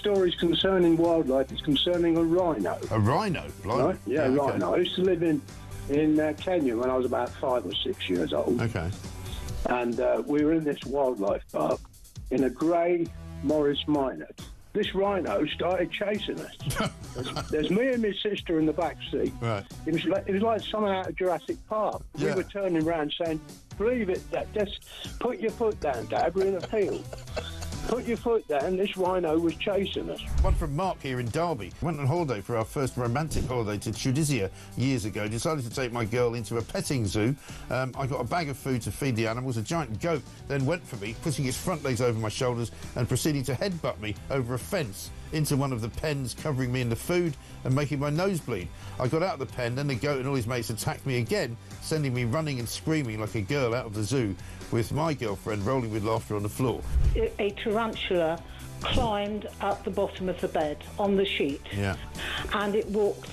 stories concerning wildlife. It's concerning a rhino. A rhino? Right? Yeah, okay. rhino. I used to live in Kenya when I was about 5 or 6 years old. Okay. And we were in this wildlife park in a grey Morris Minor. This rhino started chasing us. There's me and my sister in the back seat. Right. It was like something out of Jurassic Park. Yeah. We were turning around saying, "Believe it, Dad. Just put your foot down, Dad. We're in a field. Put your foot down." This rhino was chasing us. One from Mark here in Derby. Went on holiday for our first romantic holiday to Tunisia years ago. Decided to take my girl into a petting zoo. I got a bag of food to feed the animals. A giant goat then went for me, putting its front legs over my shoulders and proceeding to headbutt me over a fence into one of the pens, covering me in the food and making my nose bleed. I got out of the pen, then the goat and all his mates attacked me again, sending me running and screaming like a girl out of the zoo, with my girlfriend rolling with laughter on the floor. A tarantula climbed up the bottom of the bed on the sheet. Yeah. And it walked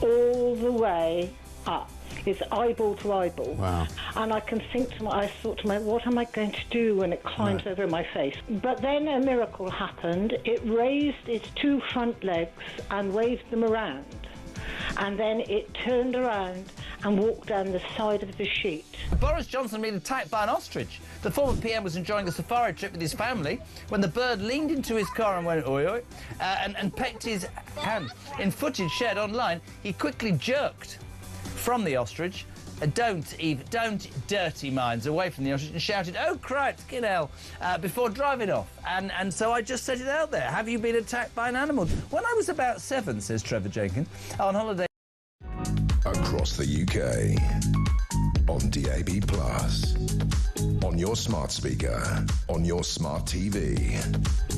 all the way up. It's eyeball to eyeball. Wow. And I thought to myself, what am I going to do when it climbs over my face? But then a miracle happened. It raised its 2 front legs and waved them around. And then it turned around and walked down the side of the sheet. Boris Johnson had been attacked by an ostrich. The former PM was enjoying a safari trip with his family when the bird leaned into his car and went oi oi and pecked his hand. In footage shared online, he quickly jerked from the ostrich. Don't dirty minds away from the ostrich, and shouted, "Oh, Christ, get hell," before driving off. And so I just set it out there. Have you been attacked by an animal? When I was about 7, says Trevor Jenkins, on holiday. Across the UK, on DAB+, on your smart speaker, on your smart TV,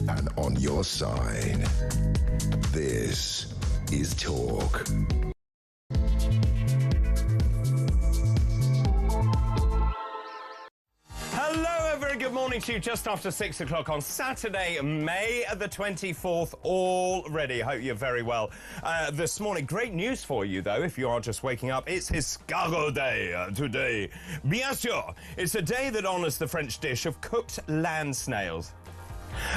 and on your side. This is Talk. Good morning to you just after 6 o'clock on Saturday, May the 24th already. Hope you're very well this morning. Great news for you, though, if you are just waking up. It's Escargot Day today. Bien sûr, it's a day that honours the French dish of cooked land snails.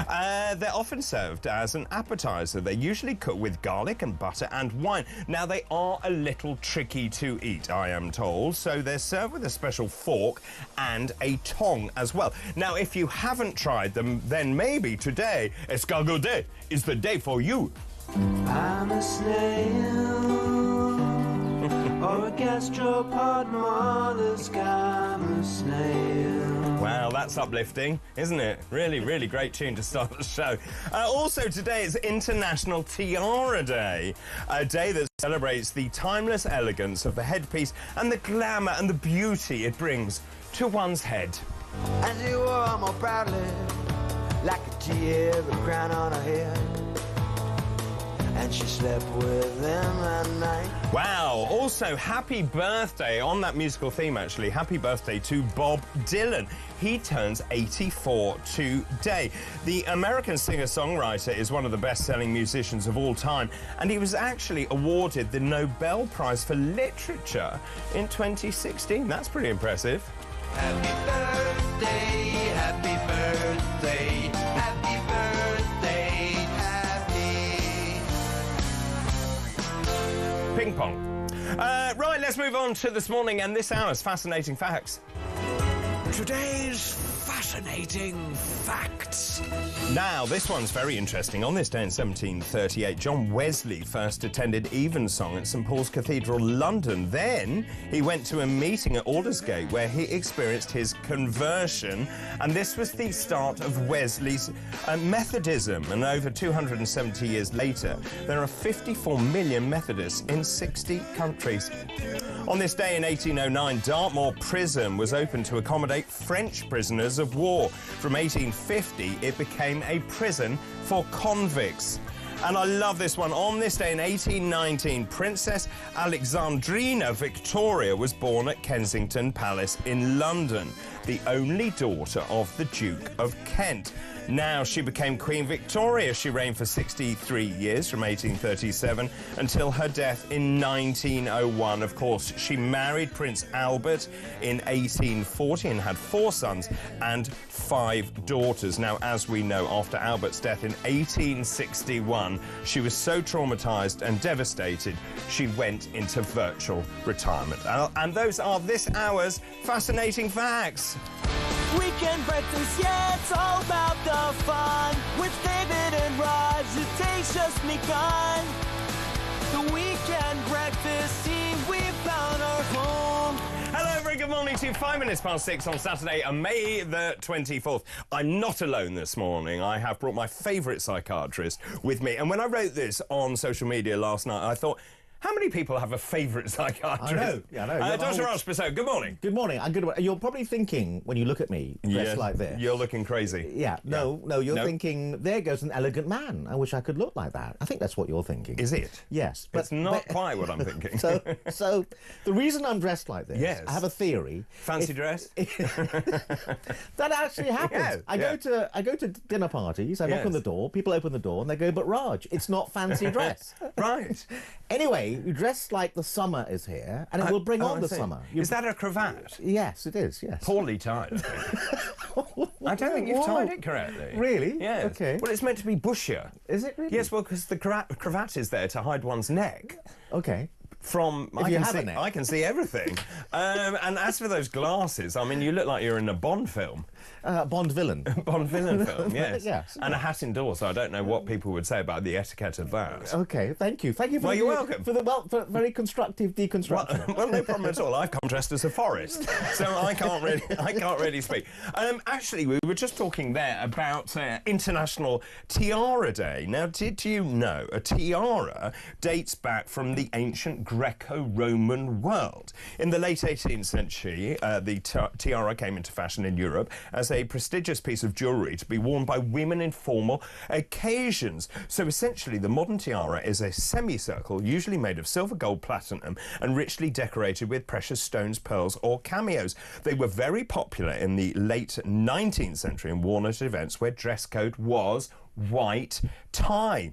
They're often served as an appetizer. They're usually cooked with garlic and butter and wine. Now, they are a little tricky to eat, I am told, so they're served with a special fork and a tong as well. Now, if you haven't tried them, then maybe today, Escargot Day, is the day for you. I'm a snail, or a gastropod mollusk, I'm a snail. Wow, that's uplifting, isn't it? Really, really great tune to start the show. Also today is International Tiara Day, a day that celebrates the timeless elegance of the headpiece and the glamour and the beauty it brings to one's head. And she wore more proudly, like a tiara crown on her head. And she slept with them at night. Wow, also happy birthday, on that musical theme actually, happy birthday to Bob Dylan. He turns 84 today. The American singer-songwriter is one of the best-selling musicians of all time, and he was actually awarded the Nobel Prize for Literature in 2016. That's pretty impressive. Happy birthday, happy birthday, happy birthday, happy. Ping pong. Right, let's move on to this morning and this hour's fascinating facts. Today's fascinating facts. Now, this one's very interesting. On this day in 1738, John Wesley first attended evensong at St Paul's Cathedral, London. Then he went to a meeting at Aldersgate where he experienced his conversion, and this was the start of Wesley's Methodism. And over 270 years later, there are 54 million Methodists in 60 countries. On this day in 1809, Dartmoor Prison was opened to accommodate French prisoners of war. From 1850, it became a prison for convicts. And I love this one. On this day in 1819, Princess Alexandrina Victoria was born at Kensington Palace in London, the only daughter of the Duke of Kent. Now, she became Queen Victoria. She reigned for 63 years, from 1837 until her death in 1901. Of course, she married Prince Albert in 1840 and had 4 sons and 5 daughters. Now, as we know, after Albert's death in 1861, she was so traumatised and devastated, she went into virtual retirement. And those are this hour's fascinating facts. Weekend breakfast, yeah, it's all about the fun. With David and Raj, the day's just begun. The weekend breakfast, see, we found our home. Hello, very good morning to you. 5 minutes past 6 on Saturday, May the 24th. I'm not alone this morning. I have brought my favourite psychiatrist with me. And when I wrote this on social media last night, I thought, how many people have a favourite psychiatrist? I know. Dr. Raj Basso, good morning. Good morning. You're probably thinking, when you look at me dressed like this... You're looking crazy. Yeah. No, you're thinking, there goes an elegant man. I wish I could look like that. I think that's what you're thinking. Is it? Yes. But it's not quite what I'm thinking. So the reason I'm dressed like this, yes. I have a theory. Fancy dress? That actually happens. Yeah, I go to dinner parties, I knock on the door, people open the door and they go, but Raj, it's not fancy dress. Right. Anyway, you dress like the summer is here, and it will bring on the summer. Is that a cravat? Yes, it is, yes. Poorly tied, I think. I don't think you've tied it correctly. Really? Yes. Okay. Well, it's meant to be bushier. Is it really? Yes, well, because the cravat is there to hide one's neck. Okay. I can see everything. And as for those glasses, I mean, you look like you're in a Bond film. Bond villain. Bond villain film, yes. Yes. And a hat indoors, so I don't know what people would say about the etiquette of that. Okay, thank you. Thank you for you're welcome. For very constructive deconstruction. Well, no problem at all. I've come dressed as a forest, so I can't really speak. Actually, we were just talking there about International Tiara Day. Now, did you know a tiara dates back from the ancient Greco-Roman world? In the late 18th century, the tiara came into fashion in Europe as a prestigious piece of jewellery to be worn by women in formal occasions. So essentially, the modern tiara is a semicircle, usually made of silver, gold, platinum, and richly decorated with precious stones, pearls, or cameos. They were very popular in the late 19th century and worn at events where dress code was white tie.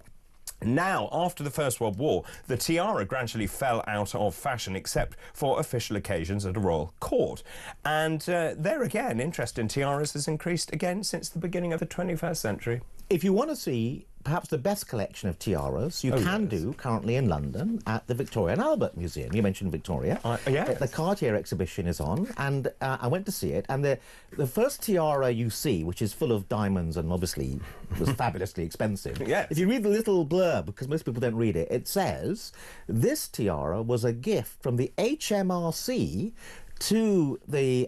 Now, after the First World War, the tiara gradually fell out of fashion except for official occasions at a royal court. And there again, interest in tiaras has increased again since the beginning of the 21st century. If you want to see perhaps the best collection of tiaras, you can do currently in London at the Victoria and Albert Museum. You mentioned Victoria. Yes. The Cartier exhibition is on, and I went to see it, and the first tiara you see, which is full of diamonds and obviously was fabulously expensive. Yes. If you read the little blurb, because most people don't read it, it says, this tiara was a gift from the HMRC to the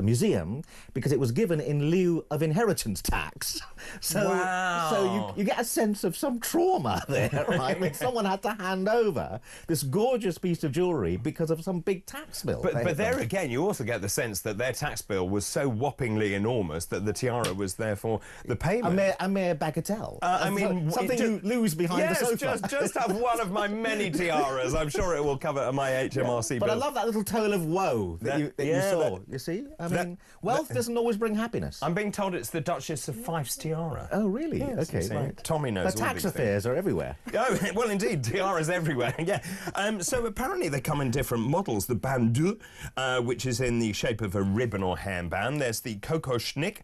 museum because it was given in lieu of inheritance tax. So you get a sense of some trauma there, right? I mean, someone had to hand over this gorgeous piece of jewellery because of some big tax bill. But there again, you also get the sense that their tax bill was so whoppingly enormous that the tiara was therefore the payment. A mere bagatelle. I mean, something you lose behind the sofa. Yes, just have one of my many tiaras. I'm sure it will cover my HMRC bill. But I love that little tale of woe that you saw. You see? I mean, wealth doesn't always bring happiness. I'm being told it's the Duchess of Fife's tiara. Oh, really? Yes, okay, right. Tommy knows the tax affairs are everywhere. Oh, well, indeed, tiaras everywhere, yeah. So apparently they come in different models. The bandeau, which is in the shape of a ribbon or hairband. There's the kokoshnik,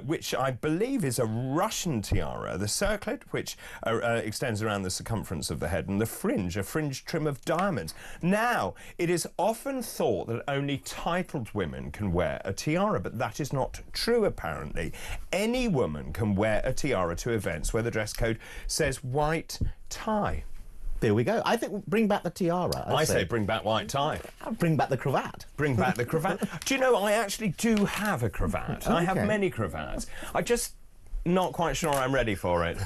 which I believe is a Russian tiara. The circlet, which extends around the circumference of the head. And the fringe, a fringe trim of diamonds. Now, it is often thought that only titled women can wear a tiara, but that is not true, apparently. Any woman can wear a tiara to events where the dress code says white tie. There we go. I think bring back the tiara. I say bring back white tie. Bring back the cravat. Bring back the cravat. Do you know, I actually do have a cravat. Okay. I have many cravats. I just not quite sure I'm ready for it.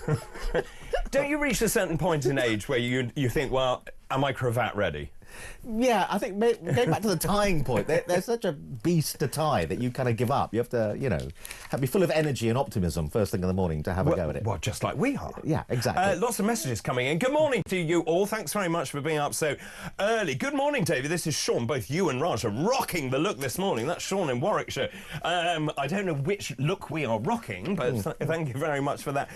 Don't you reach a certain point in age where you think, well, am I cravat ready? Yeah, I think going back to the tying point, they're such a beast to tie that you kind of give up. You have to, be full of energy and optimism first thing in the morning to have a go at it. Well, just like we are. Yeah, exactly. Lots of messages coming in. Good morning to you all. Thanks very much for being up so early. Good morning, David. This is Sean. Both you and Raj are rocking the look this morning. That's Sean in Warwickshire. I don't know which look we are rocking, but thank you very much for that.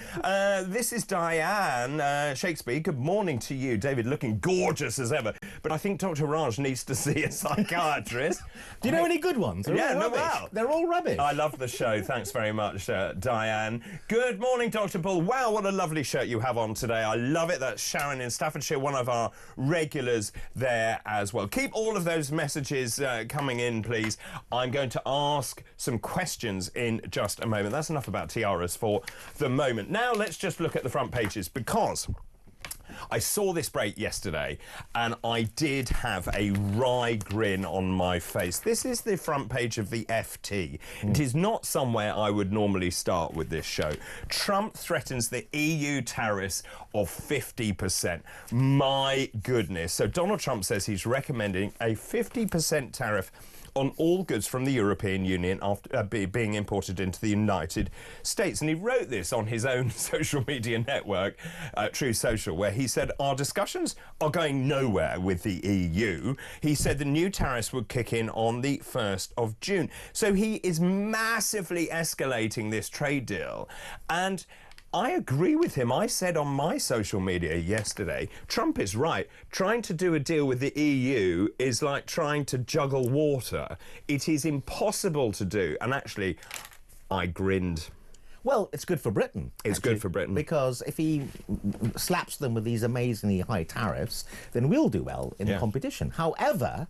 This is Diane Shakespeare. Good morning to you, David. Looking gorgeous as ever. But I think Dr. Raj needs to see a psychiatrist. Do you know any good ones? Well. They're all rubbish. I love the show. Thanks very much, Diane. Good morning, Dr. Bull. Wow, what a lovely shirt you have on today. I love it. That's Sharon in Staffordshire, one of our regulars there as well. Keep all of those messages coming in, please. I'm going to ask some questions in just a moment. That's enough about tiaras for the moment. Now let's just look at the front pages, because I saw this break yesterday and I did have a wry grin on my face. This is the front page of the FT. It is not somewhere I would normally start with this show. Trump threatens the EU tariffs of 50%. My goodness. So Donald Trump says he's recommending a 50% tariff on all goods from the European Union after being imported into the United States. And he wrote this on his own social media network, True Social, where he said, our discussions are going nowhere with the EU. He said the new tariffs would kick in on the 1st of June. So he is massively escalating this trade deal. And I agree with him. I said on my social media yesterday, Trump is right. Trying to do a deal with the EU is like trying to juggle water. It is impossible to do. And actually, I grinned. Well, it's good for Britain. It's good for Britain. Because if he slaps them with these amazingly high tariffs, then we'll do well in the competition. However,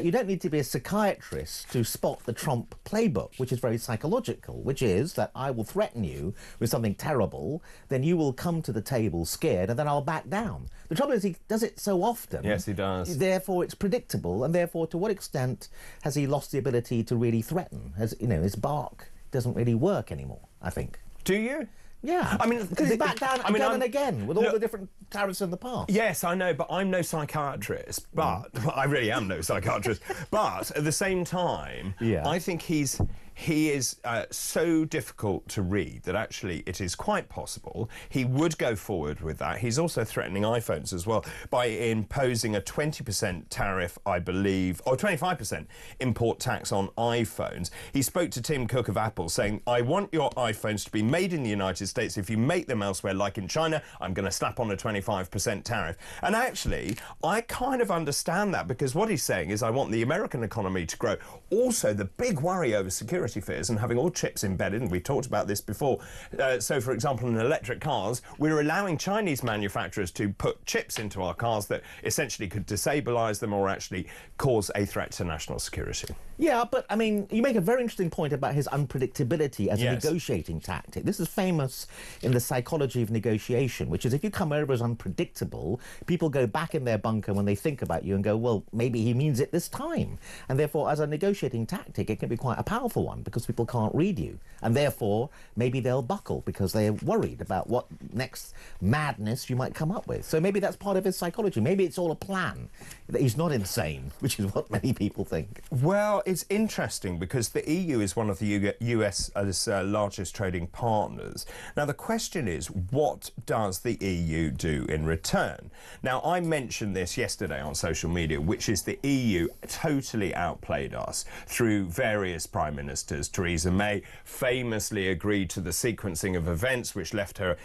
you don't need to be a psychiatrist to spot the Trump playbook, which is very psychological, which is that I will threaten you with something terrible, then you will come to the table scared, and then I'll back down. The trouble is he does it so often. Yes, he does. Therefore, it's predictable, and therefore, to what extent has he lost the ability to really threaten? His bark doesn't really work anymore, I think. Do you? Yeah. I mean, because he's back down again and again with all the different tariffs in the past. Yes, I know, but I'm no psychiatrist. But I really am no psychiatrist. But at the same time, I think he is so difficult to read that actually it is quite possible he would go forward with that. He's also threatening iPhones as well by imposing a 20% tariff, I believe, or 25% import tax on iPhones. He spoke to Tim Cook of Apple saying, I want your iPhones to be made in the United States. If you make them elsewhere, like in China, I'm going to slap on a 25% tariff. And actually, I kind of understand that, because what he's saying is I want the American economy to grow. Also, the big worry over security fears and having all chips embedded, and we talked about this before. So, for example, in electric cars, we're allowing Chinese manufacturers to put chips into our cars that essentially could destabilise them or actually cause a threat to national security. Yeah, but, I mean, you make a very interesting point about his unpredictability as a negotiating tactic. This is famous in the psychology of negotiation, which is if you come over as unpredictable, people go back in their bunker when they think about you and go, well, maybe he means it this time. And therefore, as a negotiating tactic, it can be quite a powerful one, because people can't read you. And therefore, maybe they'll buckle because they're worried about what next madness you might come up with. So maybe that's part of his psychology. Maybe it's all a plan, that he's not insane, which is what many people think. Well, it's interesting because the EU is one of the US's largest trading partners. Now, the question is, what does the EU do in return? Now, I mentioned this yesterday on social media, which is the EU totally outplayed us through various prime ministers. Theresa May famously agreed to the sequencing of events, which left her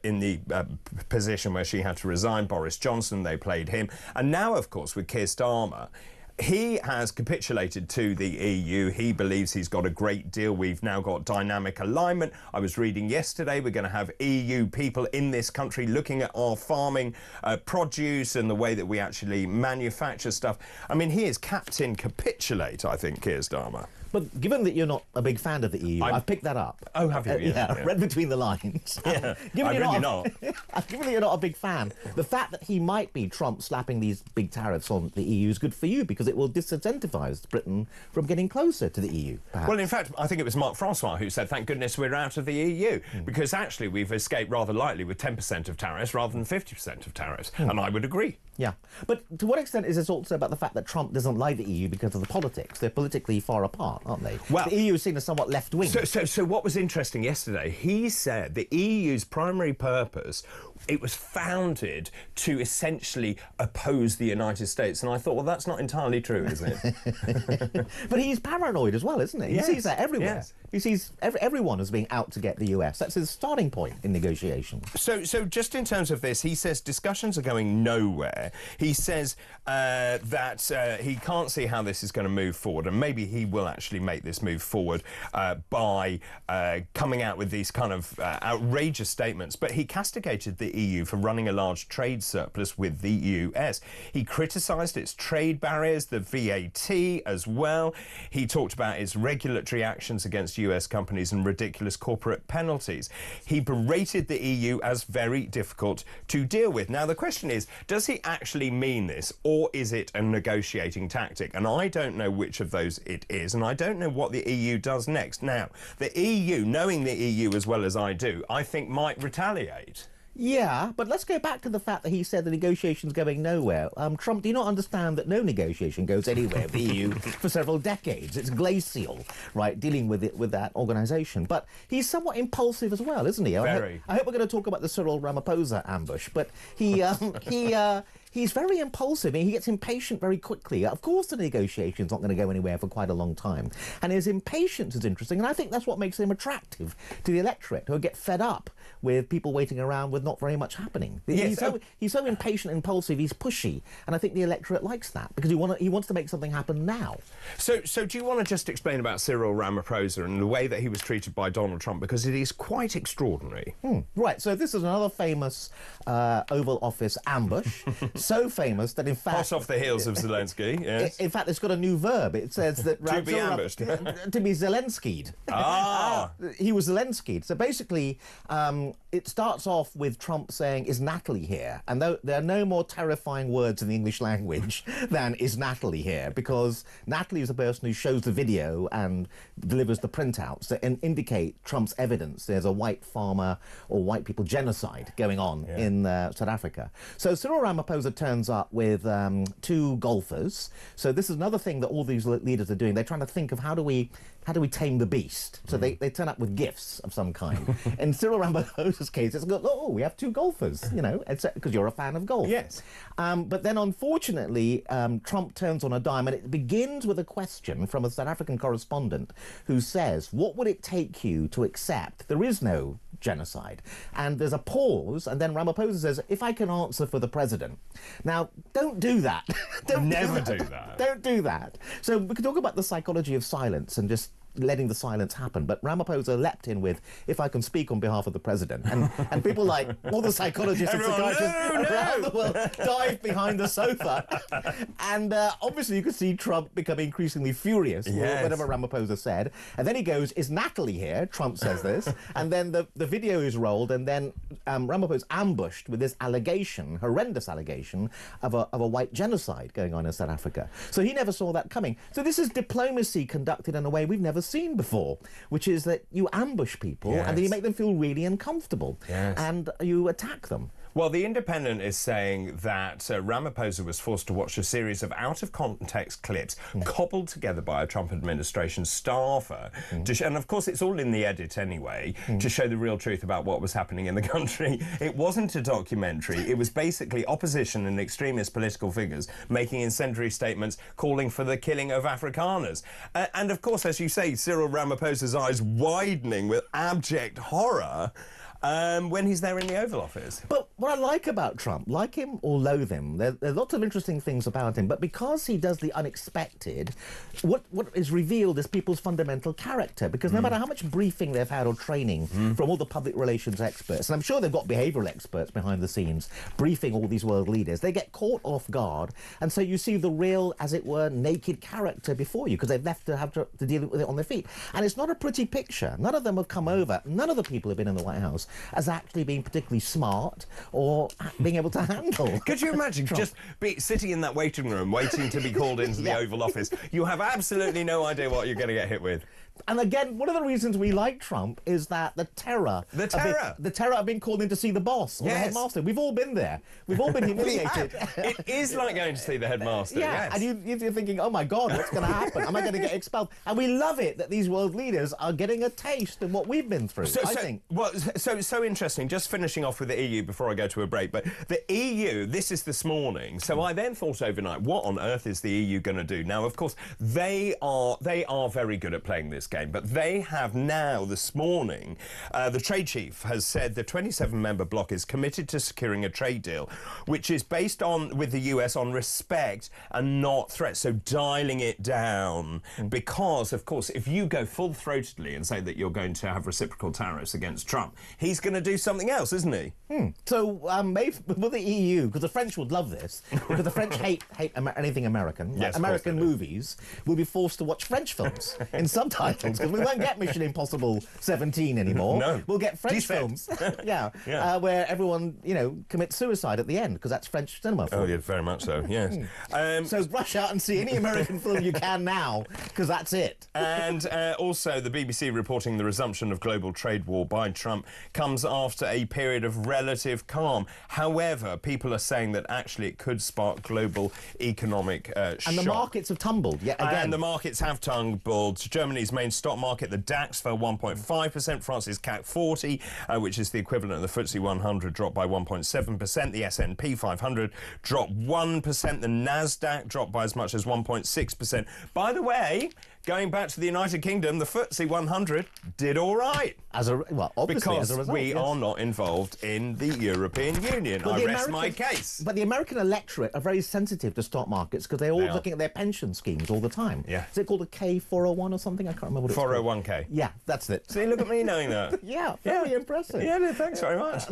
in the position where she had to resign. Boris Johnson, they played him. And now, of course, with Keir Starmer, he has capitulated to the EU. He believes he's got a great deal. We've now got dynamic alignment. I was reading yesterday, we're going to have EU people in this country looking at our farming produce and the way that we actually manufacture stuff. I mean, he is Captain Capitulate, I think, Keir Starmer. But given that you're not a big fan of the EU, I've picked that up. Oh, have you? Yeah, read between the lines. Yeah, given I'm you're really not. Given that you're not a big fan, the fact that he might be Trump slapping these big tariffs on the EU is good for you because it will disincentivize Britain from getting closer to the EU. Perhaps. Well, in fact, I think it was Mark Francois who said, thank goodness we're out of the EU, because actually we've escaped rather lightly with 10% of tariffs rather than 50% of tariffs. And I would agree. Yeah. But to what extent is this also about the fact that Trump doesn't like the EU because of the politics? They're politically far apart, aren't they? Well, the EU is seen as somewhat left-wing. So what was interesting yesterday, he said the EU's primary purpose, it was founded to essentially oppose the United States. And I thought, well, that's not entirely true, is it? But he's paranoid as well, isn't he? Yes. He sees that everywhere. Yes. He sees everyone as being out to get the US. That's his starting point in negotiations. So just in terms of this, he says discussions are going nowhere. He says that he can't see how this is going to move forward, and maybe he will actually make this move forward by coming out with these kind of outrageous statements. But he castigated the EU for running a large trade surplus with the US. He criticised its trade barriers, the VAT as well. He talked about its regulatory actions against US companies and ridiculous corporate penalties. He berated the EU as very difficult to deal with. Now, the question is, does he actually mean this, or is it a negotiating tactic? And I don't know which of those it is, and I don't know what the EU does next. Now, the EU, knowing the EU as well as I do, I think might retaliate. Yeah, but let's go back to the fact that he said the negotiation's going nowhere. Trump, do you not understand that no negotiation goes anywhere with the EU for several decades? It's glacial, right, dealing with it with that organisation. But he's somewhat impulsive as well, isn't he? Very. I hope we're going to talk about the Cyril Ramaphosa ambush, but he's very impulsive. I mean, he gets impatient very quickly. Of course the negotiation's not going to go anywhere for quite a long time. And his impatience is interesting, and I think that's what makes him attractive to the electorate, who get fed up with people waiting around with not very much happening. Yes. He's so impatient and impulsive, he's pushy, and I think the electorate likes that, because he wants to make something happen now. So do you want to just explain about Cyril Ramaphosa and the way that he was treated by Donald Trump, because it is quite extraordinary. Right, so this is another famous Oval Office ambush, so famous that in fact... Hot off the heels of Zelensky, yes. In fact, it's got a new verb. It says that... To be ambushed. To be Zelenskied. Ah! He was Zelenskied. So basically, it starts off with Trump saying, is Natalie here? And there are no more terrifying words in the English language than is Natalie here, because Natalie is the person who shows the video and delivers the printouts that indicate Trump's evidence. There's a white farmer or white people genocide going on in South Africa. So Cyril Ramaphosa turns up with two golfers. So this is another thing that all these leaders are doing. They're trying to think of how do we tame the beast? So they turn up with gifts of some kind. In Cyril Ramaphosa's case, it's got, oh, we have two golfers, you know, because you're a fan of golf. Yes. But then, unfortunately, Trump turns on a dime, and it begins with a question from a South African correspondent who says, what would it take you to accept there is no genocide? And there's a pause, and then Ramaphosa says, if I can answer for the president. Now, don't do that. Never do that. Don't do that. So we can talk about the psychology of silence and just letting the silence happen. But Ramaphosa leapt in with, if I can speak on behalf of the president. And people like, all the psychologists and psychiatrists around the world dive behind the sofa. And obviously you could see Trump become increasingly furious with whatever Ramaphosa said. And then he goes, is Natalie here? Trump says this. And then the video is rolled, and then Ramaphosa ambushed with this allegation, horrendous allegation, of a white genocide going on in South Africa. So he never saw that coming. So this is diplomacy conducted in a way we've never seen before, which is that you ambush people and then you make them feel really uncomfortable and you attack them. Well, The Independent is saying that Ramaphosa was forced to watch a series of out-of-context clips cobbled together by a Trump administration staffer. And, of course, it's all in the edit anyway, to show the real truth about what was happening in the country. It wasn't a documentary. It was basically opposition and extremist political figures making incendiary statements calling for the killing of Afrikaners. And, of course, as you say, Cyril Ramaphosa's eyes widening with abject horror. when he's there in the Oval Office. But what I like about Trump, like him or loathe him, there are lots of interesting things about him, but because he does the unexpected, what is revealed is people's fundamental character, because no matter how much briefing they've had or training from all the public relations experts, and I'm sure they've got behavioural experts behind the scenes briefing all these world leaders, they get caught off guard, and so you see the real, as it were, naked character before you, because they've left to have to deal with it on their feet. And it's not a pretty picture. None of them have come over. None of the people who've been in the White House as actually being particularly smart or being able to handle. Could you imagine just sitting in that waiting room, waiting to be called into the Oval Office? You have absolutely no idea what you're going to get hit with. And again, one of the reasons we like Trump is that the terror of being called in to see the boss or the headmaster. We've all been there. We've all been humiliated. It is like going to see the headmaster. Yeah, and you're thinking, oh my God, what's going to happen? Am I going to get expelled? And we love it that these world leaders are getting a taste of what we've been through. I think. Well, so interesting. Just finishing off with the EU before I go to a break. But the EU, this is this morning. So I then thought overnight, what on earth is the EU going to do? Now, of course, they are very good at playing this game, but they have now, this morning, the trade chief has said the 27-member bloc is committed to securing a trade deal which is based with the US on respect and not threat, so dialing it down. Because, of course, if you go full-throatedly and say that you're going to have reciprocal tariffs against Trump, he's going to do something else, isn't he? So, maybe with the EU, because the French would love this, because the French hate anything American. Yes, American movies will be forced to watch French films in subtitles, because we won't get Mission Impossible 17 anymore. No. We'll get French films. Where everyone, commits suicide at the end, because that's French cinema. Oh, yeah, very much so, yes. So rush out and see any American film you can now, because that's it. And also, the BBC reporting the resumption of global trade war by Trump comes after a period of relative calm. However, people are saying that actually it could spark global economic shock. And the markets have tumbled yet again. And the markets have tumbled. Germany's main stock market, the DAX, fell 1.5%. France's CAC 40, which is the equivalent of the FTSE 100, dropped by 1.7%. The S&P 500 dropped 1%. The Nasdaq dropped by as much as 1.6%. By the way, going back to the United Kingdom, the FTSE 100 did all right. Obviously, because as a result, we are not involved in the European Union. I rest my case. But the American electorate are very sensitive to stock markets because they're all looking at their pension schemes all the time. Yeah. Is it called a K401 or something? I can't remember what it's 401k. called. Yeah, that's it. See, look at me knowing that. Very impressive. Yeah, no, thanks very much.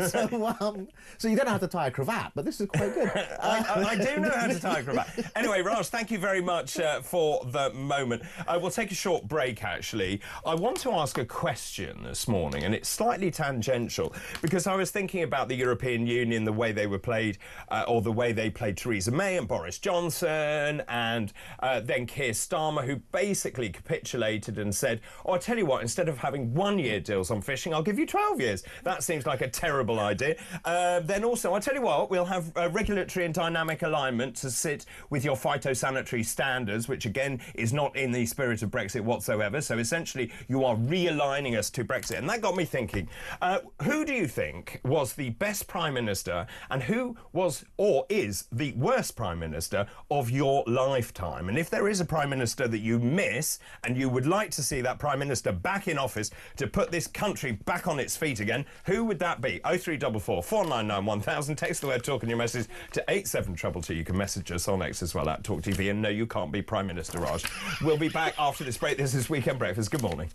So you don't know how to tie a cravat, but this is quite good. I do know how to tie a cravat. Anyway, Raj, thank you very much for the moment. We'll take a short break, actually. I want to ask a question this morning, and it's slightly tangential, because I was thinking about the European Union, the way they were played, or the way they played Theresa May and Boris Johnson, and then Keir Starmer, who basically capitulated and said, I tell you what, instead of having 1-year deals on fishing, I'll give you 12 years. That seems like a terrible idea. Then also, I tell you what, we'll have regulatory and dynamic alignment to sit with your phytosanitary standards, which again is not in the spirit of Brexit whatsoever. So essentially, you are realigning us to Brexit. And that got me thinking, who do you think was the best Prime Minister and who was or is the worst Prime Minister of your lifetime? And if there is a Prime Minister that you miss and you would like to see that Prime Minister back in office to put this country back on its feet again, who would that be? 0344 499 1000. Text the word talk in your message to 87222. You can message us on X as well at talkTV. And no, you can't be Prime Minister, Raj. We'll be back after this break. This is Weekend Breakfast. Good morning.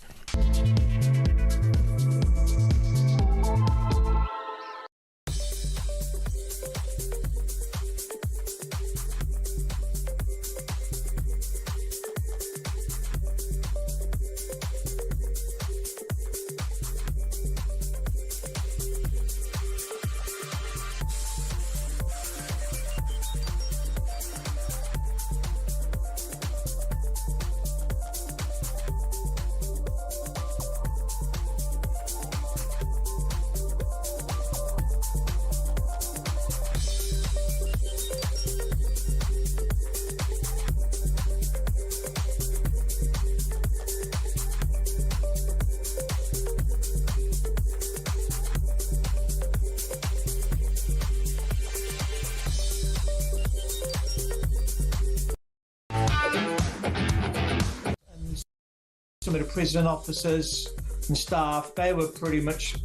Some of the prison officers and staff, they were pretty much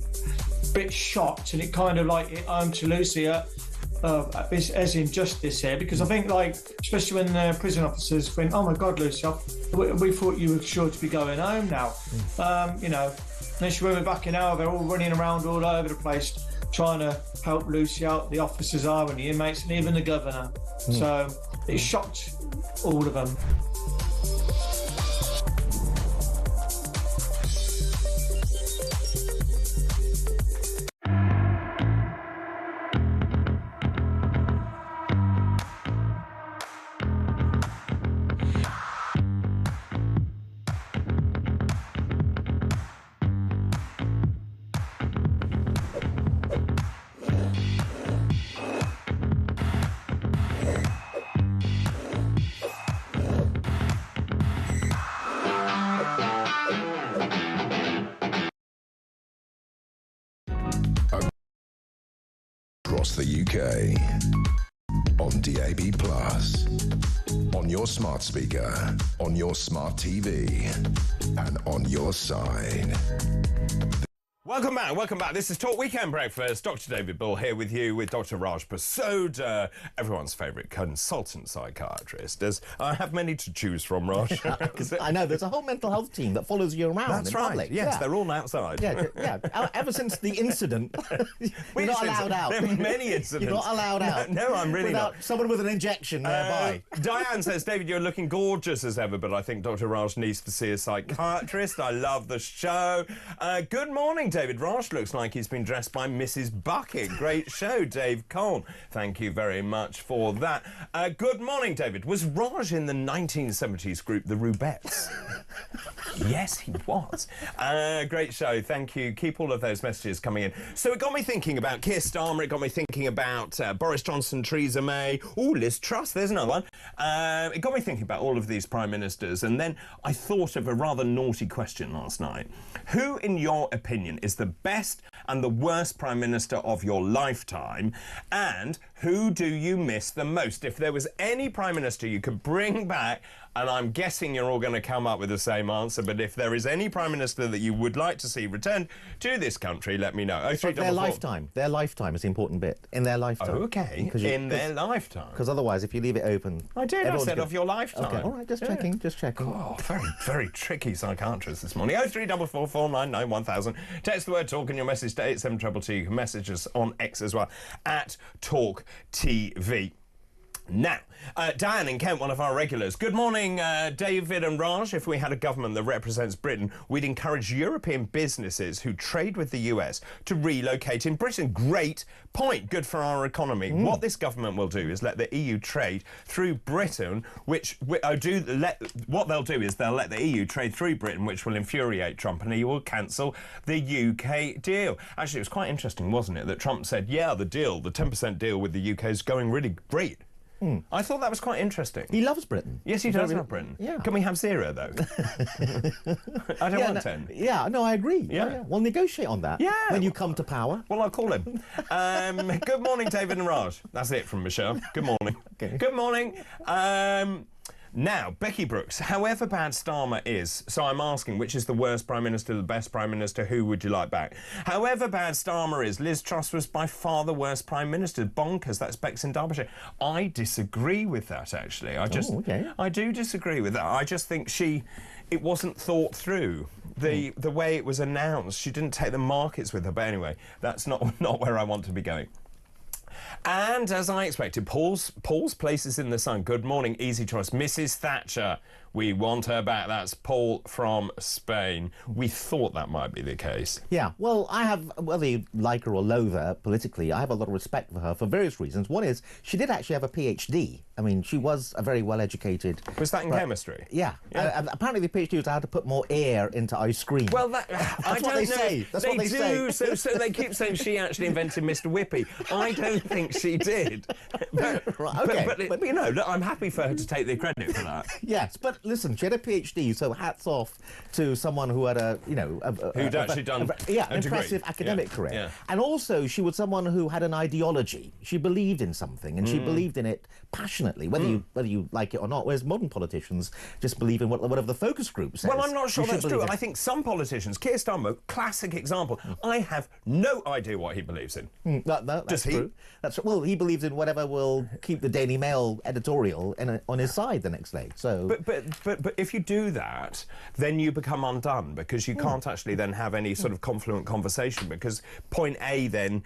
bit shocked, and it kind of like hit home to Lucy as injustice here, because I think, like, especially when the prison officers went, "Oh my God, Lucy, we thought you were sure to be going home now." You know, then she went back an hour. They're all running around all over the place trying to help Lucy out. The officers are, and the inmates, and even the governor. So it shocked all of them. Across the UK, on DAB+, on your smart speaker, on your smart TV, and on your side. Welcome back. This is Talk Weekend Breakfast. Dr. David Bull here with you, with Dr. Raj Prasad, everyone's favourite consultant psychiatrist. As I have many to choose from, Raj. I know, there's a whole mental health team that follows you around. That's in right. public. Yes, they're all outside. Yeah. Ever since the incident, you're not allowed out. There are many incidents. You're not allowed out. No, I'm really without not. Someone with an injection nearby. Diane says, David, you're looking gorgeous as ever, but I think Dr. Raj needs to see a psychiatrist. I love the show. Good morning, David. Raj looks like he's been dressed by Mrs. Bucket. Great show, Dave Cole. Thank you very much for that. Good morning, David. Was Raj in the 1970s group The Rubettes? Yes, he was. Great show. Thank you. Keep all of those messages coming in. So it got me thinking about Keir Starmer. It got me thinking about Boris Johnson, Theresa May. Oh, Liz Truss. There's another one. It got me thinking about all of these prime ministers. And then I thought of a rather naughty question last night. Who, in your opinion, is the best and the worst prime minister of your lifetime? And who do you miss the most? If there was any prime minister you could bring back, and I'm guessing you're all going to come up with the same answer, but if there is any prime minister that you would like to see return to this country, let me know. Their lifetime. Their lifetime is the important bit. In their lifetime. Okay. In their lifetime. Because otherwise, if you leave it open... I did. I said of your lifetime. Okay, all right, just checking. Oh, very, very tricky psychiatrist this morning. 0344 499 1000. Text the word talk and your message to 87222. You can message us on X as well, at talkTV. Now, Diane in Kent, one of our regulars. Good morning, David and Raj. If we had a government that represents Britain, we'd encourage European businesses who trade with the US to relocate in Britain. Great point. Good for our economy. What this government will do is let the EU trade through Britain, what they'll do is they'll let the EU trade through Britain, which will infuriate Trump, and he will cancel the UK deal. Actually, it was quite interesting, wasn't it, that Trump said, yeah, the 10% deal with the UK is going really great. I thought that was quite interesting. He loves Britain. Yes, he does love Britain. Yeah. Can we have 0, though? I don't want 10. Yeah, no, I agree. Yeah. We'll negotiate on that. Yeah. When you come to power. Well, I'll call him. Good morning, David and Raj. That's it from Michelle. Good morning. Okay. Good morning. Now, Becky Brooks, however bad Starmer is, so I'm asking, which is the worst Prime Minister, the best Prime Minister, who would you like back? However bad Starmer is, Liz Truss was by far the worst Prime Minister. Bonkers, that's Bex in Derbyshire. I disagree with that, actually. I do disagree with that. I just think it wasn't thought through. The way it was announced, she didn't take the markets with her. But anyway, that's not where I want to be going. And as I expected, Paul's place is in the sun. Good morning, easy choice. Mrs. Thatcher, we want her back. That's Paul from Spain. We thought that might be the case. Yeah, well, whether you like her or loathe her politically, I have a lot of respect for her for various reasons. One is, she did actually have a PhD. I mean, she was a very well-educated... Was that in chemistry? Yeah. And apparently the PhD was how to put more air into ice cream. Well, That's what they say. That's what they say. So they keep saying she actually invented Mr. Whippy. I don't think she did. Right, okay. But you know, look, I'm happy for her to take the credit for that. Yes, but listen, she had a PhD, so hats off to someone who had who'd actually done an impressive academic career. Yeah. And also, she was someone who had an ideology. She believed in something, and she believed in it passionately, whether you like it or not. Whereas modern politicians just believe in whatever the focus group says. Well, I'm not sure that's true. I think some politicians, Keir Starmer, classic example. I have no idea what he believes in. No, that's true. That's well, he believes in whatever will keep the Daily Mail editorial on his side the next day. So, but if you do that, then you become undone because you can't actually then have any sort of confluent conversation because point A then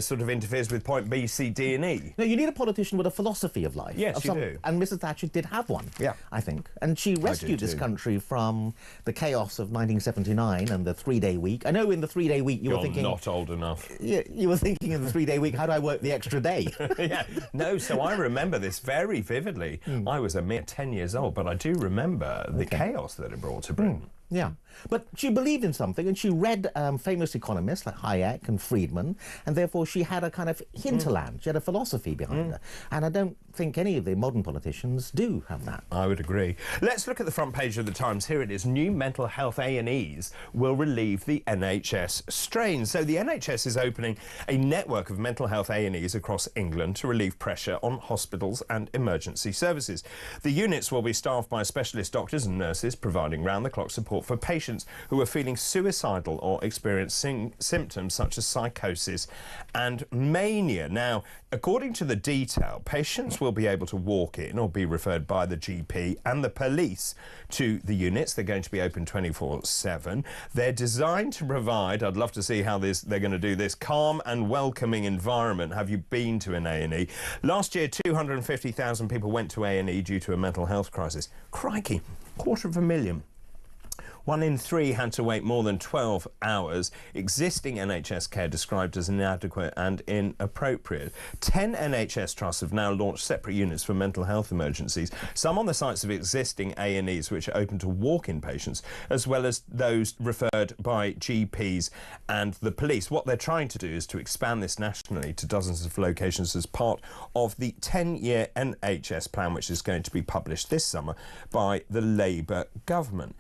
sort of interferes with point B, C, D, and E. No, you need a politician with a philosophy of life. Yes, you do. And Mrs. Thatcher did have one. Yeah, I think, and she rescued this country from the chaos of 1979 and the 3-day week. I know in the 3-day week you were thinking... not old enough. Yeah, you were thinking in the 3-day week, how do I work the extra day? Yeah, no, so I remember this very vividly. I was a mere 10 years old, but I do remember the chaos that it brought to Britain. Yeah, but she believed in something, and she read famous economists like Hayek and Friedman, and therefore she had a kind of hinterland. She had a philosophy behind her, and I don't think any of the modern politicians do have that. I would agree. Let's look at the front page of the Times. Here it is. New mental health A&Es will relieve the NHS strain. So the NHS is opening a network of mental health A&Es across England to relieve pressure on hospitals and emergency services. The units will be staffed by specialist doctors and nurses, providing round-the-clock support for patients who are feeling suicidal or experiencing symptoms such as psychosis and mania. Now, according to the detail, patients will be able to walk in or be referred by the GP and the police to the units. They're going to be open 24/7. They're designed to provide, I'd love to see how they're going to do this, calm and welcoming environment. Have you been to an A&E? Last year, 250,000 people went to A&E due to a mental health crisis. Crikey, 250,000. 1 in 3 had to wait more than 12 hours. Existing NHS care described as inadequate and inappropriate. 10 NHS trusts have now launched separate units for mental health emergencies, some on the sites of existing A&Es which are open to walk-in patients, as well as those referred by GPs and the police. What they're trying to do is to expand this nationally to dozens of locations as part of the 10-year NHS plan, which is going to be published this summer by the Labour government.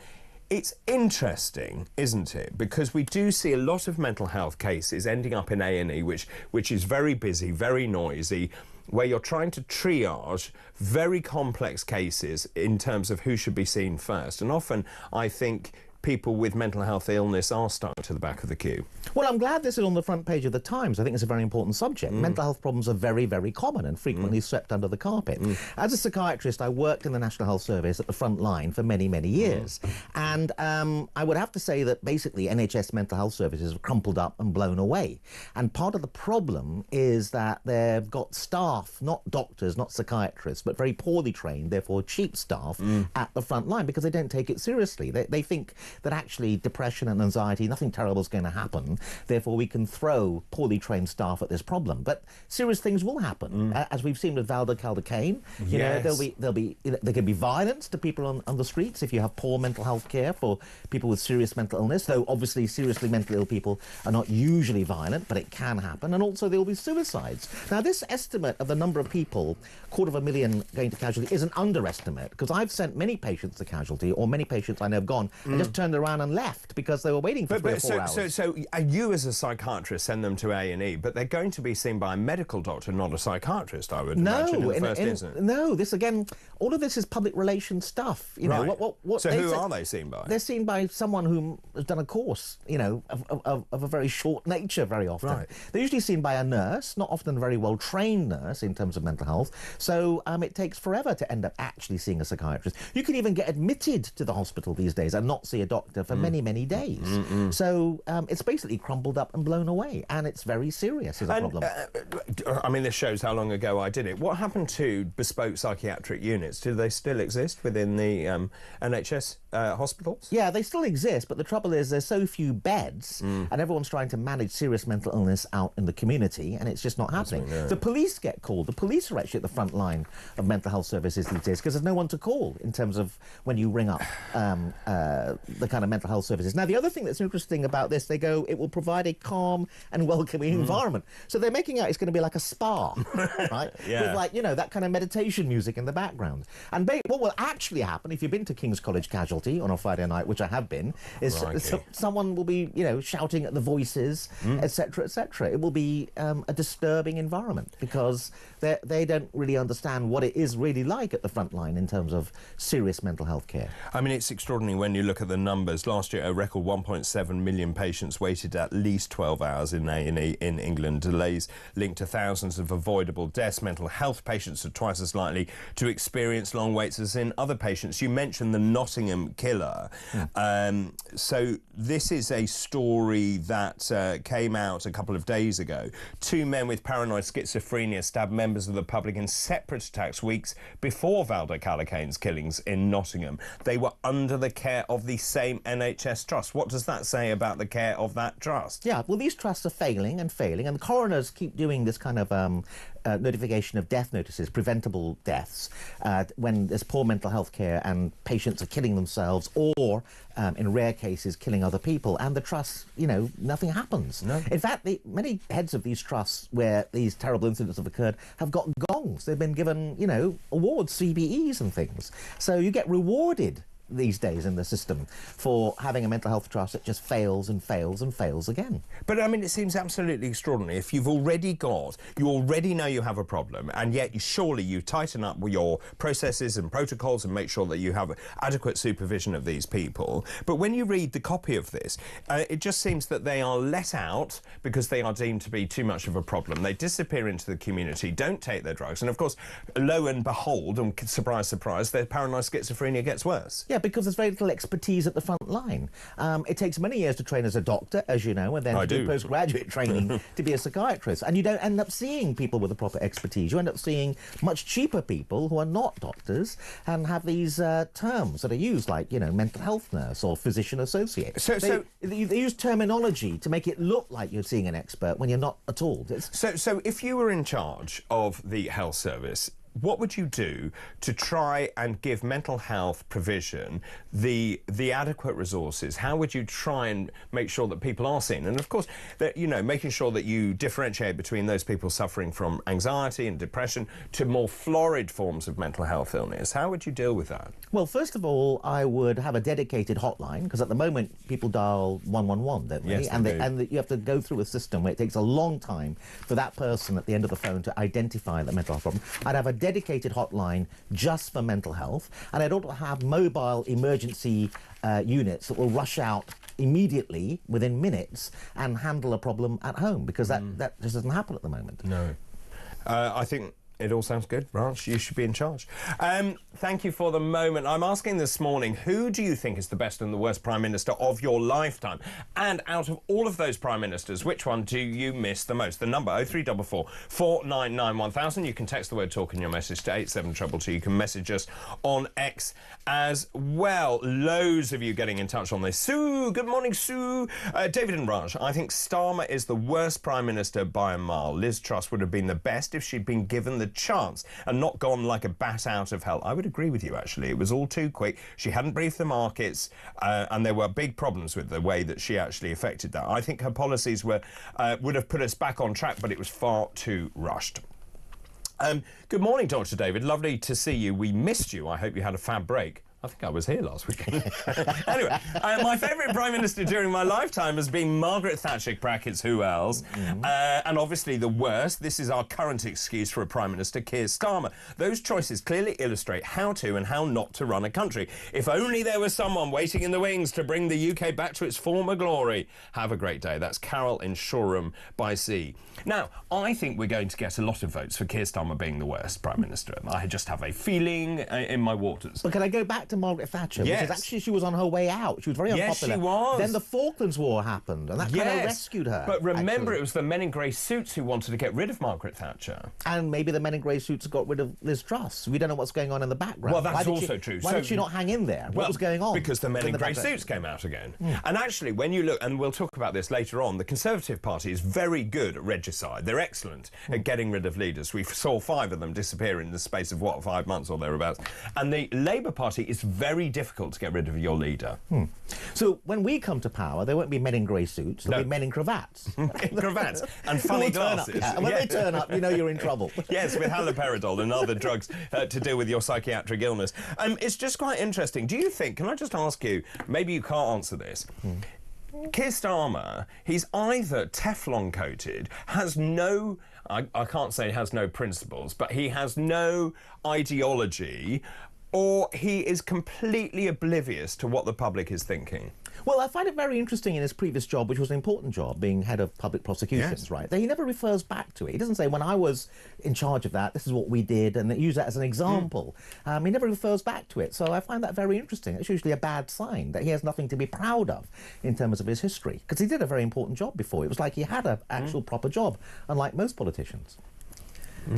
It's interesting, isn't it? Because we do see a lot of mental health cases ending up in A&E, which is very busy, very noisy, where you're trying to triage very complex cases in terms of who should be seen first. And often, I think, people with mental health illness are stuck to the back of the queue. Well, I'm glad this is on the front page of the Times. I think it's a very important subject. Mental health problems are very, very common and frequently swept under the carpet. As a psychiatrist, I worked in the National Health Service at the front line for many, many years. And I would have to say that basically NHS mental health services have crumpled up and blown away. And part of the problem is that they've got staff, not doctors, not psychiatrists, but very poorly trained, therefore cheap staff at the front line because they don't take it seriously. They think that actually depression and anxiety, nothing terrible is going to happen. Therefore, we can throw poorly trained staff at this problem. But serious things will happen, as we've seen with Valda Calder-Cane. You know, there can be violence to people on the streets if you have poor mental health care for people with serious mental illness. Though obviously, seriously mentally ill people are not usually violent, but it can happen. And also, there will be suicides. Now, this estimate of the number of people, 250,000 going to casualty, is an underestimate because I've sent many patients to casualty, or many patients I know have gone and just turned around and left because they were waiting for 3 or 4 hours. So you as a psychiatrist send them to A&E, but they're going to be seen by a medical doctor, not a psychiatrist, I would imagine, in the first instance. No, this again, all of this is public relations stuff. You know, so who are they seen by? They're seen by someone who has done a course, you know, of a very short nature very often. Right. They're usually seen by a nurse, not often a very well-trained nurse in terms of mental health. So it takes forever to end up actually seeing a psychiatrist. You can even get admitted to the hospital these days and not see a doctor for many, many days. So it's basically crumbled up and blown away, and it's very serious as a problem. I mean, this shows how long ago I did it. What happened to bespoke psychiatric units? Do they still exist within the NHS hospitals? Yeah, they still exist, but the trouble is there's so few beds, and everyone's trying to manage serious mental illness out in the community, and it's just not happening. The police get called. The police are actually at the front line of mental health services these days because there's no one to call in terms of when you ring up the kind of mental health services. Now, the other thing that's interesting about this, they go, it will provide a calm and welcoming environment. So they're making out it's going to be like a spa, right? Yeah. With, like, you know, that kind of meditation music in the background. And what will actually happen, if you've been to King's College Casualty on a Friday night, which I have been, is someone will be, you know, shouting at the voices, etc., etc. It will be a disturbing environment because they don't really understand what it is really like at the front line in terms of serious mental health care. I mean, it's extraordinary when you look at the numbers. Last year, a record 1.7 million patients waited at least 12 hours in A&E in England. Delays linked to thousands of avoidable deaths. Mental health patients are twice as likely to experience long waits as in other patients. You mentioned the Nottingham killer. So this is a story that came out a couple of days ago. Two men with paranoid schizophrenia stabbed members of the public in separate attacks weeks before Valdo Calicane's killings in Nottingham. They were under the care of the same NHS trust. What does that say about the care of that trust? Yeah, well, these trusts are failing, and the coroners keep doing this kind of notification of death notices, preventable deaths, when there's poor mental health care and patients are killing themselves or, in rare cases, killing other people. And the trusts, you know, nothing happens. No. In fact, many heads of these trusts where these terrible incidents have occurred have got gongs. They've been given, you know, awards, CBEs and things. So you get rewarded these days in the system for having a mental health trust that just fails and fails and fails again. But I mean, it seems absolutely extraordinary. If you already know you have a problem, and yet surely you tighten up your processes and protocols and make sure that you have adequate supervision of these people. But when you read the copy of this, it just seems that they are let out because they are deemed to be too much of a problem. They disappear into the community, don't take their drugs, and of course, lo and behold, and surprise, surprise, their paranoid schizophrenia gets worse. Yeah, because there's very little expertise at the front line. It takes many years to train as a doctor, as you know, and then to do postgraduate training to be a psychiatrist. And you don't end up seeing people with the proper expertise. You end up seeing much cheaper people who are not doctors and have these terms that are used, like, you know, mental health nurse or physician associate. They use terminology to make it look like you're seeing an expert when you're not at all. So if you were in charge of the health service, what would you do to try and give mental health provision the adequate resources? How would you try and make sure that people are seen? And of course, that, you know, making sure that you differentiate between those people suffering from anxiety and depression to more florid forms of mental health illness. How would you deal with that? Well, first of all, I would have a dedicated hotline, because at the moment people dial 111, don't they? Yes, and you have to go through a system where it takes a long time for that person at the end of the phone to identify the mental health problem. I'd have a dedicated hotline just for mental health, and I'd also have mobile emergency units that will rush out immediately within minutes and handle a problem at home, because that just doesn't happen at the moment. No. I think it all sounds good. Raj, you should be in charge. Thank you for the moment. I'm asking this morning, who do you think is the best and the worst Prime Minister of your lifetime? And out of all of those Prime Ministers, which one do you miss the most? The number 0344 499 1000. You can text the word talk in your message to 87222. You can message us on X as well. Loads of you getting in touch on this. Sue, good morning, Sue. David and Raj, I think Starmer is the worst Prime Minister by a mile. Liz Truss would have been the best if she'd been given the chance and not gone like a bat out of hell. I would agree with you, actually. It was all too quick. She hadn't briefed the markets, and there were big problems with the way that she actually affected that. I think her policies would have put us back on track, but it was far too rushed. Good morning, Dr. David. Lovely to see you. We missed you. I hope you had a fab break. I think I was here last weekend. Anyway, my favourite Prime Minister during my lifetime has been Margaret Thatcher, brackets who else, and obviously the worst. This is our current excuse for a Prime Minister, Keir Starmer. Those choices clearly illustrate how to and how not to run a country. If only there was someone waiting in the wings to bring the UK back to its former glory. Have a great day. That's Carol in Shoreham by Sea. Now, I think we're going to get a lot of votes for Keir Starmer being the worst Prime Minister. I just have a feeling in my waters. But can I go back to Margaret Thatcher? Yes. Because actually she was on her way out. She was very unpopular. Yes, she was. Then the Falklands War happened, and that kind of rescued her. But remember, it was the men in grey suits who wanted to get rid of Margaret Thatcher. And maybe the men in grey suits got rid of Liz Truss. We don't know what's going on in the background. Well, that's also true. Why did she not hang in there? What was going on? Because the men in grey suits came out again. And actually, when you look, and we'll talk about this later on, the Conservative Party is very good at regicide. They're excellent at getting rid of leaders. We saw 5 of them disappear in the space of, 5 months or thereabouts. And the Labour Party is it's very difficult to get rid of your leader. So when we come to power, there won't be men in grey suits, there'll be men in cravats. Cravats and funny glasses. And when they turn up, you know you're in trouble. Yes, with haloperidol and other drugs to deal with your psychiatric illness. It's just quite interesting. Do you think, can I just ask you, maybe you can't answer this, Keir Starmer, he's either Teflon coated, has no, I can't say he has no principles, but he has no ideology, or he is completely oblivious to what the public is thinking? Well, I find it very interesting in his previous job, which was an important job, being head of public prosecutions, right? That he never refers back to it. He doesn't say, when I was in charge of that, this is what we did, and use that as an example. He never refers back to it. So I find that very interesting. It's usually a bad sign that he has nothing to be proud of in terms of his history, because he did a very important job before. It was like he had an actual proper job, unlike most politicians.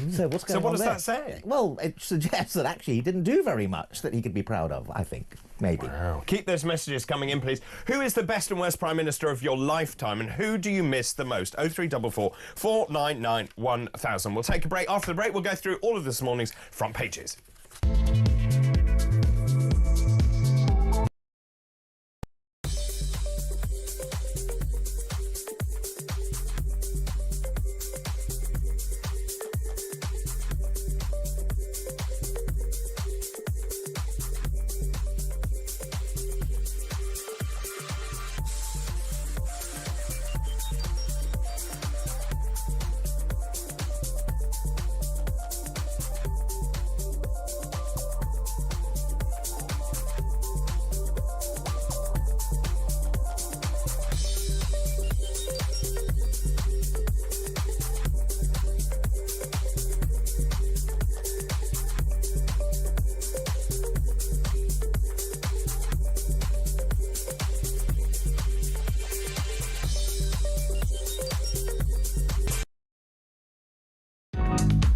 So what's going on So what does there? that say? Well, it suggests that actually he didn't do very much that he could be proud of, I think, maybe. Wow. Keep those messages coming in, please. Who is the best and worst Prime Minister of your lifetime, and who do you miss the most? 0344 499 1000. We'll take a break. After the break, we'll go through all of this morning's front pages.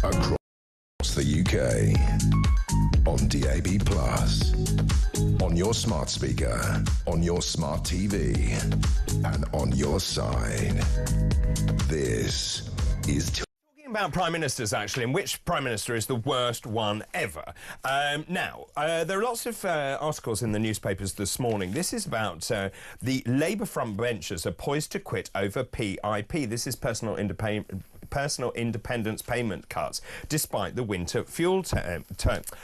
Across the UK, on DAB+, on your smart speaker, on your smart TV, and on your side. This is... Talking about Prime Ministers, actually, and which Prime Minister is the worst one ever. Now, there are lots of articles in the newspapers this morning. This is about the Labour front benchers are poised to quit over PIP. This is personal independence payment cuts, despite the winter fuel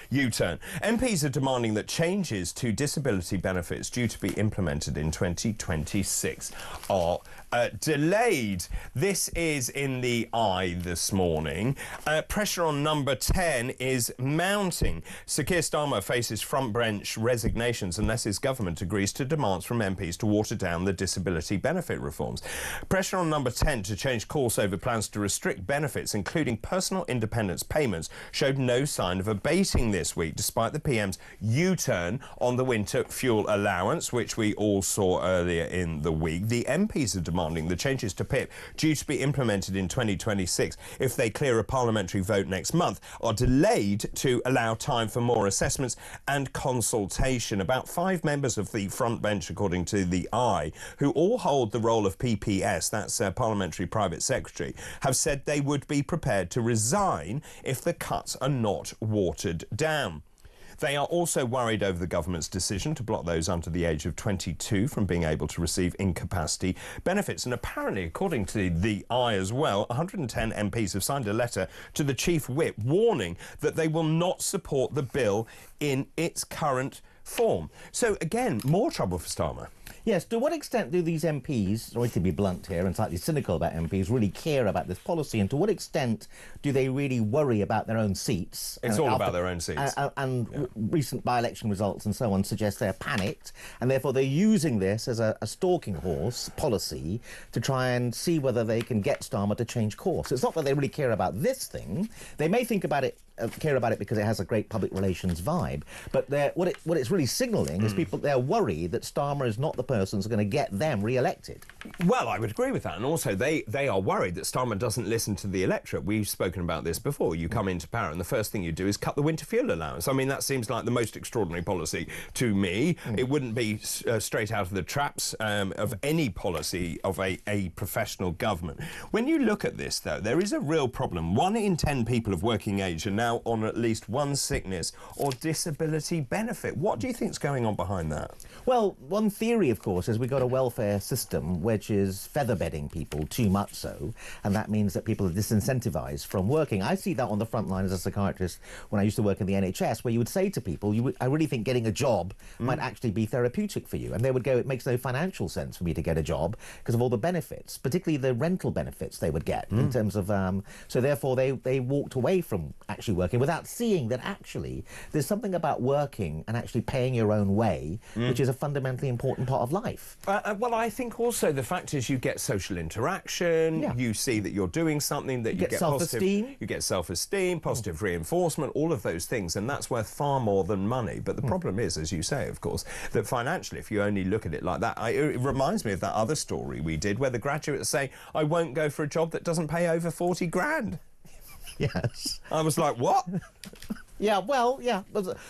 U-turn. MPs are demanding that changes to disability benefits due to be implemented in 2026 are delayed. This is in the Eye this morning. Pressure on number 10 is mounting. Sir Keir Starmer faces front bench resignations unless his government agrees to demands from MPs to water down the disability benefit reforms. Pressure on number 10 to change course over plans to restrict benefits, including personal independence payments, showed no sign of abating this week, despite the PM's U-turn on the winter fuel allowance, which we all saw earlier in the week. The MPs are demanding the changes to PIP, due to be implemented in 2026 if they clear a parliamentary vote next month, are delayed to allow time for more assessments and consultation. About 5 members of the front bench, according to the Eye, who all hold the role of PPS, that's Parliamentary Private Secretary, have said they would be prepared to resign if the cuts are not watered down. They are also worried over the government's decision to block those under the age of 22 from being able to receive incapacity benefits. And apparently, according to the Eye as well, 110 MPs have signed a letter to the Chief Whip warning that they will not support the bill in its current form. So, again, more trouble for Starmer. Yes, to what extent do these MPs, sorry to be blunt here and slightly cynical about MPs, really care about this policy, and to what extent do they really worry about their own seats? It's all about their own seats. Recent by-election results and so on suggest they're panicked, and therefore they're using this as a stalking horse policy to try and see whether they can get Starmer to change course. It's not that they really care about this thing. They may think about it, care about it because it has a great public relations vibe, but what it's really signalling is they're worried that Starmer is not the person who's going to get them re-elected. Well, I would agree with that, and also they are worried that Starmer doesn't listen to the electorate. We've spoken about this before. You come into power and the first thing you do is cut the winter fuel allowance. I mean, that seems like the most extraordinary policy to me. It wouldn't be straight out of the traps of any policy of a professional government. When you look at this, though, there is a real problem. 1 in 10 people of working age are now now on at least one sickness or disability benefit. What do you think's going on behind that? Well, one theory, of course, is we've got a welfare system which is feather-bedding people too much so, and that means that people are disincentivised from working. I see that on the front line as a psychiatrist when I used to work in the NHS, where you would say to people, I really think getting a job might actually be therapeutic for you. And they would go, it makes no financial sense for me to get a job because of all the benefits, particularly the rental benefits they would get in terms of... so therefore, they walked away from actually working without seeing that actually there's something about working and actually paying your own way, which is a fundamentally important part of life. Well, I think also the fact is you get social interaction, you see that you're doing something, that you get self-esteem. You get self-esteem, positive reinforcement, all of those things, and that's worth far more than money. But the problem is, as you say, of course, that financially, if you only look at it like that, it reminds me of that other story we did where the graduates say, I won't go for a job that doesn't pay over 40 grand. Yes. I was like, what? Yeah, well, yeah.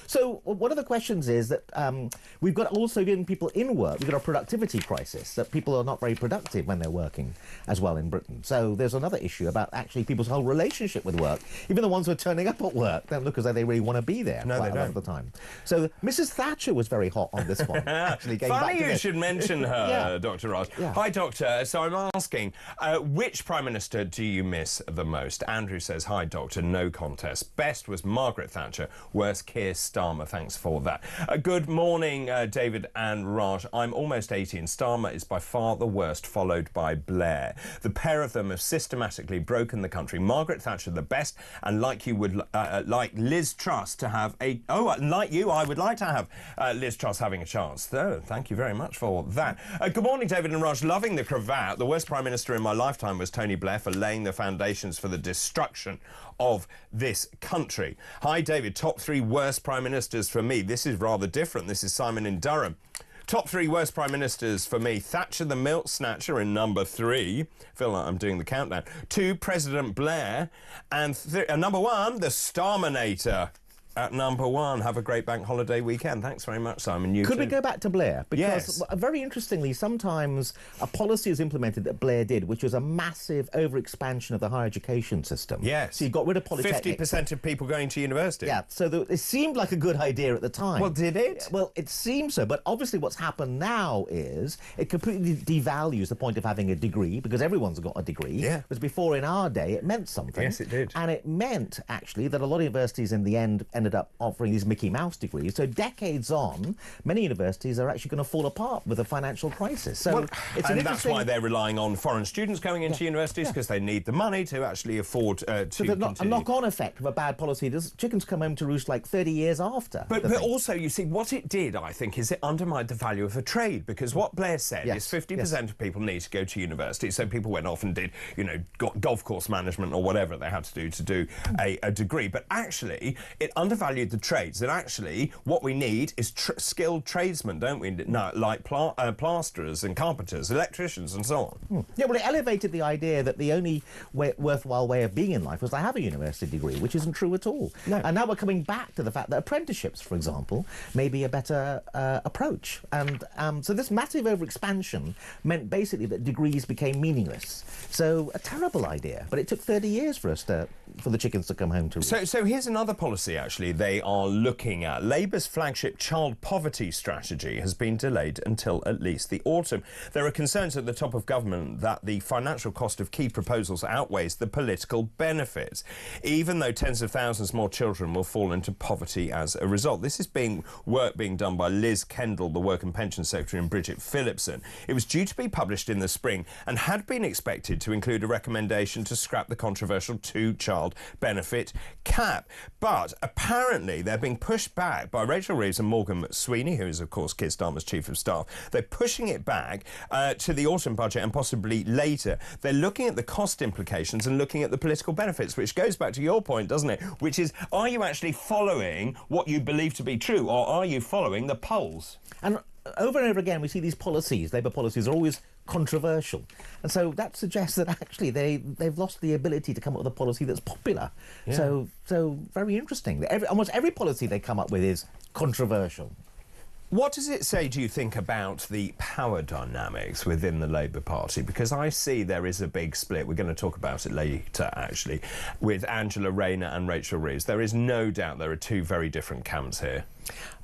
So one of the questions is that we've got also getting people in work. We've got a productivity crisis, that people are not very productive when they're working as well in Britain. So there's another issue about actually people's whole relationship with work. Even the ones who are turning up at work don't look as though they really want to be there quite a lot of the time. So Mrs. Thatcher was very hot on this one. Actually, funny you should mention her, Dr. Ross. Yeah. Hi, Doctor. So I'm asking, which Prime Minister do you miss the most? Andrew says, hi, Doctor, no contest. Best was Margaret Thatcher, worst Keir Starmer. Thanks for that. Good morning, David and Raj. I'm almost 80 and Starmer is by far the worst, followed by Blair. The pair of them have systematically broken the country. Margaret Thatcher the best, and like you would like Liz Truss to have a... Oh, like you, I would like to have Liz Truss having a chance. So, thank you very much for that. Good morning, David and Raj. Loving the cravat. The worst Prime Minister in my lifetime was Tony Blair for laying the foundations for the destruction of this country. Hi, David. Top 3 worst Prime Ministers for me. This is rather different. This is Simon in Durham. Top 3 worst Prime Ministers for me. Thatcher the Milk Snatcher in number 3. Feel like I'm doing the countdown. 2, President Blair. And number 1, the Starminator. At number 1. Have a great bank holiday weekend. Thanks very much, Simon. You Could too. we go back to Blair? Because yes. Very interestingly, sometimes a policy is implemented that Blair did, which was a massive overexpansion of the higher education system. Yes. So you got rid of polytechnics. 50% of people going to university. Yeah, so it seemed like a good idea at the time. Well, did it? Well, it seems so, but obviously what's happened now is it completely devalues the point of having a degree, because everyone's got a degree. Yeah. Whereas before, in our day, it meant something. Yes, it did. And it meant, actually, that a lot of universities in the end ended up offering these Mickey Mouse degrees. So decades on, many universities are actually going to fall apart with a financial crisis. So it's and that's why they're relying on foreign students going into universities, because they need the money to actually afford to continue. A knock-on effect of a bad policy. Does chickens come home to roost like 30 years after? But also, you see, what it did, I think, is it undermined the value of a trade, because what Blair said is 50% of people need to go to university. So people went off and did, got golf course management or whatever they had to do a degree. But actually, it undervalued the trades. And actually, what we need is skilled tradesmen, don't we? No, like plasterers and carpenters, electricians and so on. Yeah, well, it elevated the idea that the only worthwhile way of being in life was to have a university degree, which isn't true at all. No. And now we're coming back to the fact that apprenticeships, for example, may be a better approach. And so this massive overexpansion meant basically that degrees became meaningless. So a terrible idea. But it took 30 years for the chickens to come home to roost. So here's another policy, actually, they are looking at. Labour's flagship child poverty strategy has been delayed until at least the autumn. There are concerns at the top of government that the financial cost of key proposals outweighs the political benefits, even though tens of thousands more children will fall into poverty as a result. This is work being done by Liz Kendall, the Work and Pension Secretary, and Bridget Phillipson. It was due to be published in the spring and had been expected to include a recommendation to scrap the controversial 2-child benefit cap. But apparently they're being pushed back by Rachel Reeves and Morgan McSweeney, who is, of course, Keir Starmer's Chief of Staff. They're pushing it back to the autumn budget and possibly later. They're looking at the cost implications and looking at the political benefits, which goes back to your point, doesn't it? Which is, are you actually following what you believe to be true, or are you following the polls? And over and over again, we see these policies, Labour policies, are always controversial. And so that suggests that actually they've lost the ability to come up with a policy that's popular. Yeah. So very interesting. Almost every policy they come up with is controversial. What does it say, do you think, about the power dynamics within the Labour Party? Because I see there is a big split. We're going to talk about it later, actually, with Angela Rayner and Rachel Reeves. There is no doubt there are two very different camps here.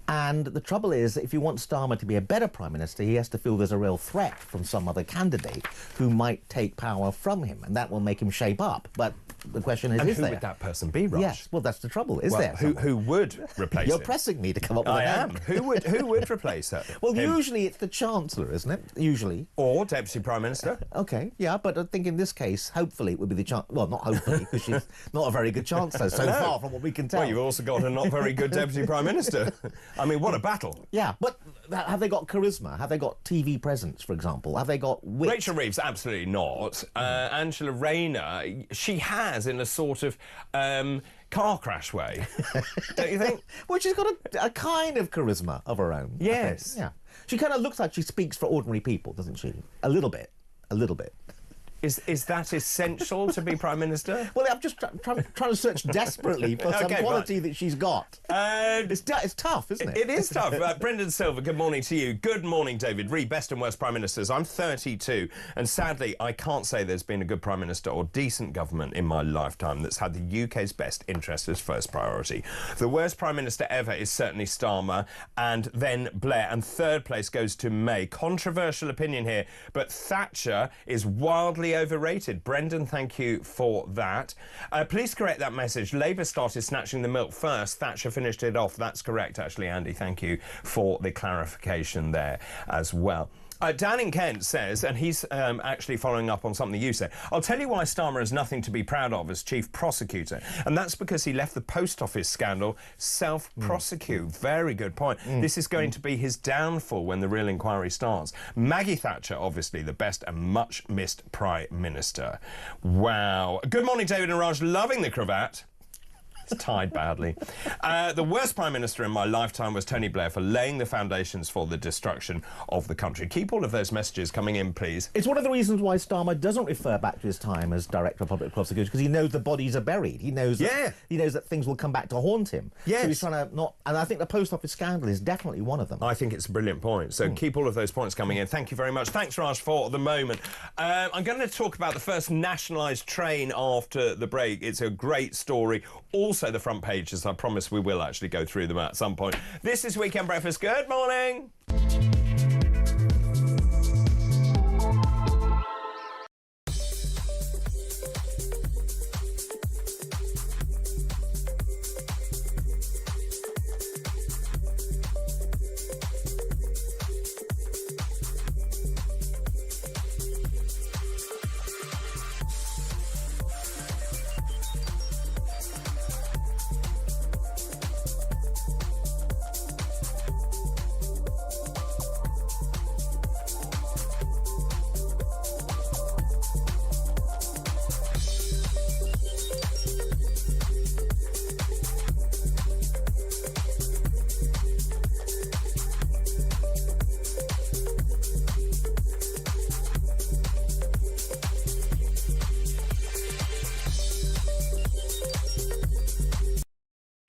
And the trouble is, if you want Starmer to be a better Prime Minister, he has to feel there's a real threat from some other candidate who might take power from him, and that will make him shape up. But the question is and who there? Would that person be, Raj? Yes, well, that's the trouble, is well, there? Who would replace You're him? pressing me to come up with I a am. Who would replace her? Well, usually it's the Chancellor, isn't it? Usually. Or Deputy Prime Minister. OK, yeah, but I think in this case, hopefully it would be the Chancellor. Well, not hopefully, because she's not a very good Chancellor so far from what we can tell. Well, you've also got a not very good Deputy Prime Minister. I mean, what a battle. Yeah, but have they got charisma? Have they got TV presence, for example? Have they got wit? Rachel Reeves, absolutely not. Angela Rayner, she has in a sort of car crash way, don't you think? Well, she's got a kind of charisma of her own. Yes. Yeah. She kind of looks like she speaks for ordinary people, doesn't she? A little bit. A little bit. Is that essential to be Prime Minister? Well, I'm just trying to search desperately for some quality that she's got. It's tough, isn't it? It is tough. Brendan Silver, good morning to you. Good morning, David Reed, best and worst Prime Ministers. I'm 32, and sadly, I can't say there's been a good Prime Minister or decent government in my lifetime that's had the UK's best interest as first priority. The worst Prime Minister ever is certainly Starmer, and then Blair, and third place goes to May. Controversial opinion here, but Thatcher is wildly overrated. Brendan, thank you for that. Please correct that message. Labour started snatching the milk first. Thatcher finished it off. That's correct, actually, Andy. Thank you for the clarification there as well. Dan in Kent says, and he's actually following up on something you said, I'll tell you why Starmer has nothing to be proud of as chief prosecutor, and that's because he left the post office scandal self-prosecute. Very good point. This is going to be his downfall when the real inquiry starts. Maggie Thatcher, obviously the best and much missed Prime Minister. Wow. Good morning, David and Raj. Loving the cravat. Tied badly. The worst Prime Minister in my lifetime was Tony Blair for laying the foundations for the destruction of the country. Keep all of those messages coming in, please. It's one of the reasons why Starmer doesn't refer back to his time as Director of Public Prosecution, because he knows the bodies are buried. He knows that things will come back to haunt him. Yes. So he's trying to not... And I think the post office scandal is definitely one of them. I think it's a brilliant point. So keep all of those points coming in. Thank you very much. Thanks, Raj, for the moment. I'm going to talk about the first nationalised train after the break. It's a great story. Also the front pages. I promise we will actually go through them at some point. This is Weekend Breakfast. Good morning.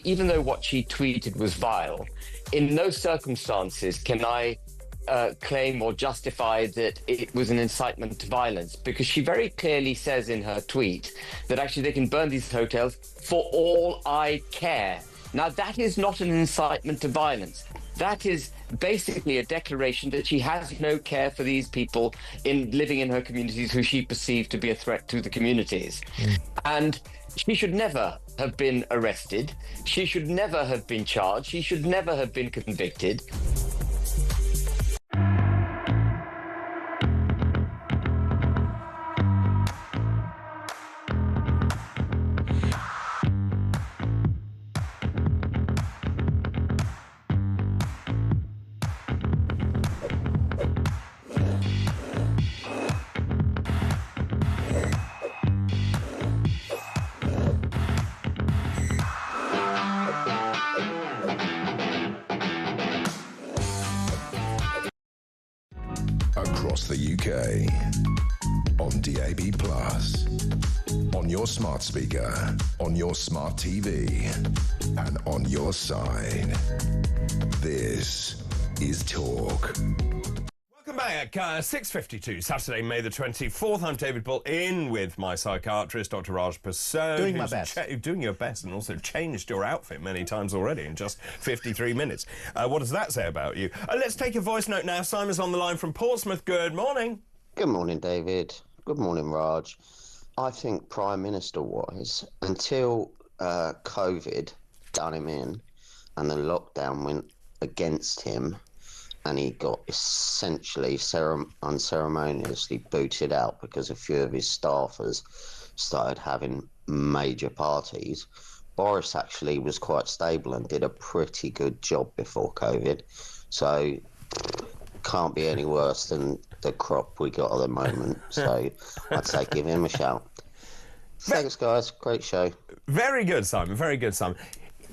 Even though what she tweeted was vile, in no circumstances can I claim or justify that it was an incitement to violence, because she very clearly says in her tweet that actually they can burn these hotels for all I care. Now, that is not an incitement to violence. That is basically a declaration that she has no care for these people living in her communities who she perceived to be a threat to the communities. And she should never have been arrested. She should never have been charged. She should never have been convicted. Across the UK, on DAB+, on your smart speaker, on your smart TV, and on your side. This is talk. Welcome back. 6:52, Saturday, May the 24th. I'm David Bull, in with my psychiatrist, Dr. Raj Persaud. Doing my best. Doing your best, and also changed your outfit many times already in just 53 minutes. What does that say about you? Let's take a voice note now. Simon's on the line from Portsmouth. Good morning. Good morning, David. Good morning, Raj. I think Prime Minister-wise, until COVID done him in and the lockdown went against him, and he got essentially unceremoniously booted out because a few of his staffers started having major parties. Boris actually was quite stable and did a pretty good job before COVID. So can't be any worse than the crop we got at the moment. So I'd say give him a shout. Thanks, guys. Great show. Very good, Simon. Very good, Simon.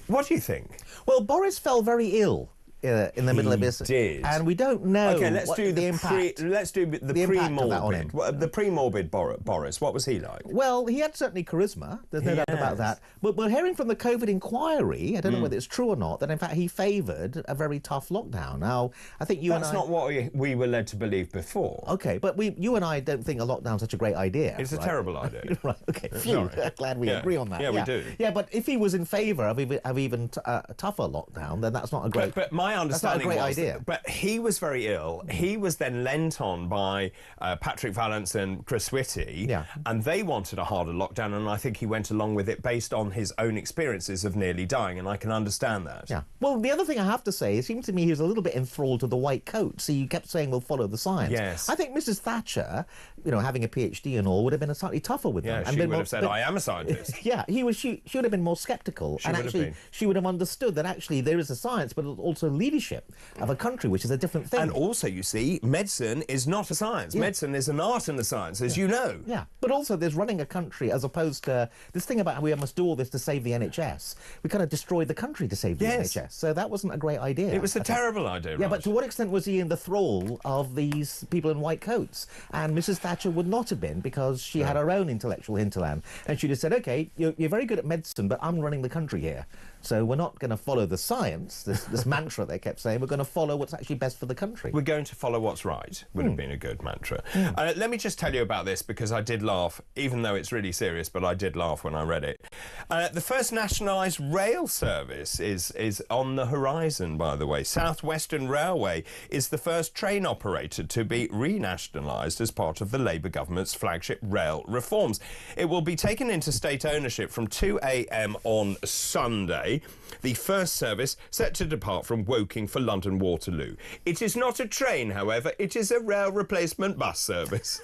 What do you think? Well, Boris fell very ill in the middle of this, and we don't know. Okay, let's do the impact. Let's do the pre-morbid. The pre-morbid Boris. What was he like? Well, he had certainly charisma. There's no doubt about that. But we're hearing from the COVID inquiry, I don't know whether it's true or not, that in fact he favoured a very tough lockdown. Now, I think you and I... That's not what we were led to believe before. Okay, but you and I don't think a lockdown's such a great idea. It's a terrible idea. Right, okay. Phew, glad we agree on that. Yeah, we do. Yeah, but if he was in favour of even a tougher lockdown, then that's not a great... But my understanding was... idea. But he was very ill. He was then lent on by Patrick Vallance and Chris Whitty, and they wanted a harder lockdown, and I think he went along with it based on his own experiences of nearly dying, and I can understand that. Yeah. Well, the other thing I have to say, it seemed to me he was a little bit enthralled to the white coat. So you kept saying, we'll follow the science. Yes. I think Mrs. Thatcher, you know, having a PhD and all, would have been slightly tougher with them. Yeah, she would have said, I am a scientist. Yeah, she would have been more sceptical. She would have been. She would have understood that actually there is a science, but also leadership of a country, which is a different thing. And also, you see, medicine is not a science. Yeah. Medicine is an art and a science, as you know. Yeah, but also there's running a country as opposed to this thing about how we must do all this to save the NHS. We kind of destroyed the country to save the NHS, so that wasn't a great idea. It was a terrible idea, Yeah, Raj. but to what extent was he in the thrall of these people in white coats? And Mrs. Thatcher would not have been, because she had her own intellectual hinterland. And she'd have said, OK, you're very good at medicine, but I'm running the country here. So we're not going to follow the science, this mantra they kept saying. We're going to follow what's actually best for the country. We're going to follow what's right, would have been a good mantra. Let me just tell you about this, because I did laugh, even though it's really serious, but I did laugh when I read it. The first nationalised rail service is on the horizon, by the way. South Western Railway is the first train operator to be renationalised as part of the Labour government's flagship rail reforms. It will be taken into state ownership from 2 a.m. on Sunday. The first service set to depart from Woking for London Waterloo. It is not a train, however, it is a rail replacement bus service.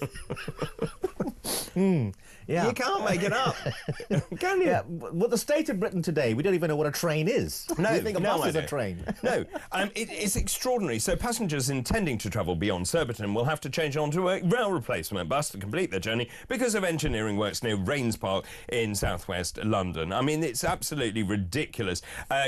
Yeah. You can't make it up, can you? Yeah, well, the state of Britain today, we don't even know what a train is. No, you think a bus is a train. No, it's extraordinary. So passengers intending to travel beyond Surbiton will have to change onto a rail replacement bus to complete their journey because of engineering works near Rains Park in southwest London. I mean, it's absolutely ridiculous.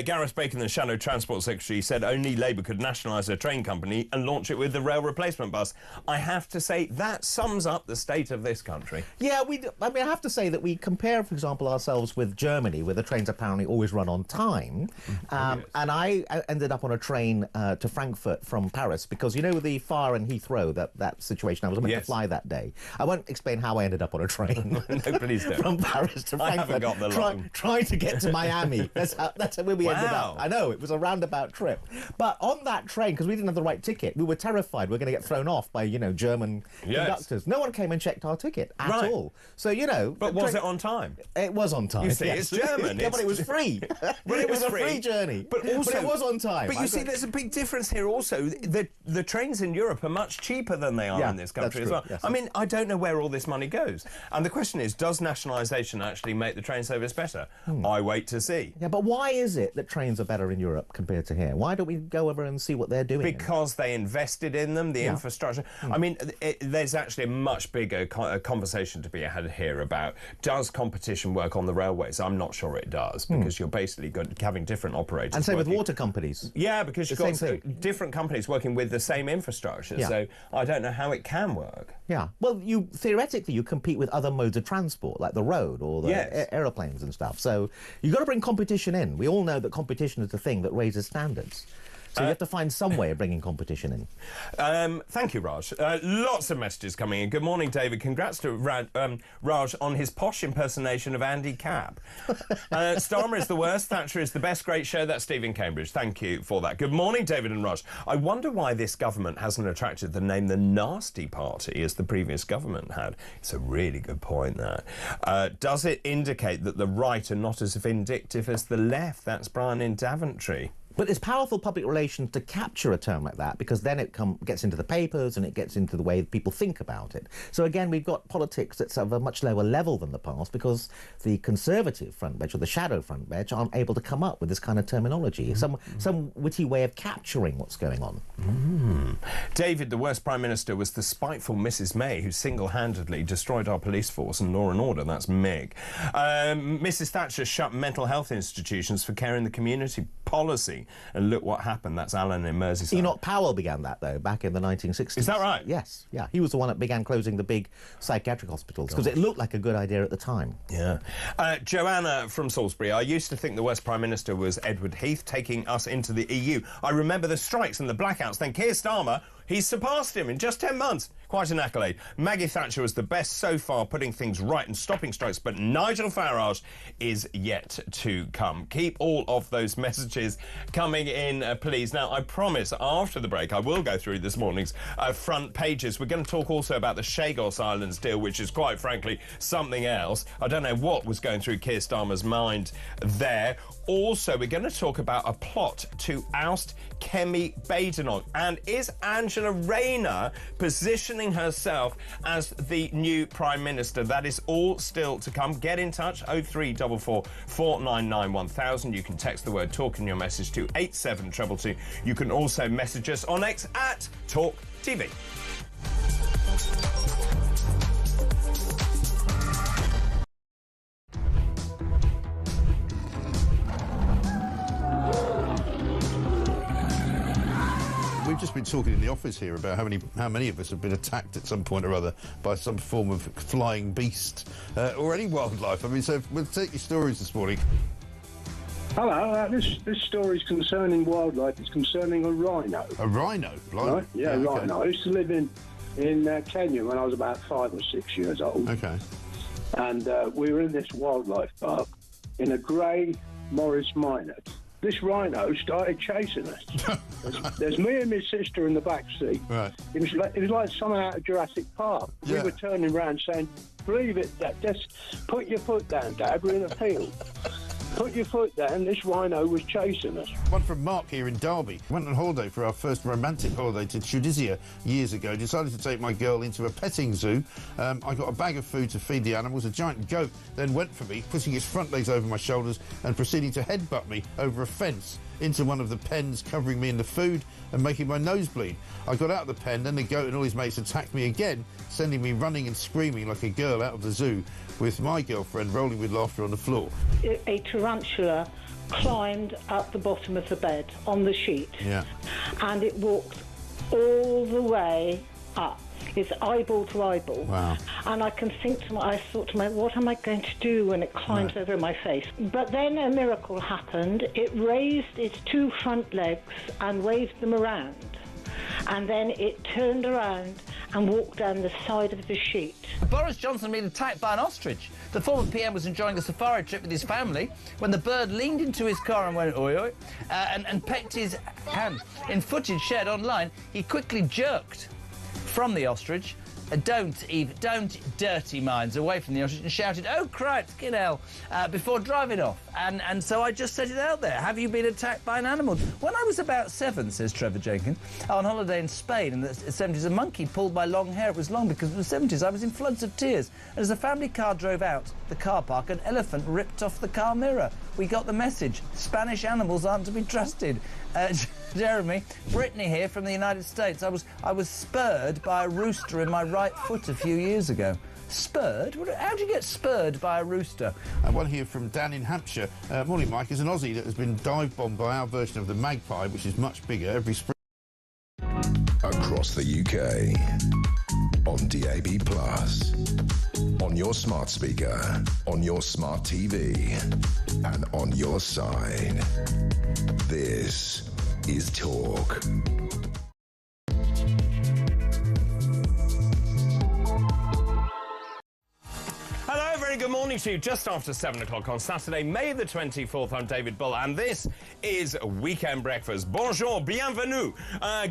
Gareth Bacon, the Shadow Transport Secretary, said only Labour could nationalise a train company and launch it with the rail replacement bus. I have to say, that sums up the state of this country. Yeah, I have to say that we compare, for example, ourselves with Germany, where the trains apparently always run on time. And I ended up on a train to Frankfurt from Paris because, you know, the fire in Heathrow, that situation, I was meant to fly that day. I won't explain how I ended up on a train. No, please don't. From Paris to Frankfurt. I haven't got the line. Trying to get to Miami. That's where we ended up. I know, it was a roundabout trip. But on that train, because we didn't have the right ticket, we were terrified we were going to get thrown off by, you know, German conductors. No one came and checked our ticket at all. So, you know... But was it on time? It was on time. You see, it's German. Yeah, but it was free. Well, it was a free journey. But it was on time. But you see, there's a big difference here also. The trains in Europe are much cheaper than they are in this country as well. Yes. I mean, I don't know where all this money goes. And the question is, does nationalisation actually make the train service better? I wait to see. Yeah, but why is it that trains are better in Europe compared to here? Why don't we go over and see what they're doing? Because they invested in them, the infrastructure. I mean, there's actually a much bigger conversation to be had here about, does competition work on the railways? I'm not sure it does, because you're basically having different operators. And same with water companies. Yeah, because you've got different companies working with the same infrastructure. So I don't know how it can work. Yeah. Well, theoretically, you compete with other modes of transport, like the road or the aeroplanes and stuff. So you've got to bring competition in. We all know that competition is the thing that raises standards. So you have to find some way of bringing competition in. Thank you, Raj. Lots of messages coming in. Good morning, David. Congrats to Raj on his posh impersonation of Andy Capp. Starmer is the worst, Thatcher is the best. Great show. That's Stephen Cambridge. Thank you for that. Good morning, David and Raj. I wonder why this government hasn't attracted the name the Nasty Party as the previous government had. It's a really good point, that. Does it indicate that the right are not as vindictive as the left? That's Brian in Daventry. But it's powerful public relations to capture a term like that, because then it gets into the papers and it gets into the way people think about it. So again, we've got politics that's of a much lower level than the past, because the conservative front bench or the shadow front bench aren't able to come up with this kind of terminology, some witty way of capturing what's going on. David, the worst Prime Minister was the spiteful Mrs May, who single-handedly destroyed our police force and law and order. That's Mick. Mrs Thatcher shut mental health institutions for care in the community policy. And look what happened. That's Alan in Merseyside. Enoch Powell began that, though, back in the 1960s. Is that right? Yes, yeah. He was the one that began closing the big psychiatric hospitals, because it looked like a good idea at the time. Yeah. Joanna from Salisbury. I used to think the worst Prime Minister was Edward Heath, taking us into the EU. I remember the strikes and the blackouts. Then Keir Starmer, he's surpassed him in just 10 months. Quite an accolade. Maggie Thatcher was the best so far, putting things right and stopping strikes, but Nigel Farage is yet to come. Keep all of those messages coming in, please. Now, I promise after the break I will go through this morning's front pages. We're going to talk also about the Chagos Islands deal, which is quite frankly something else. I don't know what was going through Keir Starmer's mind there. Also, we're going to talk about a plot to oust Kemi Badenoch. And is Angela Rayner positioning herself as the new Prime Minister? That is all still to come. Get in touch, 0344 499 1000. You can text the word talk in your message to 87222. You can also message us on X at talkTV. We've just been talking in the office here about how many of us have been attacked at some point or other by some form of flying beast or any wildlife. I mean, so we'll take your stories this morning. Hello, this story is concerning wildlife. It's concerning a rhino. A rhino? Right? Yeah, okay. rhino. I used to live in Kenya when I was about 5 or 6 years old. Okay. And we were in this wildlife park in a grey Morris Minor. This rhino started chasing us. There's me and my sister in the back seat. Right. It was like something out of Jurassic Park. Yeah. We were turning around saying, "Believe it, Dad. Just put your foot down, Dad. We're in a field. Put your foot down." This rhino was chasing us. One from Mark here in Derby. Went on holiday for our first romantic holiday to Tunisia years ago. Decided to take my girl into a petting zoo. I got a bag of food to feed the animals. A giant goat then went for me, putting its front legs over my shoulders and proceeding to headbutt me over a fence into one of the pens, covering me in the food and making my nose bleed. I got out of the pen, then the goat and all his mates attacked me again, sending me running and screaming like a girl out of the zoo, with my girlfriend rolling with laughter on the floor. A tarantula climbed up the bottom of the bed on the sheet. Yeah. And it walked all the way up. It's eyeball to eyeball. Wow. And I thought to myself, what am I going to do when it climbs over my face? But then a miracle happened. It raised its 2 front legs and waved them around. And then it turned around and walked down the side of the sheet. Boris Johnson been attacked by an ostrich. The former PM was enjoying a safari trip with his family when the bird leaned into his car and went oi oi and pecked his hand. In footage shared online, he quickly jerked from the ostrich. Don't dirty minds away from the ostrich, and shouted, "Oh, Christ, get hell," before driving off. And so I just set it out there. Have you been attacked by an animal? When I was about 7, says Trevor Jenkins, on holiday in Spain in the 70s, a monkey pulled my long hair. It was long because in the 70s I was in floods of tears. And as the family car drove out the car park, an elephant ripped off the car mirror. We got the message. Spanish animals aren't to be trusted. Jeremy, Brittany here from the United States. I was spurred by a rooster in my right foot a few years ago. Spurred? How do you get spurred by a rooster? And one here from Dan in Hampshire. Morning, Mike. Is an Aussie that has been dive-bombed by our version of the magpie, which is much bigger, every spring. Across the UK, on DAB+, on your smart speaker, on your smart TV, and on your side. This is talk. Hello, very good morning to you. Just after 7 o'clock on Saturday, May the 24th, I'm David Bull, and this is Weekend Breakfast. Bonjour, bienvenue.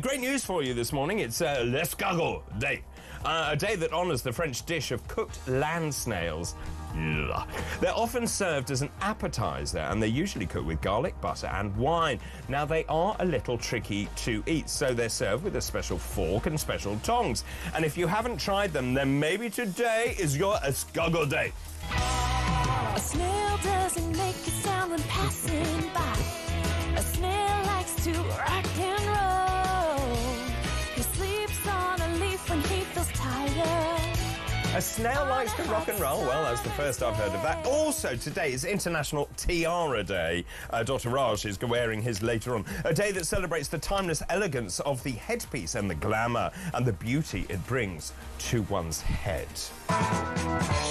Great news for you this morning. It's l'Escargot Day, a day that honours the French dish of cooked land snails. They're often served as an appetizer, and they're usually cooked with garlic, butter and wine. Now, they are a little tricky to eat, so they're served with a special fork and special tongs. And if you haven't tried them, then maybe today is your escargot day. A snail doesn't make a sound when passing by. A snail likes to rock and roll. He sleeps on a leaf when he feels tired. A snail likes to rock and roll. Well, that's the first I've heard of that. Also, today is International Tiara Day. Dr. Raj is wearing his later on. A day that celebrates the timeless elegance of the headpiece and the glamour and the beauty it brings to one's head.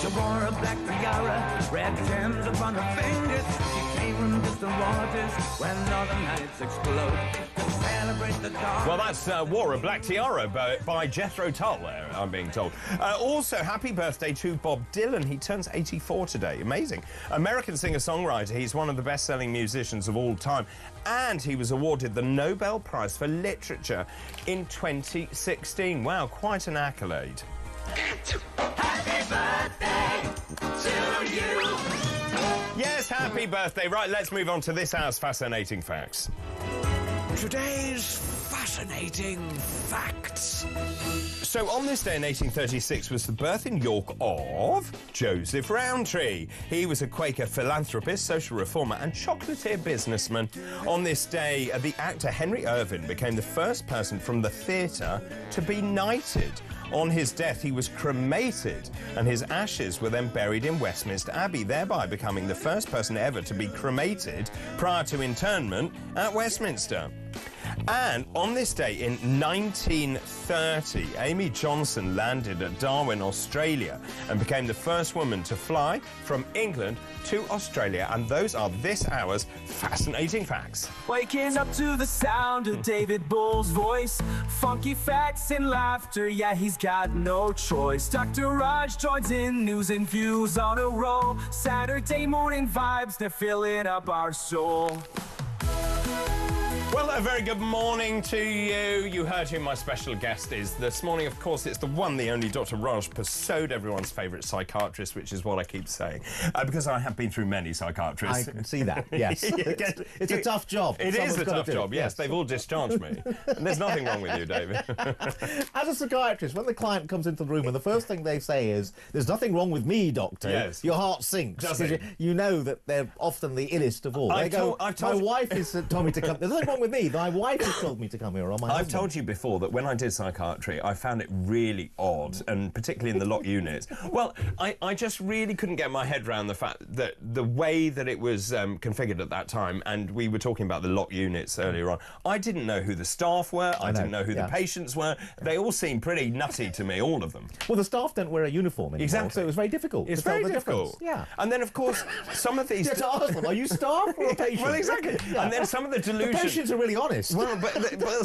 She wore a black tiara, red gems upon her fingers. She came from distant waters when northern lights explode to celebrate the dawn. Well, that's Wore a Black Tiara by Jethro Tull, I'm being told. Also, happy birthday to Bob Dylan. He turns 84 today. Amazing. American singer-songwriter. He's one of the best-selling musicians of all time. And he was awarded the Nobel Prize for Literature in 2016. Wow, quite an accolade. Happy birthday to you. Yes, happy birthday. Right, let's move on to this hour's fascinating facts. Today's fascinating facts. So on this day in 1836 was the birth in York of Joseph Rowntree. He was a Quaker philanthropist, social reformer and chocolatier businessman. On this day, the actor Henry Irving became the first person from the theatre to be knighted. On his death, he was cremated, and his ashes were then buried in Westminster Abbey, thereby becoming the first person ever to be cremated prior to interment at Westminster. And on this day in 1930, Amy Johnson landed at Darwin, Australia, and became the first woman to fly from England to Australia. And those are this hour's fascinating facts. Waking up to the sound of David Bull's voice. Funky facts and laughter, yeah, he's got no choice. Dr. Raj joins in, news and views on a roll. Saturday morning vibes, they're filling up our soul. Well, a very good morning to you. You heard who my special guest is this morning. Of course, it's the one, the only Dr. Raj Persaud, everyone's favourite psychiatrist, which is what I keep saying, because I have been through many psychiatrists. I can see that, yes. It's a tough job. It is a tough job, yes. They've all discharged me. And there's nothing wrong with you, David. As a psychiatrist, when the client comes into the room and the first thing they say is, "There's nothing wrong with me, doctor," yes. Your heart sinks. Does it? You know that they're often the illest of all. They go, my wife has told me to come. There's nothing wrong with me. My wife has told me to come here, or my I've husband. told you before that when I did psychiatry, I found it really odd, and particularly in the lock units. Well, I just really couldn't get my head around the fact that the way that it was configured at that time, and we were talking about the lock units earlier on, I didn't know who the staff were, I didn't know who the patients were. They all seemed pretty nutty to me, all of them. Well, the staff don't wear a uniform anymore, exactly. so it was very difficult. It's to very tell the difficult. Yeah. And then, of course, some of these... You have to ask them, are you staff or a patient? Well, exactly. Yeah. And then some of the delusions... The patients are really honest. Well, but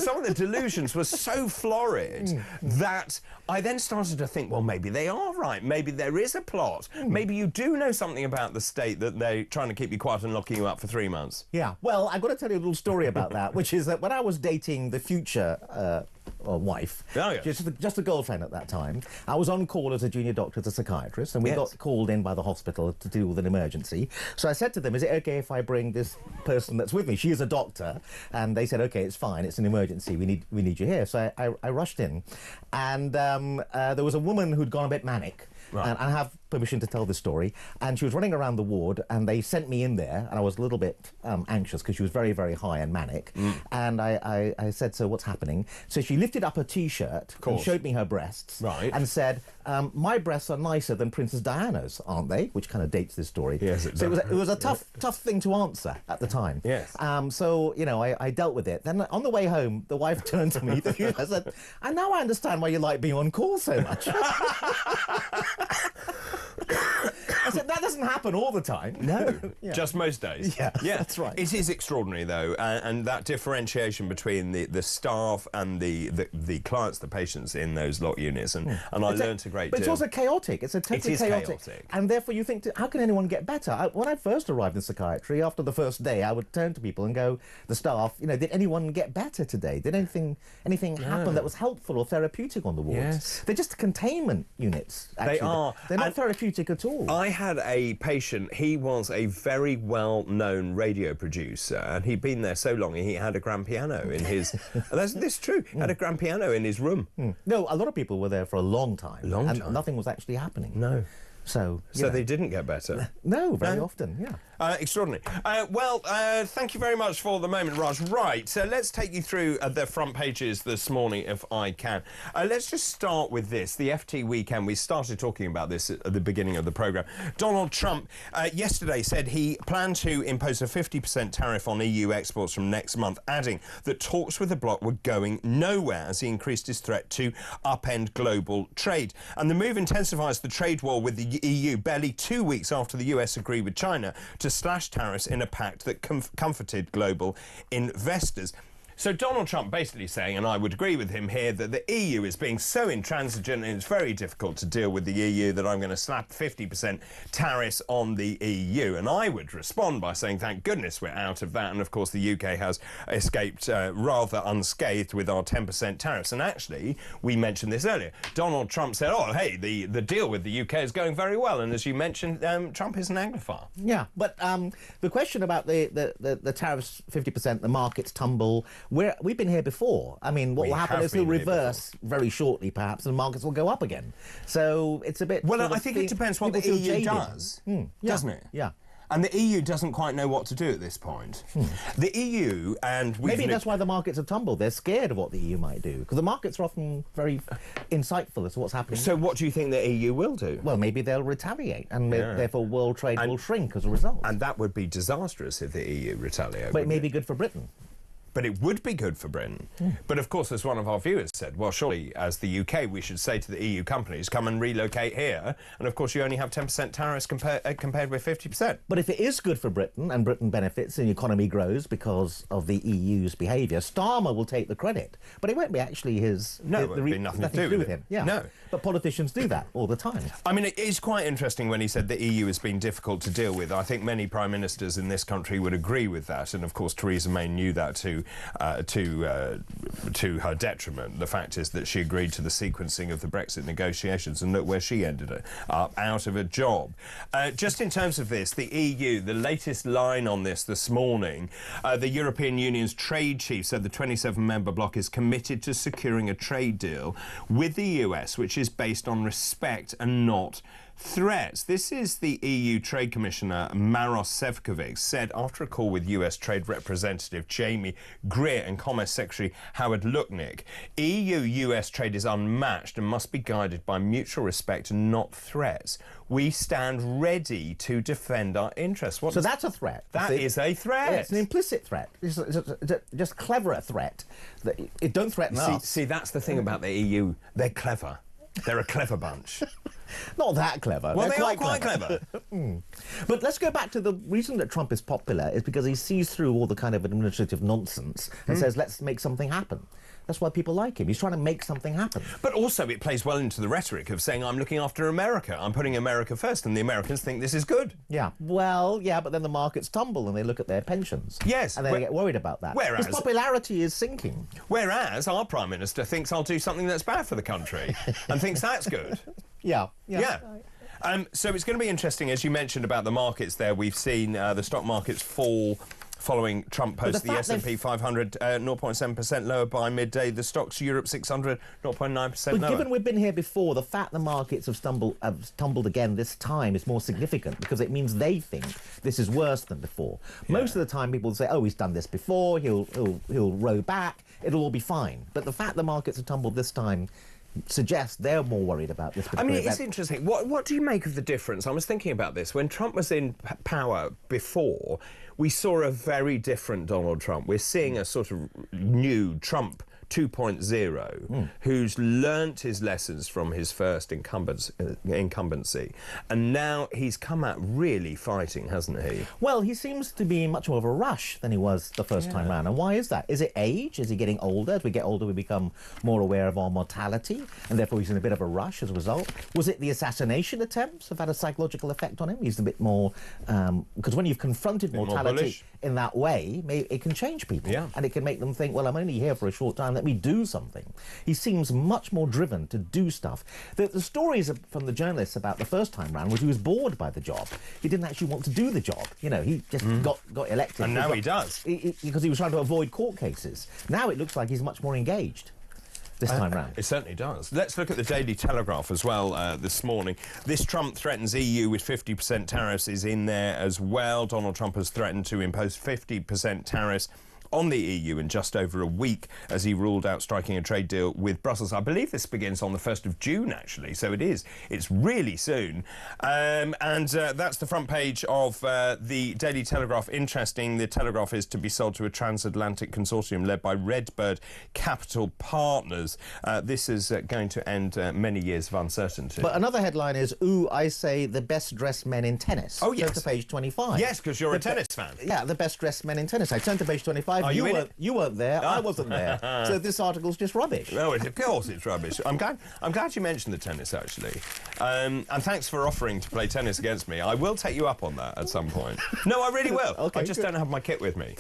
some of the delusions were so florid that I then started to think, well, maybe they are right. Maybe there is a plot. Maybe you do know something about the state that they're trying to keep you quiet and locking you up for 3 months. Yeah. Well, I've got to tell you a little story about that, which is that when I was dating the future wife, just a girlfriend at that time, I was on call as a junior doctor, as a psychiatrist, and we got called in by the hospital to deal with an emergency. So I said to them, is it okay if I bring this person that's with me? She is a doctor. And they said, okay, it's fine, it's an emergency, we need you here. So I rushed in, and there was a woman who'd gone a bit manic. Right. And I have permission to tell this story. And she was running around the ward, and they sent me in there, and I was a little bit anxious because she was very, very high and manic. And I said, so what's happening? So she lifted up her T-shirt and showed me her breasts and said, my breasts are nicer than Princess Diana's, aren't they? Which kind of dates this story. Yes, it does. So it was a tough thing to answer at the time. Yes. So, you know, I dealt with it. Then on the way home, the wife turned to me and said, and now I understand why you like being on call so much. That doesn't happen all the time. No, just most days. Yeah, that's right. It is extraordinary, though, and that differentiation between the staff and the clients, the patients in those locked units, and I learnt a great deal. But it's also chaotic. It's totally chaotic. And therefore you think, how can anyone get better? When I first arrived in psychiatry, after the first day, I would turn to people and go, the staff, did anyone get better today? Did anything happen that was helpful or therapeutic on the wards? Yes. They're just containment units, actually. They are. They're not therapeutic at all. I had a patient, he was a very well-known radio producer, and he'd been there so long, he had a grand piano in his... This is true. Had a grand piano in his room. No, a lot of people were there for a long time. And nothing was actually happening. No. So they didn't get better? No, very often, yeah. Extraordinary. Thank you very much for the moment, Raj. Right, so let's take you through the front pages this morning, if I can. Let's just start with this. The FT weekend, we started talking about this at the beginning of the programme. Donald Trump yesterday said he planned to impose a 50% tariff on EU exports from next month, adding that talks with the bloc were going nowhere as he increased his threat to upend global trade. And the move intensifies the trade war with the EU barely 2 weeks after the US agreed with China to slash tariffs in a pact that comforted global investors. So Donald Trump basically saying, and I would agree with him here, that the EU is being so intransigent and it's very difficult to deal with the EU that I'm going to slap 50% tariffs on the EU. And I would respond by saying, thank goodness we're out of that. And of course, the UK has escaped rather unscathed with our 10% tariffs. And actually, we mentioned this earlier. Donald Trump said, oh, hey, the deal with the UK is going very well. And as you mentioned, Trump is an Anglophile. Yeah, but the question about the tariffs, 50%, the markets tumble, we've been here before. I mean, what will happen is he'll reverse very shortly, perhaps, and markets will go up again. So it's a bit... Well, I think it depends what the EU does, doesn't it? Yeah. And the EU doesn't quite know what to do at this point. The EU and... Maybe that's why the markets have tumbled. They're scared of what the EU might do, because the markets are often very insightful as to what's happening. So what do you think the EU will do? Well, maybe they'll retaliate, and therefore world trade will shrink as a result. And that would be disastrous if the EU retaliate. But it may be good for Britain. But it would be good for Britain. But of course, as one of our viewers said, well, surely as the UK, we should say to the EU companies, come and relocate here. And of course, you only have 10% tariffs compared with 50%. But if it is good for Britain and Britain benefits and the economy grows because of the EU's behaviour, Starmer will take the credit. But it won't be actually his... No, it would be nothing to do with him. Yeah. No. But politicians do that all the time. I mean, it is quite interesting when he said the EU has been difficult to deal with. I think many prime ministers in this country would agree with that. And of course, Theresa May knew that to her detriment. The fact is that she agreed to the sequencing of the Brexit negotiations, and look where she ended up, out of a job. Just in terms of this, the EU, the latest line on this morning, the European Union's trade chief said the 27-member bloc is committed to securing a trade deal with the US, which is based on respect and not threats. This is the EU Trade Commissioner Maros Sefcovic said after a call with US Trade Representative Jamie Greer and Commerce Secretary Howard Lutnick, EU-US trade is unmatched and must be guided by mutual respect and not threats. We stand ready to defend our interests. So that's a threat. That is a threat. Yeah, it's an implicit threat. It's just clever a threat. It don't threaten us. See, that's the thing about the EU. They're clever. They're a clever bunch. Not that clever. Well, they are quite clever. But let's go back to the reason that Trump is popular is because he sees through all the kind of administrative nonsense and says, let's make something happen. That's why people like him. He's trying to make something happen. But also it plays well into the rhetoric of saying, I'm looking after America. I'm putting America first, and the Americans think this is good. Yeah. Well, yeah, but then the markets tumble and they look at their pensions. Yes. And they get worried about that. Whereas... his popularity is sinking. Whereas our Prime Minister thinks I'll do something that's bad for the country and thinks that's good. Yeah. So it's going to be interesting, as you mentioned about the markets there. We've seen the stock markets fall following Trump post the S&P 500 0.7% lower by midday. The stocks Europe 600 0.9% lower. But given we've been here before, the fact the markets have tumbled again this time is more significant because it means they think this is worse than before. Yeah. Most of the time people say, oh, he's done this before, he'll row back, it'll all be fine. But the fact the markets have tumbled this time suggests they're more worried about this. I mean, it's interesting. What do you make of the difference? I was thinking about this. When Trump was in power before, we saw a very different Donald Trump. We're seeing a sort of new Trump 2.0, who's learnt his lessons from his first incumbency, and now he's come out really fighting, hasn't he? Well, he seems to be much more of a rush than he was the first time round. And why is that? Is it age? Is he getting older? As we get older, we become more aware of our mortality, and therefore he's in a bit of a rush as a result. Was it the assassination attempts have had a psychological effect on him? He's a bit more... because when you've confronted mortality in that way, it can change people. And it can make them think, well, I'm only here for a short time, let me do something. He seems much more driven to do stuff. The stories from the journalists about the first time round was he was bored by the job. He didn't actually want to do the job. You know, he just got elected. And now he does. Because he was trying to avoid court cases. Now it looks like he's much more engaged this time round. It certainly does. Let's look at the Daily Telegraph as well this morning. This Trump threatens EU with 50% tariffs is in there as well. Donald Trump has threatened to impose 50% tariffs on the EU in just over a week as he ruled out striking a trade deal with Brussels. I believe this begins on the 1st of June, actually, so it is. It's really soon. That's the front page of the Daily Telegraph. Interesting, the Telegraph is to be sold to a transatlantic consortium led by Redbird Capital Partners. This is going to end many years of uncertainty. But another headline is, ooh, I say the best-dressed men in tennis. Oh, yes. Go to page 25. Yes, because you're a tennis fan. Yeah, the best-dressed men in tennis. I turned to page 25. You weren't there. I wasn't there. So this article's just rubbish. No, of course it's rubbish. I'm glad you mentioned the tennis, actually. And thanks for offering to play tennis against me. I will take you up on that at some point. No, I really will. Okay, I just don't have my kit with me.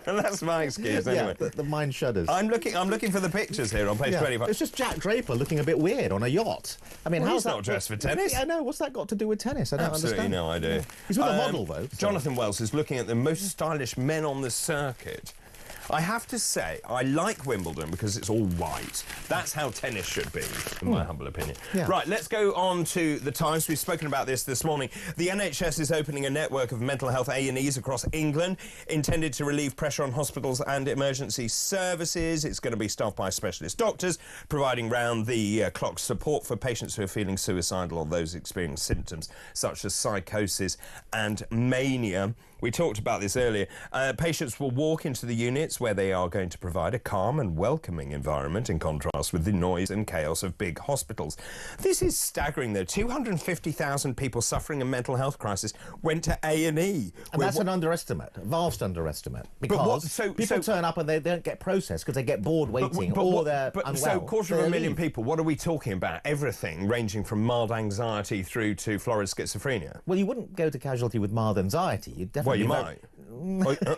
That's my excuse, anyway. Yeah, the mind shudders. I'm looking for the pictures here on page 25. It's just Jack Draper looking a bit weird on a yacht. I mean, how's he's not dressed for tennis? Yeah, I know. What's that got to do with tennis? I don't understand. Absolutely no idea. Yeah. He's with a model, though. So. Jonathan Wells is looking at the most stylish men on the circuit. I have to say, I like Wimbledon because it's all white. That's how tennis should be, in my humble opinion. Yeah. Right, let's go on to the Times. We've spoken about this morning. The NHS is opening a network of mental health A&Es across England, intended to relieve pressure on hospitals and emergency services. It's going to be staffed by specialist doctors, providing round-the-clock support for patients who are feeling suicidal or those experiencing symptoms such as psychosis and mania. We talked about this earlier. Patients will walk into the units where they are going to provide a calm and welcoming environment in contrast with the noise and chaos of big hospitals. This is staggering, though. 250,000 people suffering a mental health crisis went to A&E. And that's an underestimate, a vast underestimate. Because people turn up and they don't get processed because they get bored waiting or they're unwell. So, 250,000 people, what are we talking about? Everything ranging from mild anxiety through to florid schizophrenia. Well, you wouldn't go to casualty with mild anxiety. You'd definitely... Well, you might.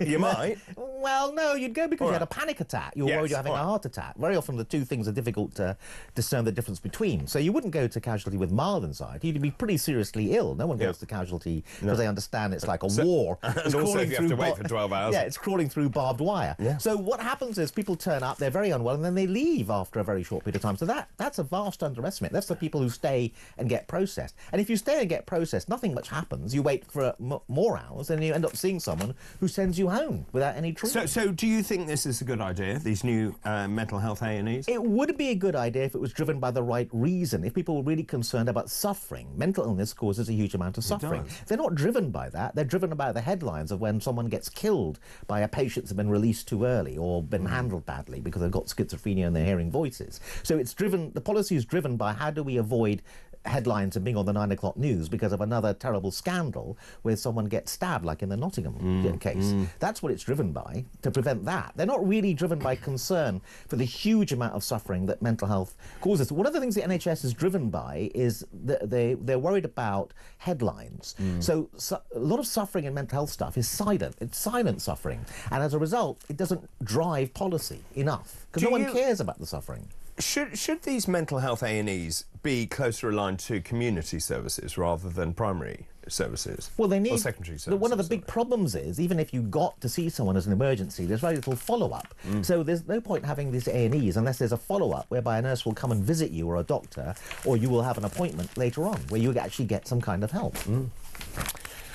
You might. Well, no, you'd go because you had a panic attack. You're worried you're having a heart attack. Very often the two things are difficult to discern the difference between. So you wouldn't go to casualty with mild anxiety. You'd be pretty seriously ill. No one goes to casualty because they understand it's like a war. And also you have to wait for 12 hours. Yeah, it's crawling through barbed wire. Yeah. So what happens is people turn up, they're very unwell, and then they leave after a very short period of time. So that's a vast underestimate. That's the people who stay and get processed. And if you stay and get processed, nothing much happens. You wait for more hours, and you end up seeing someone who sends you home without any treatment. So do you think this is a good idea, these new mental health A&Es? It would be a good idea if it was driven by the right reason, if people were really concerned about suffering. Mental illness causes a huge amount of suffering. They're not driven by that. They're driven by the headlines of when someone gets killed by a patient that's been released too early or been handled badly because they've got schizophrenia and they're hearing voices. So it's driven, the policy is driven by how do we avoid headlines and being on the 9 o'clock news because of another terrible scandal where someone gets stabbed, like in the Nottingham case. That's what it's driven by, to prevent that. They're not really driven by concern for the huge amount of suffering that mental health causes. One of the things the NHS is driven by is that they're worried about headlines. So a lot of suffering in mental health stuff is silent. It's silent suffering. And as a result, it doesn't drive policy enough because no one cares about the suffering. Should these mental health A&Es be closer aligned to community services rather than primary services? Well, they need... Or secondary services. One of the big problems is, even if you got to see someone as an emergency, there's very little follow-up. So there's no point having these A&Es unless there's a follow-up whereby a nurse will come and visit you or a doctor, or you will have an appointment later on where you actually get some kind of help.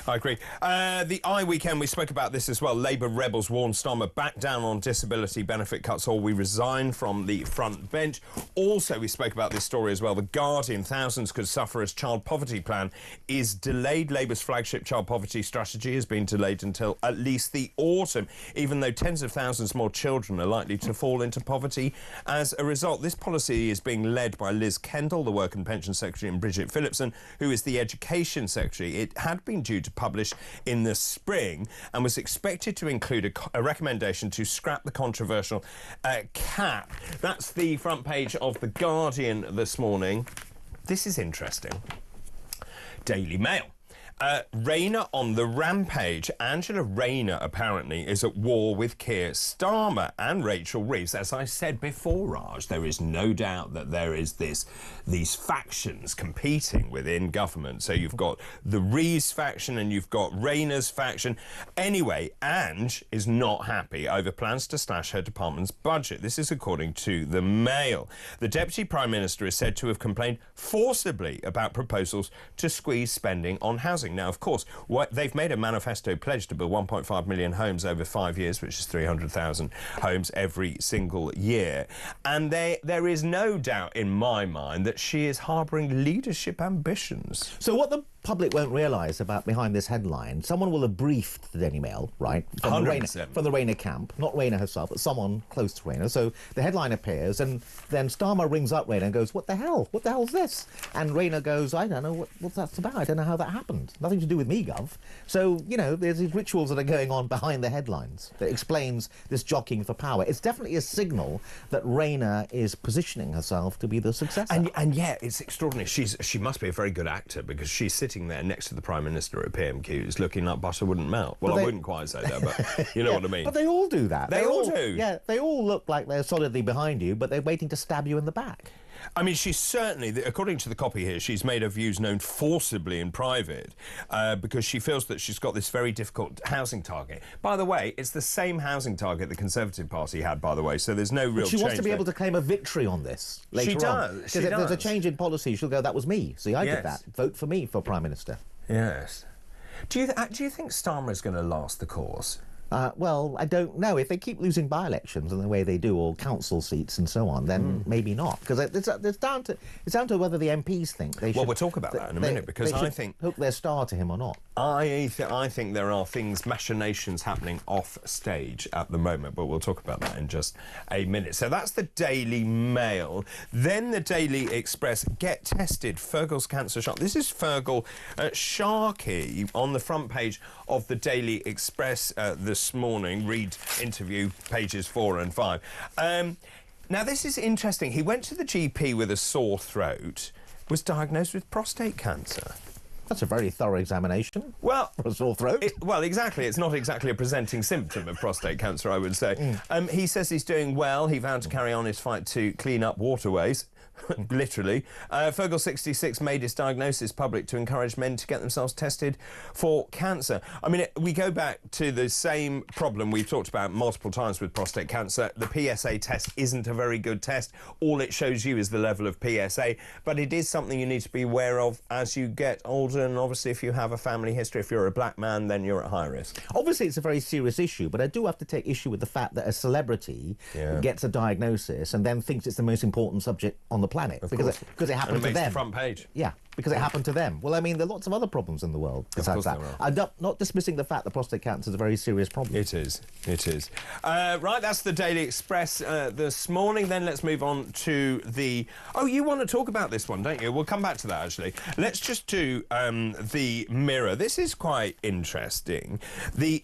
I agree. The weekend, we spoke about this as well. Labour rebels warn Starmer back down on disability benefit cuts or we resign from the front bench. Also, we spoke about this story as well. The Guardian, thousands could suffer as child poverty plan is delayed. Labour's flagship child poverty strategy has been delayed until at least the autumn, even though tens of thousands more children are likely to fall into poverty as a result. This policy is being led by Liz Kendall, the Work and Pension Secretary, and Bridget Phillipson, who is the Education Secretary. It had been due to publish in the spring and was expected to include a recommendation to scrap the controversial cap. That's the front page of The Guardian this morning. This is interesting. Daily Mail. Rayner on the rampage. Angela Rayner apparently is at war with Keir Starmer and Rachel Reeves. As I said before, Raj, there is no doubt that there is these factions competing within government. So you've got the Reeves faction and you've got Rayner's faction. Anyway, Ange is not happy over plans to slash her department's budget. This is according to the Mail. The Deputy Prime Minister is said to have complained forcibly about proposals to squeeze spending on housing. Now, of course, they've made a manifesto pledge to build 1.5 million homes over 5 years, which is 300,000 homes every single year. And there is no doubt in my mind that she is harbouring leadership ambitions. So what the public won't realise about behind this headline, someone will have briefed the Daily Mail, right? From the Rayner camp, not Rayner herself, but someone close to Rayner. So the headline appears, and then Starmer rings up Rayner and goes, "What the hell? What the hell's this?" And Rayner goes, "I don't know what that's about. I don't know how that happened. Nothing to do with me, Gov." So, you know, there's these rituals that are going on behind the headlines that explains this jockeying for power. It's definitely a signal that Rayner is positioning herself to be the successor. And yeah, it's extraordinary. She must be a very good actor because she's sitting there next to the Prime Minister at PMQs looking like butter wouldn't melt. Well, I wouldn't quite say that, but you know what I mean. But they all do that. They all do. Yeah, they all look like they're solidly behind you, but they're waiting to stab you in the back. I mean, she's certainly, according to the copy here, she's made her views known forcibly in private because she feels that she's got this very difficult housing target. By the way, it's the same housing target the Conservative Party had, by the way, so there's no real change. She wants to be able to claim a victory on this later on. She does. Because if there's a change in policy, she'll go, "That was me. See, I did that. Vote for me for Prime Minister." Yes. Do you think Starmer is going to last the course? Well, I don't know. If they keep losing by-elections in the way they do, or council seats and so on, then maybe not. Because it's down to whether the MPs think they should... Well, we'll talk about that in a minute, because I think... hook their star to him or not. I think there are machinations happening off stage at the moment, but we'll talk about that in just a minute. So that's the Daily Mail. Then the Daily Express, get tested, Fergal's cancer shot. This is Fergal Sharkey on the front page of the Daily Express this morning. Read interview pages 4 and 5. Now, this is interesting. He went to the GP with a sore throat, was diagnosed with prostate cancer. That's a very thorough examination. Well, for a sore throat. Exactly. It's not exactly a presenting symptom of prostate cancer, I would say. He says he's doing well. He vowed to carry on his fight to clean up waterways. Literally. Fergal 66 made his diagnosis public to encourage men to get themselves tested for cancer. I mean, we go back to the same problem we've talked about multiple times with prostate cancer. The PSA test isn't a very good test. All it shows you is the level of PSA, but it is something you need to be aware of as you get older, and obviously if you have a family history, if you're a black man, then you're at high risk. Obviously it's a very serious issue, but I do have to take issue with the fact that a celebrity gets a diagnosis and then thinks it's the most important subject on the planet because it happened to them. The front page. Yeah, because it happened to them. Well, I mean, there are lots of other problems in the world besides that. I'm not dismissing the fact that prostate cancer is a very serious problem. It is. It is. Right, that's the Daily Express this morning. Then let's move on to the... Oh, you want to talk about this one, don't you? We'll come back to that, actually. Let's just do the Mirror. This is quite interesting.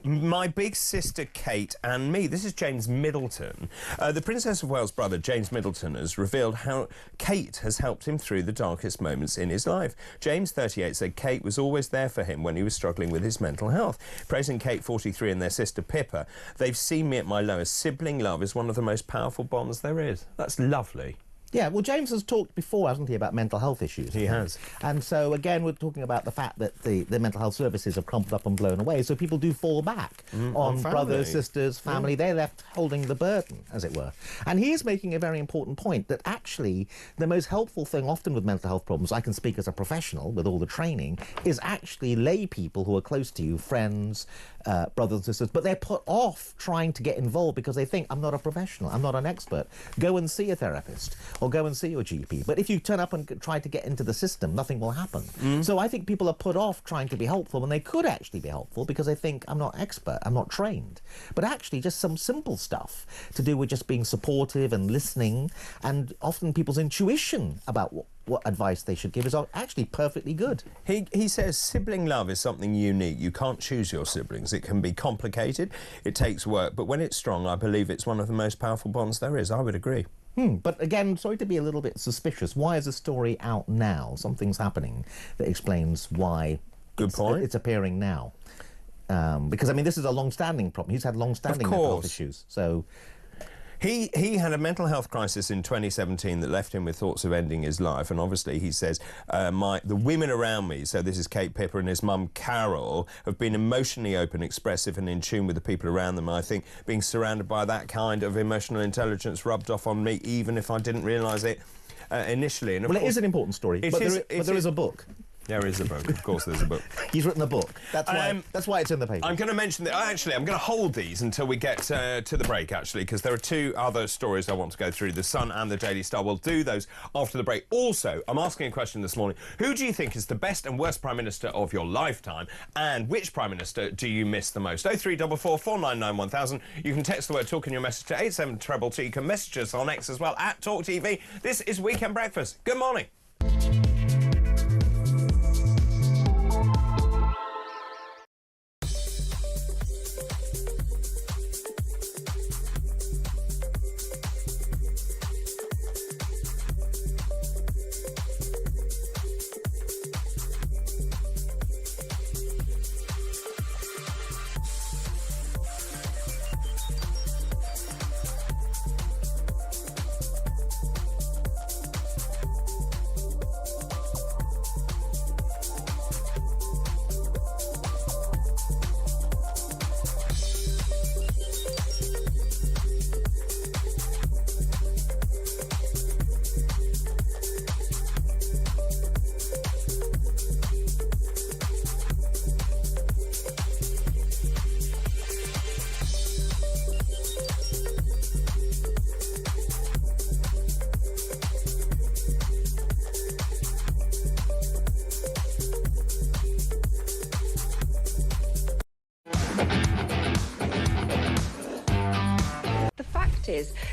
My Big Sister Kate and Me. This is James Middleton. The Princess of Wales' brother, James Middleton, has revealed how Kate has helped him through the darkest moments in his life. James, 38, said Kate was always there for him when he was struggling with his mental health. Praising Kate, 43, and their sister Pippa, they've seen me at my lowest. Sibling love is one of the most powerful bonds there is. That's lovely. Yeah, well, James has talked before, hasn't he, about mental health issues? He has. And so, again, we're talking about the fact that the mental health services have crumpled up and blown away, so people do fall back on brothers, sisters, family. They're left holding the burden, as it were. And he is making a very important point that actually the most helpful thing often with mental health problems, I can speak as a professional with all the training, is actually lay people who are close to you, friends, brothers and sisters, but they're put off trying to get involved because they think, I'm not a professional, I'm not an expert. Go and see a therapist or go and see your GP. But if you turn up and try to get into the system, nothing will happen. So I think people are put off trying to be helpful when they could actually be helpful because they think, I'm not expert, I'm not trained. But actually just some simple stuff to do with just being supportive and listening, and often people's intuition about what advice they should give is actually perfectly good. He says sibling love is something unique. You can't choose your siblings. It can be complicated, it takes work, but when it's strong, I believe it's one of the most powerful bonds there is. I would agree. But again, sorry to be a little bit suspicious. Why is the story out now? Something's happening that explains why it's appearing now. Because, I mean, this is a long-standing problem. He's had long-standing mental health issues. So He had a mental health crisis in 2017 that left him with thoughts of ending his life, and obviously he says, the women around me, so this is Kate Pipper and his mum Carol, have been emotionally open, expressive and in tune with the people around them. I think being surrounded by that kind of emotional intelligence rubbed off on me, even if I didn't realise it initially. And well, it is an important story, but there is a book. There is a book, of course there's a book. He's written a book. That's why it's in the paper. I'm going to mention that. Actually, I'm going to hold these until we get to the break, actually, because there are two other stories I want to go through, The Sun and the Daily Star. We'll do those after the break. Also, I'm asking a question this morning. Who do you think is the best and worst Prime Minister of your lifetime, and which Prime Minister do you miss the most? 0344 499 1000. You can text the word talk in your message to 87222. You can message us on X as well, at talkTV. This is Weekend Breakfast. Good morning.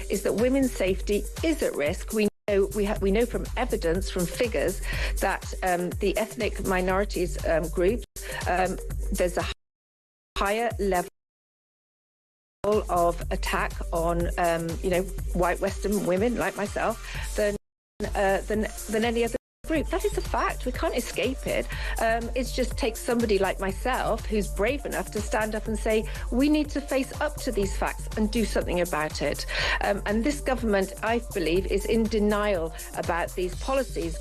Is that women's safety is at risk. We know from evidence, from figures, that the ethnic minorities groups, there's a higher level of attack on white Western women like myself than any other group. That is a fact. We can't escape it. It just takes somebody like myself who's brave enough to stand up and say, we need to face up to these facts and do something about it. And this government, I believe, is in denial about these policies.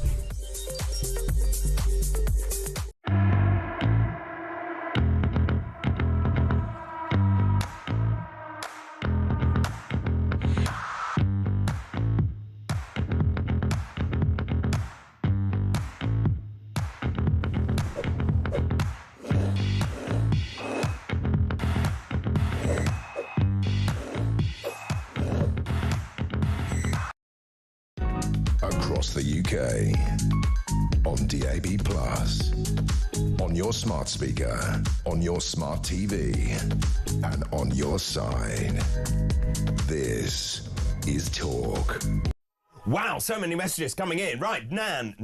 Across the UK, on DAB+, on your smart speaker, on your smart TV, and on your side. This is Talk. Wow, so many messages coming in. Right, Nan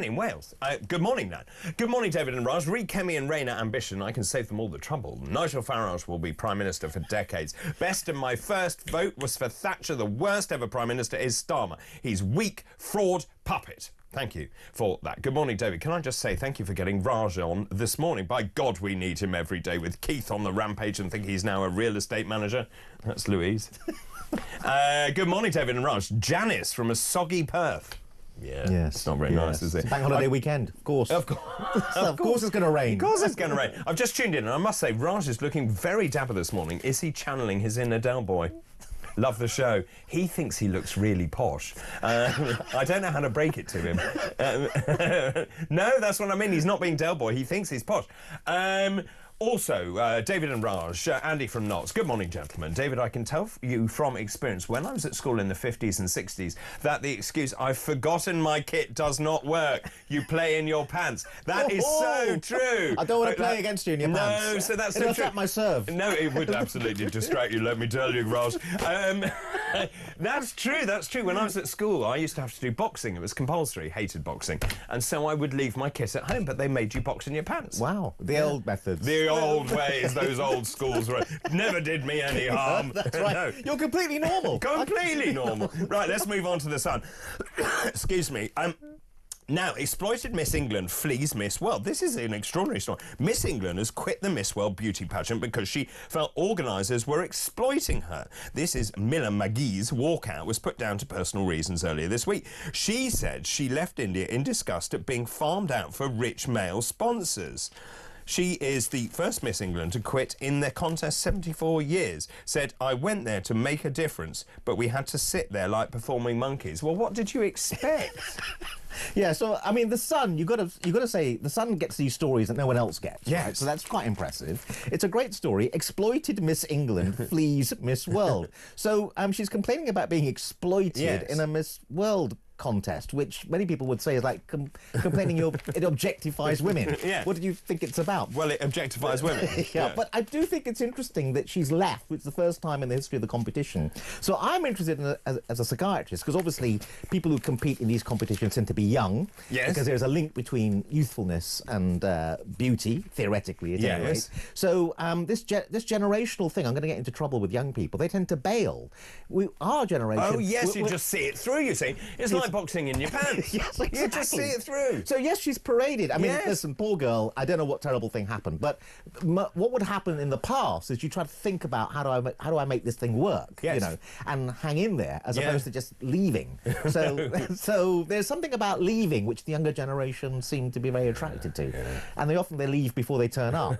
in Wales. Good morning, Nan. Good morning, David and Raj. Read Kemi and Raina ambition. I can save them all the trouble. Nigel Farage will be Prime Minister for decades. Best and my first vote was for Thatcher. The worst ever Prime Minister is Starmer. He's weak, fraud, puppet. Thank you for that. Good morning, David. Can I just say thank you for getting Raj on this morning? By God, we need him every day, with Keith on the rampage and think he's now a real estate manager. That's Louise. Good morning, David and Raj. Janice from a soggy Perth. Yeah, yes, it's not very nice, is it? Bank holiday weekend, of course. Of course. Of course it's going to rain. Of course it's going to rain. I've just tuned in, and I must say, Raj is looking very dapper this morning. Is he channeling his inner Del boy? Love the show. He thinks he looks really posh. I don't know how to break it to him. No, that's what I mean. He's not being Del boy. He thinks he's posh. Also, David and Raj, Andy from Notts. Good morning, gentlemen. David, I can tell you from experience, when I was at school in the 50s and 60s, that the excuse, I've forgotten my kit, does not work. You play in your pants. That is so true. I don't want to play against you in your pants. No, so that's It'll so true. affect my serve. No, it would absolutely distract you, let me tell you, Raj. That's true, that's true. When I was at school, I used to have to do boxing. It was compulsory, hated boxing. And so I would leave my kit at home, but they made you box in your pants. Wow, the old methods. The old ways, those old schools were, never did me any harm. That's right. No. You're completely normal. Completely normal. Right, let's move on to the Sun. Excuse me. Now, exploited Miss England flees Miss World. This is an extraordinary story. Miss England has quit the Miss World beauty pageant because she felt organisers were exploiting her. This is Mila McGee's walkout was put down to personal reasons earlier this week. She said she left India in disgust at being farmed out for rich male sponsors. She is the first Miss England to quit in the contest 74 years. Said, I went there to make a difference, but we had to sit there like performing monkeys. Well, what did you expect? Yeah, so I mean, the Sun. You got to say the Sun gets these stories that no one else gets. Yes, right? So that's quite impressive. It's a great story. Exploited Miss England flees Miss World. So she's complaining about being exploited in a Miss World contest, which many people would say is like complaining it objectifies women. Yeah. What do you think it's about? Well, it objectifies women. Yeah, but I do think it's interesting that she's left. It's the first time in the history of the competition. So I'm interested in as a psychiatrist, because obviously people who compete in these competitions tend to be young. Yes. Because there's a link between youthfulness and beauty, theoretically, at any rate. So this generational thing, I'm going to get into trouble with young people. They tend to bail. Our generation... Oh, yes, you just see it through, you see. It's like boxing in your pants. Yes, exactly. You just see it through. So, yes, she's paraded. I mean, listen, poor girl, I don't know what terrible thing happened, but what would happen in the past is you try to think about how do I make this thing work, you know, and hang in there as opposed to just leaving. So there's something about leaving which the younger generation seem to be very attracted to. And they leave before they turn up.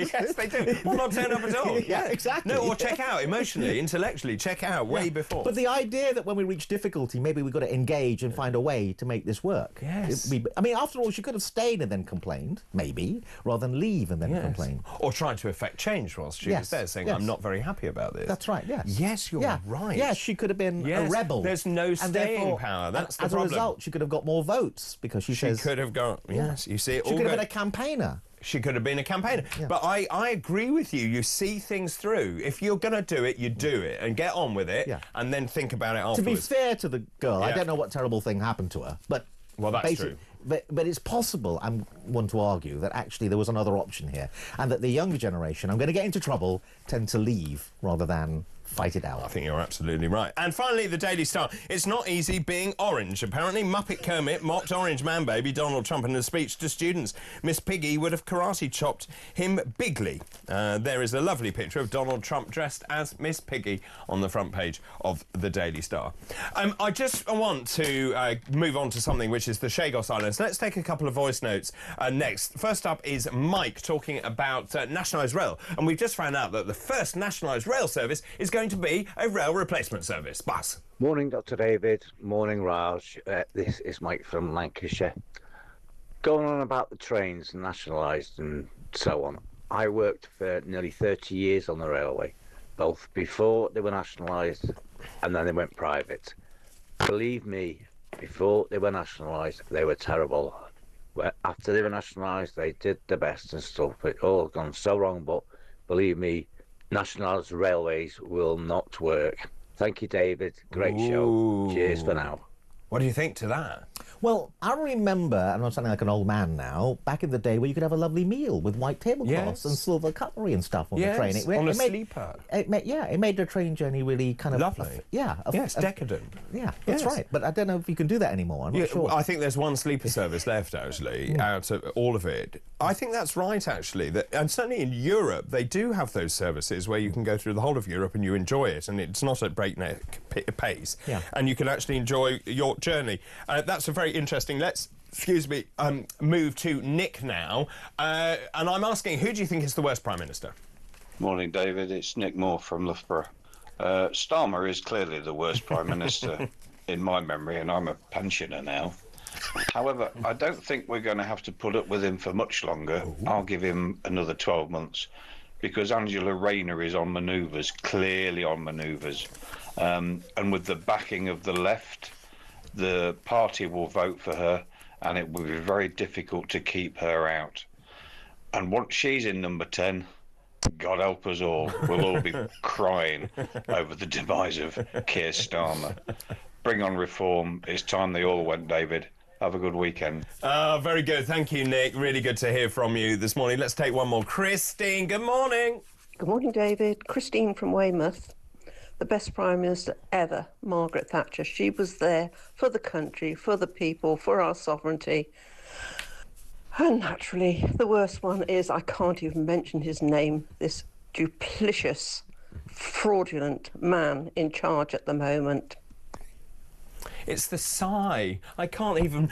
Yes, they do. Or not turn up at all. Yeah, exactly. No, or check out emotionally, intellectually, check out way before. But the idea that when we reach difficulty, maybe we've got to engage and find a way to make this work. Yes. I mean, after all, she could have stayed and then complained, maybe, rather than leave and then complain. Or trying to effect change whilst she was there, saying, I'm not very happy about this. That's right, yes. Yes, you're right. Yes, she could have been a rebel. There's no staying power, that's the problem. As a result, she could have got more votes, because she says... She could have got... Yes, you see it all. She could have been a campaigner. She could have been a campaigner. Yeah. But I agree with you. You see things through. If you're going to do it, you do it and get on with it and then think about it afterwards. To be fair to the girl, I don't know what terrible thing happened to her, but... Well, that's true. But it's possible, I want to argue, that actually there was another option here, and that the younger generation, I'm going to get into trouble, tend to leave rather than fight it out. I think you're absolutely right. And finally, the Daily Star. It's not easy being orange. Apparently, Muppet Kermit mocked Orange Man Baby Donald Trump in a speech to students. Miss Piggy would have karate chopped him bigly. There is a lovely picture of Donald Trump dressed as Miss Piggy on the front page of the Daily Star. I just want to move on to something which is the Chagos Islands. Let's take a couple of voice notes next. First up is Mike talking about nationalised rail. And we've just found out that the first nationalised rail service is going to be a rail replacement service. Bus. Morning, Dr. David. Morning, Raj. This is Mike from Lancashire. Going on about the trains, nationalised and so on. I worked for nearly 30 years on the railway, both before they were nationalised and then they went private. Believe me, before they were nationalised, they were terrible. After they were nationalised, they did the best and stuff. It all gone so wrong, but believe me, nationalised railways will not work. Thank you, David. Great show. Cheers for now. What do you think to that? Well, I remember, and I'm sounding like an old man now, back in the day where you could have a lovely meal with white tablecloths and silver cutlery and stuff on the train. On a sleeper. It made the train journey really kind of... Lovely. Yes, decadent. Yeah, that's right. But I don't know if you can do that anymore. I'm not sure. I think there's one sleeper service left, actually, out of all of it. I think that's right, actually. And certainly in Europe, they do have those services where you can go through the whole of Europe and you enjoy it, and it's not at breakneck pace. Yeah. And you can actually enjoy your journey. That's a very interesting... Let's, move to Nick now. And I'm asking, who do you think is the worst Prime Minister? Morning, David. It's Nick Moore from Loughborough. Starmer is clearly the worst Prime Minister in my memory, and I'm a pensioner now. However, I don't think we're going to have to put up with him for much longer. I'll give him another 12 months, because Angela Rayner is on manoeuvres, clearly on manoeuvres. And with the backing of the left, the party will vote for her, and it will be very difficult to keep her out. And once she's in number 10, God help us all, we'll all be crying over the demise of Keir Starmer. Bring on reform. It's time they all went, David. Have a good weekend. Very good. Thank you, Nick. Really good to hear from you this morning. Let's take one more. Christine, good morning. Good morning, David. Christine from Weymouth. The best Prime Minister ever, Margaret Thatcher. She was there for the country, for the people, for our sovereignty. And naturally, the worst one is, I can't even mention his name, this duplicitous, fraudulent man in charge at the moment. It's the sigh. I can't even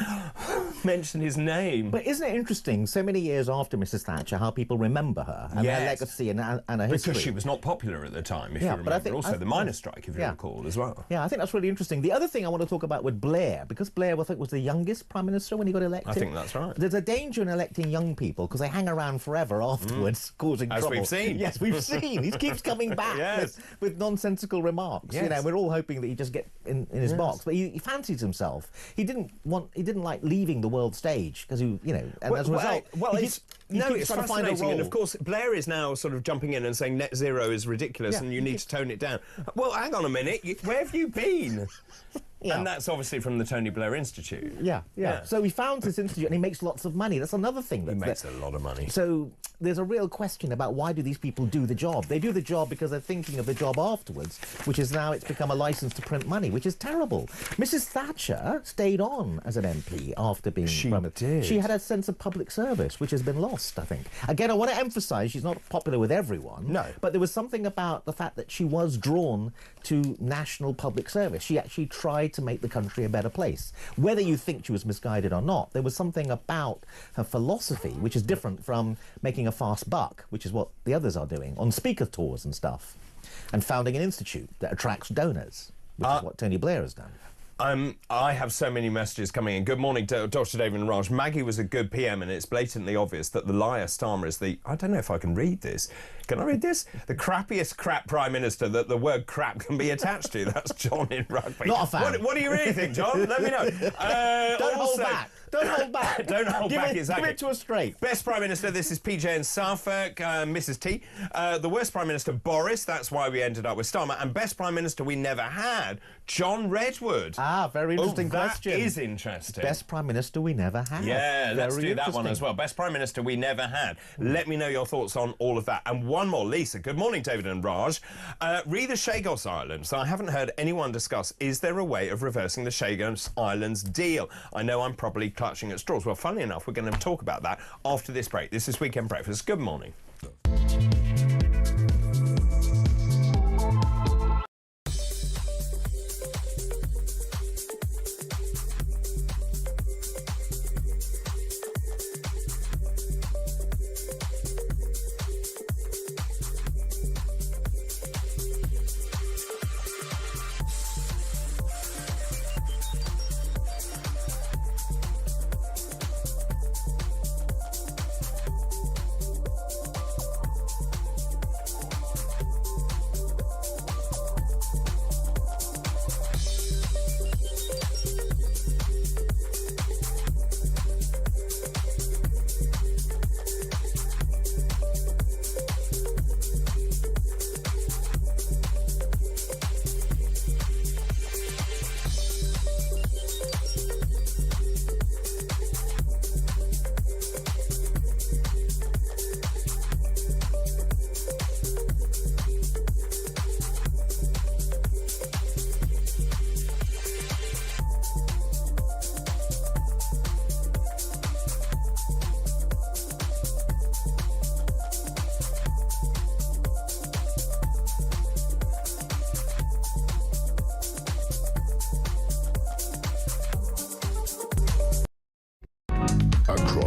mention his name. But isn't it interesting, so many years after Mrs Thatcher, how people remember her and her legacy and her history? Because she was not popular at the time, if you remember. But I think, also the miners' strike, if you recall, as well. Yeah, I think that's really interesting. The other thing I want to talk about with Blair, because Blair, I think, was the youngest Prime Minister when he got elected. I think that's right. There's a danger in electing young people because they hang around forever afterwards, causing trouble. As we've seen. Yes, we've seen. He keeps coming back with nonsensical remarks. Yes. You know, we're all hoping that he just get in his box. But he fancies himself. He didn't like leaving the world stage because and as a result, it's fascinating. And of course, Blair is now sort of jumping in and saying net zero is ridiculous and you need to tone it down. Well, hang on a minute. Where have you been? Yeah. And that's obviously from the Tony Blair Institute. Yeah. So he founds this institute and he makes lots of money. That's another thing. He makes a lot of money. So there's a real question about why do these people do the job? They do the job because they're thinking of the job afterwards, which is now it's become a license to print money, which is terrible. Mrs Thatcher stayed on as an MP after being Prime Minister. She had a sense of public service, which has been lost, I think. Again, I want to emphasise she's not popular with everyone. No. But there was something about the fact that she was drawn to national public service. She actually tried to make the country a better place. Whether you think she was misguided or not, there was something about her philosophy which is different from making a fast buck, which is what the others are doing on speaker tours and stuff, and founding an institute that attracts donors, which is what Tony Blair has done. I have so many messages coming in. Good morning, Dr. David and Raj. Maggie was a good PM, and it's blatantly obvious that the liar Starmer is the... I don't know if I can read this. Can I read this? The crappiest crap Prime Minister that the word crap can be attached to. That's John in Rugby. Not a fan. What do you really think, John? Let me know. Don't hold back. Don't hold back. Don't hold back, exactly. Give it to us straight. Best Prime Minister, this is PJ in Suffolk, Mrs T. The worst Prime Minister, Boris. That's why we ended up with Starmer. And Best Prime Minister we never had, John Redwood. Very interesting question. That is interesting. Best Prime Minister we never had. Yeah, let's do that one as well. Best Prime Minister we never had. Let me know your thoughts on all of that. And one more, Lisa. Good morning, David and Raj. Re the Chagos Islands. I haven't heard anyone discuss, is there a way of reversing the Chagos Islands deal? I know I'm probably clutching at straws. Well, funnily enough, we're going to talk about that after this break. This is Weekend Breakfast. Good morning.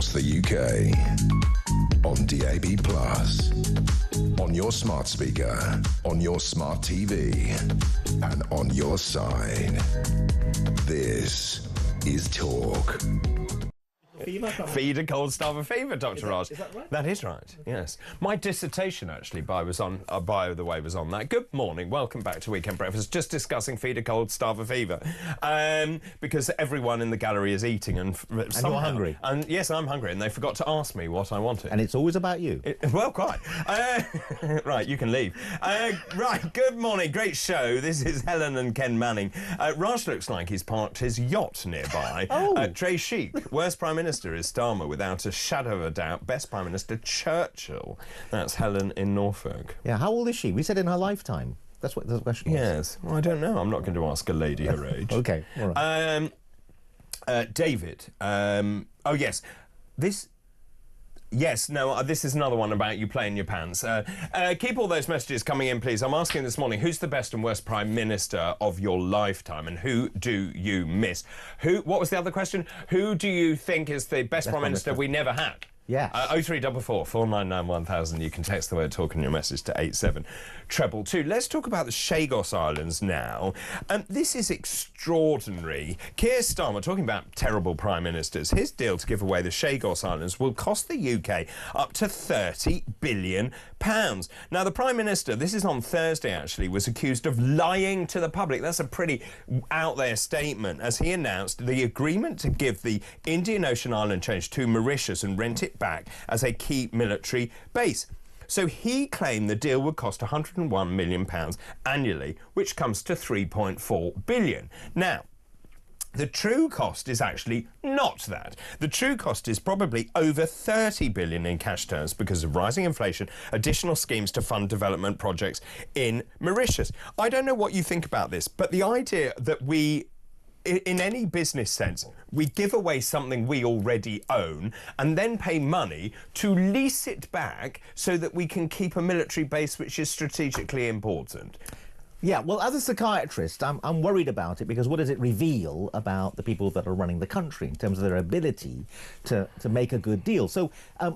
Across the UK. On DAB+. On your smart speaker. On your smart TV. And on your side. This is Talk. Feed a cold starve fever, Dr. Raj. Is that right? That is right, yes. My dissertation, actually, by the way, was on that. Good morning, welcome back to Weekend Breakfast. Just discussing feed a cold starve fever. Because everyone in the gallery is eating and somehow, you're hungry. And yes, I'm hungry, and they forgot to ask me what I wanted. And it's always about you. Well, quite. Right, you can leave. Right, good morning, great show. This is Helen and Ken Manning. Raj looks like he's parked his yacht nearby. Trey Sheik, worst Prime Minister is Starmer without a shadow of a doubt. Best Prime Minister, Churchill. That's Helen in Norfolk. Yeah, how old is she? We said in her lifetime. That's what the question was. Yes, well, I don't know. I'm not going to ask a lady her age. Okay, all right. David. Oh, yes. This is another one about you playing your pants. Keep all those messages coming in, please. I'm asking this morning, who's the best and worst Prime Minister of your lifetime, and who do you miss? What was the other question? Who do you think is the best Prime Minister we never had? Yeah. 0344 499 1000. You can text the word talk in your message to 87222. Let's talk about the Chagos Islands now. This is extraordinary. Keir Starmer, talking about terrible prime ministers, his deal to give away the Chagos Islands will cost the UK up to £30 billion. Now, the Prime Minister, this is on Thursday actually, was accused of lying to the public. That's a pretty out there statement, as he announced the agreement to give the Indian Ocean island chain to Mauritius and rent it back as a key military base. So he claimed the deal would cost £101 million annually, which comes to £3.4 billion. Now, the true cost is actually not that. The true cost is probably over £30 billion in cash terms because of rising inflation, additional schemes to fund development projects in Mauritius. I don't know what you think about this, but the idea that in any business sense, we give away something we already own and then pay money to lease it back so that we can keep a military base which is strategically important. Yeah, well, as a psychiatrist, I'm worried about it because what does it reveal about the people that are running the country in terms of their ability to make a good deal? So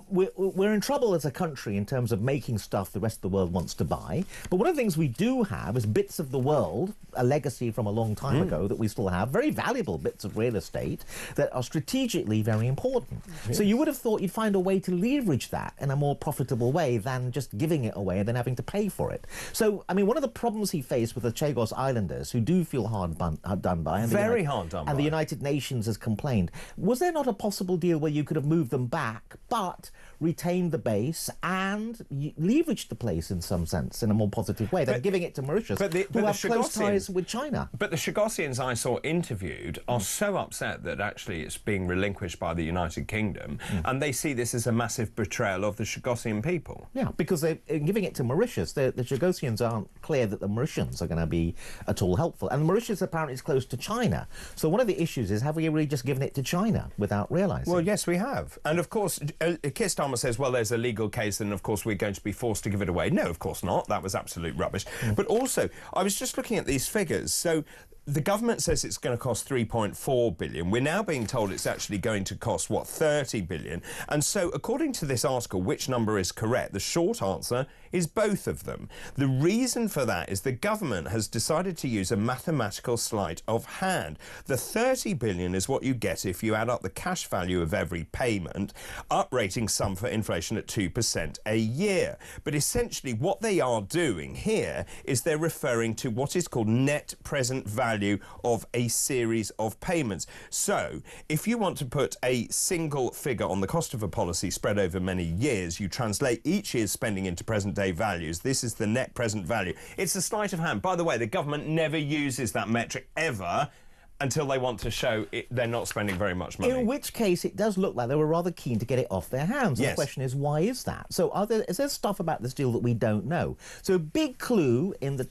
we're in trouble as a country in terms of making stuff the rest of the world wants to buy. But one of the things we do have is bits of the world, a legacy from a long time ago that we still have, very valuable bits of real estate that are strategically very important. Yes. So you would have thought you'd find a way to leverage that in a more profitable way than just giving it away and then having to pay for it. So, I mean, one of the problems he faced with the Chagos Islanders, who do feel hard done by. And the United Nations has complained. Was there not a possible deal where you could have moved them back, but retained the base and leveraged the place in some sense, in a more positive way, than giving it to Mauritius, who have close ties with China? But the Chagosians I saw interviewed are so upset that actually it's being relinquished by the United Kingdom, and they see this as a massive betrayal of the Chagosian people. Yeah, because they're giving it to Mauritius. The Chagosians aren't clear that the Mauritians are going to be at all helpful. And Mauritius apparently is close to China. So one of the issues is, have we really just given it to China without realising? Well, yes, we have. And of course, Keir Starmer says, well, there's a legal case and of course we're going to be forced to give it away. No, of course not. That was absolute rubbish. But also, I was just looking at these figures. So the government says it's going to cost £3.4 billion. We're now being told it's actually going to cost, what, £30 billion? And so, according to this article, which number is correct? The short answer is both of them. The reason for that is the government has decided to use a mathematical sleight of hand. The £30 billion is what you get if you add up the cash value of every payment, uprating some for inflation at 2% a year. But essentially, what they are doing here is they're referring to what is called net present value of a series of payments. So, if you want to put a single figure on the cost of a policy spread over many years, you translate each year's spending into present-day values. This is the net present value. It's a sleight of hand. By the way, the government never uses that metric ever until they want to show they're not spending very much money. In which case, it does look like they were rather keen to get it off their hands. Yes. And the question is, why is that? So is there stuff about this deal that we don't know? So a big clue in the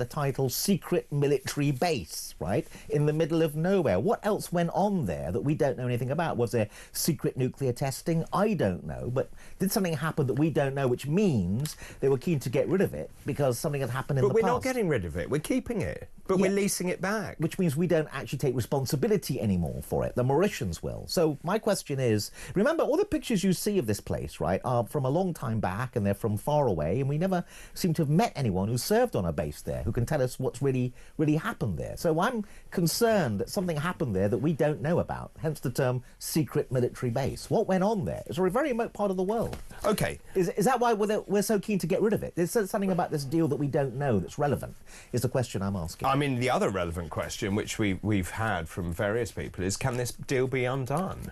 title, secret military base, right, in the middle of nowhere. What else went on there that we don't know anything about? Was there secret nuclear testing? I don't know. But did something happen that we don't know, which means they were keen to get rid of it because something had happened in the past? But we're not getting rid of it. We're keeping it. But we're leasing it back. Which means we don't actually actually take responsibility anymore for it. The Mauritians will. So my question is, remember, all the pictures you see of this place, right, are from a long time back, and they're from far away, and we never seem to have met anyone who served on a base there who can tell us what's really happened there. So I'm concerned that something happened there that we don't know about, hence the term secret military base. What went on there? It's a very remote part of the world. OK. Is that why we're so keen to get rid of it? There's something about this deal that we don't know that's relevant, is the question I'm asking. I mean, the other relevant question, which we've had from various people, is can this deal be undone?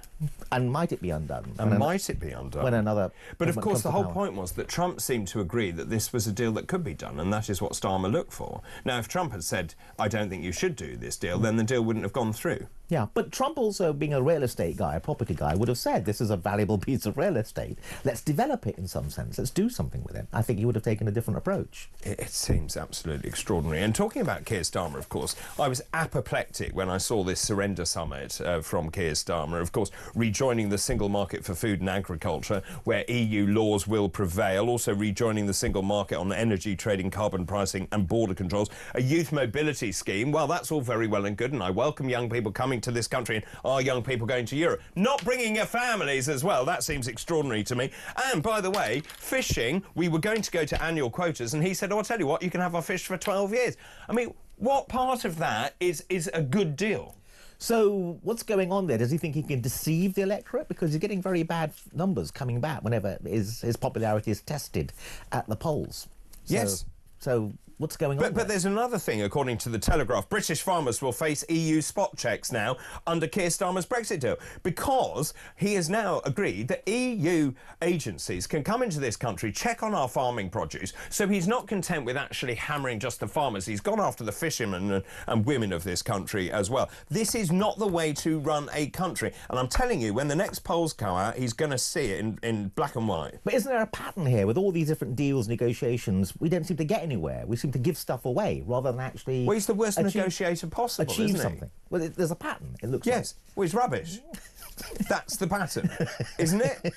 And might it be undone? And might it be undone? When another... But of course, the whole point was that Trump seemed to agree that this was a deal that could be done, and that is what Starmer looked for. Now, if Trump had said, I don't think you should do this deal, then the deal wouldn't have gone through. Yeah, but Trump also, being a real estate guy, a property guy, would have said this is a valuable piece of real estate. Let's develop it in some sense. Let's do something with it. I think he would have taken a different approach. It seems absolutely extraordinary. And talking about Keir Starmer, of course, I was apoplectic when I saw this surrender summit from Keir Starmer, of course, rejoining the single market for food and agriculture, where EU laws will prevail, also rejoining the single market on energy trading, carbon pricing and border controls, a youth mobility scheme. Well, that's all very well and good, and I welcome young people coming to this country and our young people going to Europe. Not bringing your families as well, that seems extraordinary to me. And by the way, fishing, we were going to go to annual quotas, and he said, oh, I'll tell you what, you can have our fish for 12 years. I mean, what part of that is a good deal? So what's going on there? Does he think he can deceive the electorate? Because he's getting very bad numbers coming back whenever his popularity is tested at the polls. Yes. So what's going on? But there's another thing, according to the Telegraph. British farmers will face EU spot checks now under Keir Starmer's Brexit deal, because he has now agreed that EU agencies can come into this country, check on our farming produce. So he's not content with actually hammering just the farmers. He's gone after the fishermen and women of this country as well. This is not the way to run a country. And I'm telling you, when the next polls come out, he's going to see it in black and white. But isn't there a pattern here with all these different deals, negotiations? We don't seem to get anywhere. We seem to give stuff away rather than actually... Well, he's the worst negotiator possible, achieve isn't he? something. Well, there's a pattern, it looks yes. Well, he's rubbish. That's the pattern, isn't it?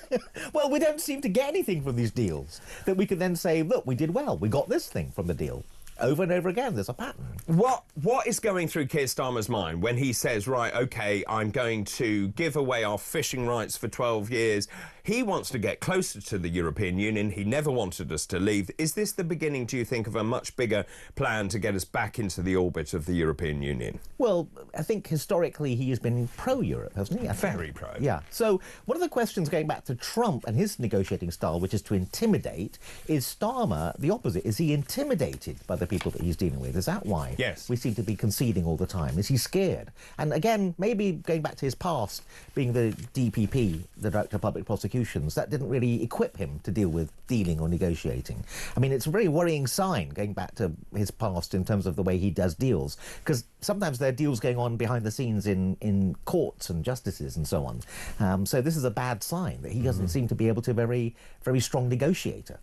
Well, we don't seem to get anything from these deals that we can then say, look, we did well. We got this thing from the deal. Over and over again, there's a pattern. What is going through Keir Starmer's mind when he says, right, OK, I'm going to give away our fishing rights for 12 years? He wants to get closer to the European Union. He never wanted us to leave. Is this the beginning, do you think, of a much bigger plan to get us back into the orbit of the European Union? Well, I think historically he has been pro-Europe, hasn't he? Very pro. Yeah. So one of the questions going back to Trump and his negotiating style, which is to intimidate, is Starmer the opposite? Is he intimidated by the people that he's dealing with? Is that why we seem to be conceding all the time? Is he scared? And again, maybe going back to his past, being the DPP, the Director of Public Prosecutions, that didn't really equip him to deal with dealing or negotiating. I mean, it's a very worrying sign going back to his past in terms of the way he does deals, because sometimes there are deals going on behind the scenes in courts and justices and so on. So this is a bad sign that he doesn't seem to be able to be a very strong negotiator.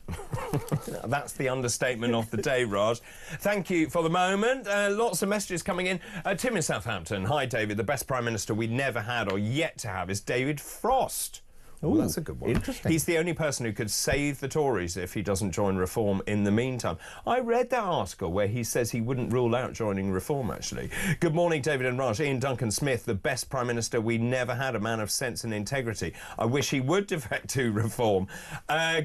That's the understatement of the day, Raj. Thank you for the moment. Lots of messages coming in. Tim in Southampton. Hi, David. The best Prime Minister we never had or yet to have is David Frost. Oh, that's a good one. Interesting. He's the only person who could save the Tories if he doesn't join Reform in the meantime. I read that article where he says he wouldn't rule out joining Reform, actually. Good morning, David and Raj. Ian Duncan Smith, the best Prime Minister we never had, a man of sense and integrity. I wish he would defect to Reform.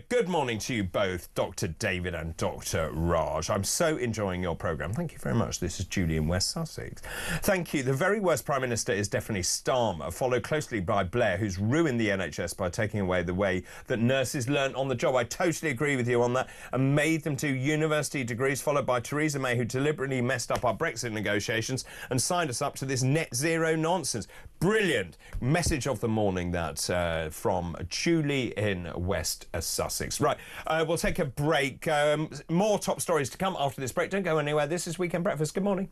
Good morning to you both, Dr. David and Dr. Raj. I'm so enjoying your programme. Thank you very much. This is Julie in West Sussex. Thank you. The very worst Prime Minister is definitely Starmer, followed closely by Blair, who's ruined the NHS by taking away the way that nurses learnt on the job. I totally agree with you on that, and made them do university degrees, followed by Theresa May, who deliberately messed up our Brexit negotiations and signed us up to this net zero nonsense. Brilliant message of the morning, that from Julie in West Sussex. Right, we'll take a break. More top stories to come after this break. Don't go anywhere. This is Weekend Breakfast. Good morning.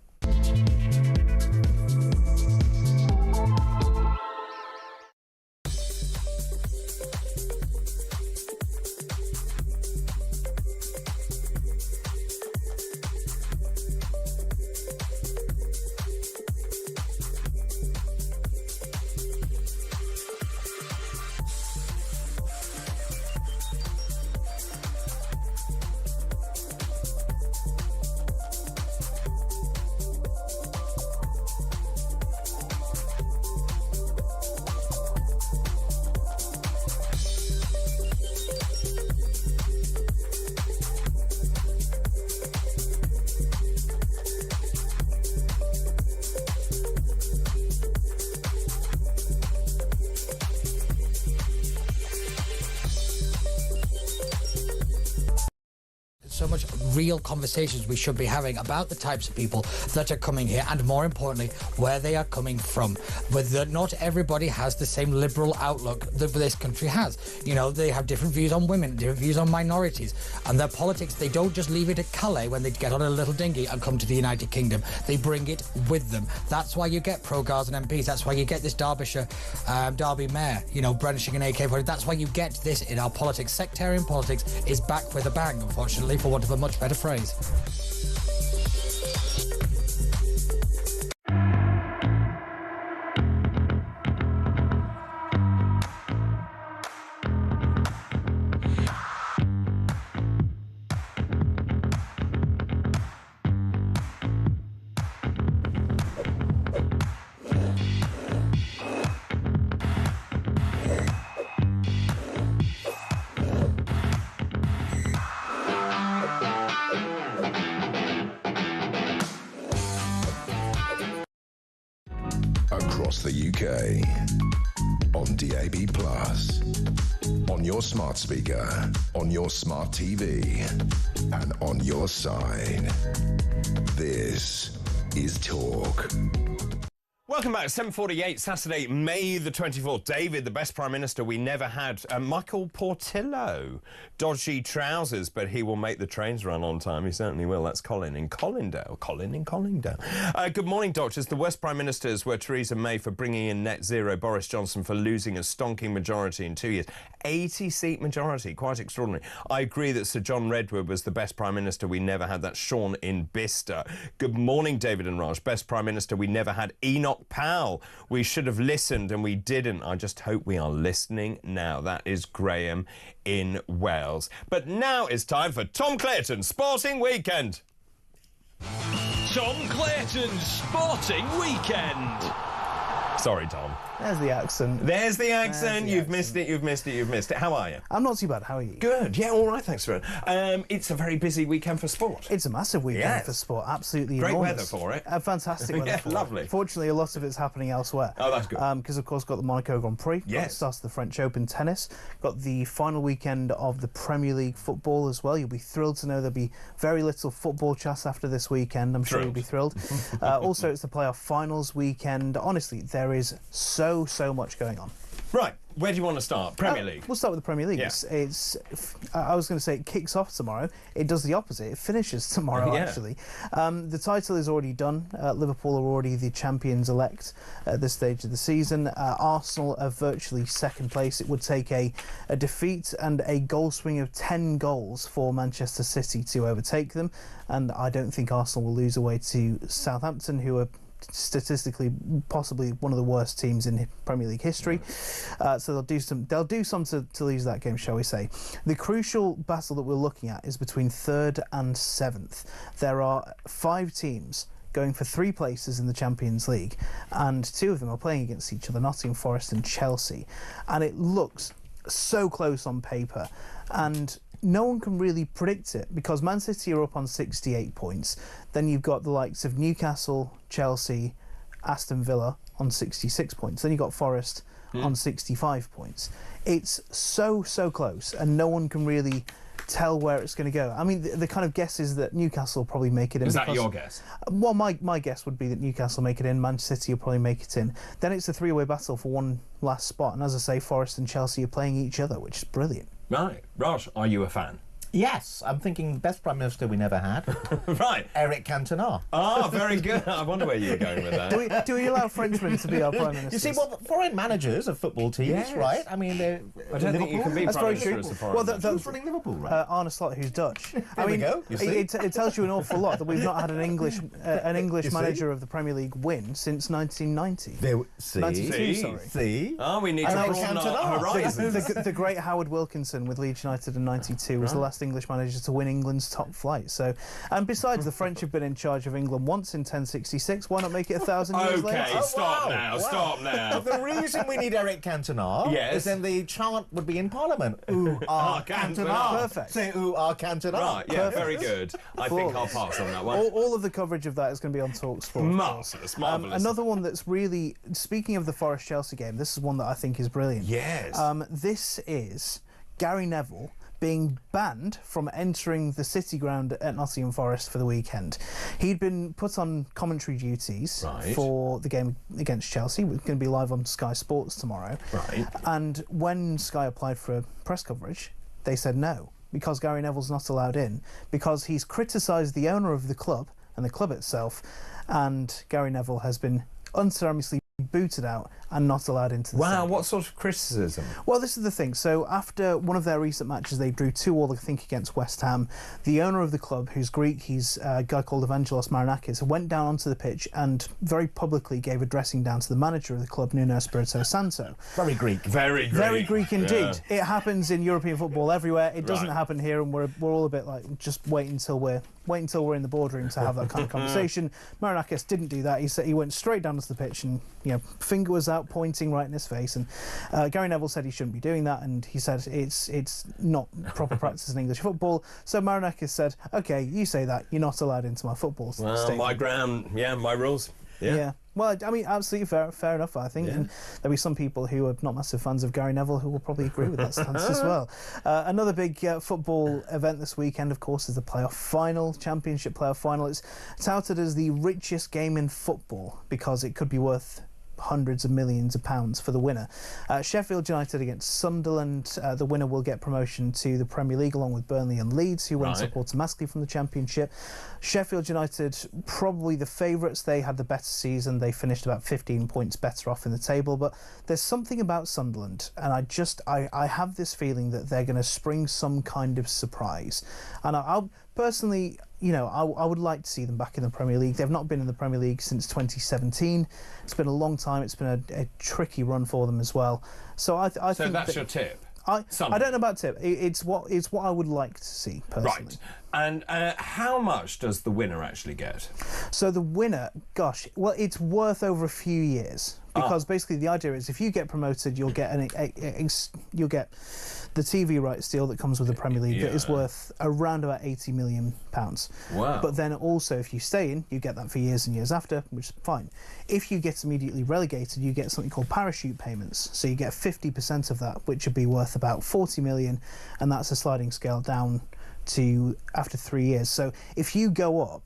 real conversations we should be having about the types of people that are coming here, and more importantly, where they are coming from. Whether not everybody has the same liberal outlook that this country has. You know, they have different views on women, different views on minorities, and their politics, they don't just leave it at Calais when they get on a little dinghy and come to the United Kingdom. They bring it with them. That's why you get pro-Gaza MPs. That's why you get this Derbyshire Derby mayor, you know, brandishing an AK-40. That's why you get this in our politics. Sectarian politics is back with a bang, unfortunately, for want of a much better phrase. Across the UK, on DAB+, on your smart speaker, on your smart TV, and on your side. This is Talk. Welcome back. 7:48, Saturday, May the 24th. David, the best Prime Minister we never had. Michael Portillo. Dodgy trousers, but he will make the trains run on time. He certainly will. That's Colin in Collindale. Good morning, doctors. The worst Prime Ministers were Theresa May for bringing in net zero, Boris Johnson for losing a stonking majority in 2 years. 80-seat majority. Quite extraordinary. I agree that Sir John Redwood was the best Prime Minister we never had. That's Sean in Bicester. Good morning, David and Raj. Best Prime Minister we never had. Enoch Powell. We should have listened and we didn't. I just hope we are listening now. That is Graham in Wales. But now it's time for Tom Clayton's Sporting Weekend. Tom Clayton's Sporting Weekend. Sorry, Tom. There's the accent. There's the accent. You've missed it. How are you? I'm not too bad. How are you? Good. Yeah, all right, thanks for it. It's a very busy weekend for sport. It's a massive weekend for sport. Absolutely great enormous. weather for it. Fantastic weather for lovely. it. Fortunately, a lot of it's happening elsewhere. Oh, that's good. Because, of course, got the Monaco Grand Prix. Got the start of the French Open tennis. Got the final weekend of the Premier League football as well. You'll be thrilled to know there'll be very little football chat after this weekend. I'm sure you'll be thrilled. Also, it's the playoff finals weekend. Honestly, there is so much going on. Right, where do you want to start? Premier League. We'll start with the Premier League. Yeah. I was going to say it kicks off tomorrow. It does the opposite. It finishes tomorrow, actually. The title is already done. Liverpool are already the champions-elect at this stage of the season. Arsenal are virtually second place. It would take a defeat and a goal swing of 10 goals for Manchester City to overtake them. And I don't think Arsenal will lose away to Southampton, who are statistically possibly one of the worst teams in Premier League history. So they'll do some to lose that game, shall we say. The crucial battle that we're looking at is between 3rd and 7th. There are 5 teams going for 3 places in the Champions League, and 2 of them are playing against each other, Nottingham Forest and Chelsea, and it looks so close on paper, and no one can really predict it because Man City are up on 68 points. Then you've got the likes of Newcastle, Chelsea, Aston Villa on 66 points. Then you've got Forest on 65 points. It's so close, and no one can really tell where it's going to go. I mean, the kind of guess is that Newcastle will probably make it in. Is that your guess? Well, my guess would be that Newcastle make it in, Manchester City will probably make it in. Then it's a 3-way battle for one last spot, and as I say, Forest and Chelsea are playing each other, which is brilliant. Right. Raj, are you a fan? Yes, I'm thinking best Prime Minister we never had. Right. Eric Cantona. Ah, very good. I wonder where you were going with that. Do we allow Frenchmen to be our Prime Minister? You see, well, foreign managers of football teams, right? I mean, they're I don't think you can be Prime Minister as a foreign manager. Who's running Liverpool, right? Arne Slot, who's Dutch. There we go. You see? It tells you an awful lot that we've not had an English manager of the Premier League win since 1990. 92, sorry. See? Oh, we need to broaden our horizons. The great Howard Wilkinson with Leeds United in 92 was the last English manager to win England's top flight. So, and besides, the French have been in charge of England once in 1066. Why not make it 1,000 years later? Okay, stop now. The reason we need Eric Cantona is then the chant would be in Parliament. Ooh, ah, Cantona. Perfect. Say, ooh, ah, Cantona. Right, yeah, very good. I think I'll pass on that one. All of the coverage of that is going to be on talkSport. Marvellous. Another one that's really, speaking of the Forest-Chelsea game, this is one that I think is brilliant. Yes. This is Gary Neville being banned from entering the City Ground at Nottingham Forest for the weekend. He'd been put on commentary duties for the game against Chelsea. It's going to be live on Sky Sports tomorrow. Right. And when Sky applied for press coverage, they said no, because Gary Neville's not allowed in, because he's criticised the owner of the club and the club itself, and Gary Neville has been unceremoniously booted out and not allowed into the stadium. What sort of criticism? Well, this is the thing. So after one of their recent matches, they drew 2-2, I think, against West Ham. The owner of the club, who's Greek, he's a guy called Evangelos Marinakis, went down onto the pitch and very publicly gave a dressing down to the manager of the club, Nuno Espirito Santo. Very Greek. Very Greek. Very Greek indeed. Yeah. It happens in European football everywhere. It doesn't happen here, and we're all a bit like, just wait until we're in the boardroom to have that kind of conversation. Marinakis didn't do that. He went straight down to the pitch and, finger was out, pointing right in his face. And Gary Neville said he shouldn't be doing that, and he said it's not proper practice in English football. So Marinakis said, "Okay, you say that, you're not allowed into my football stadium." My ground, my rules. Yeah. Well, I mean, absolutely fair enough, I think. Yeah. And there'll be some people who are not massive fans of Gary Neville who will probably agree with that stance as well. Another big football event this weekend, of course, is the Championship playoff final. It's touted as the richest game in football because it could be worth hundreds of millions of pounds for the winner. Sheffield United against Sunderland. The winner will get promotion to the Premier League along with Burnley and Leeds, who went up automatically from the Championship. Sheffield United, probably the favourites. They had the better season. They finished about 15 points better off in the table. But there's something about Sunderland, and I have this feeling that they're going to spring some kind of surprise. And I'll personally, I would like to see them back in the Premier League. They've not been in the Premier League since 2017. It's been a long time. It's been a tricky run for them as well. So I think that's your tip. I don't know about tip. It's what I would like to see personally. Right. And how much does the winner actually get? So the winner, it's worth over a few years, because basically the idea is if you get promoted, you'll get you'll get the TV rights deal that comes with the Premier League that is worth around about £80 million. Wow. But then also if you stay in, you get that for years and years after, which is fine. If you get immediately relegated, you get something called parachute payments. So you get 50% of that, which would be worth about 40 million, and that's a sliding scale down to after 3 years. So if you go up,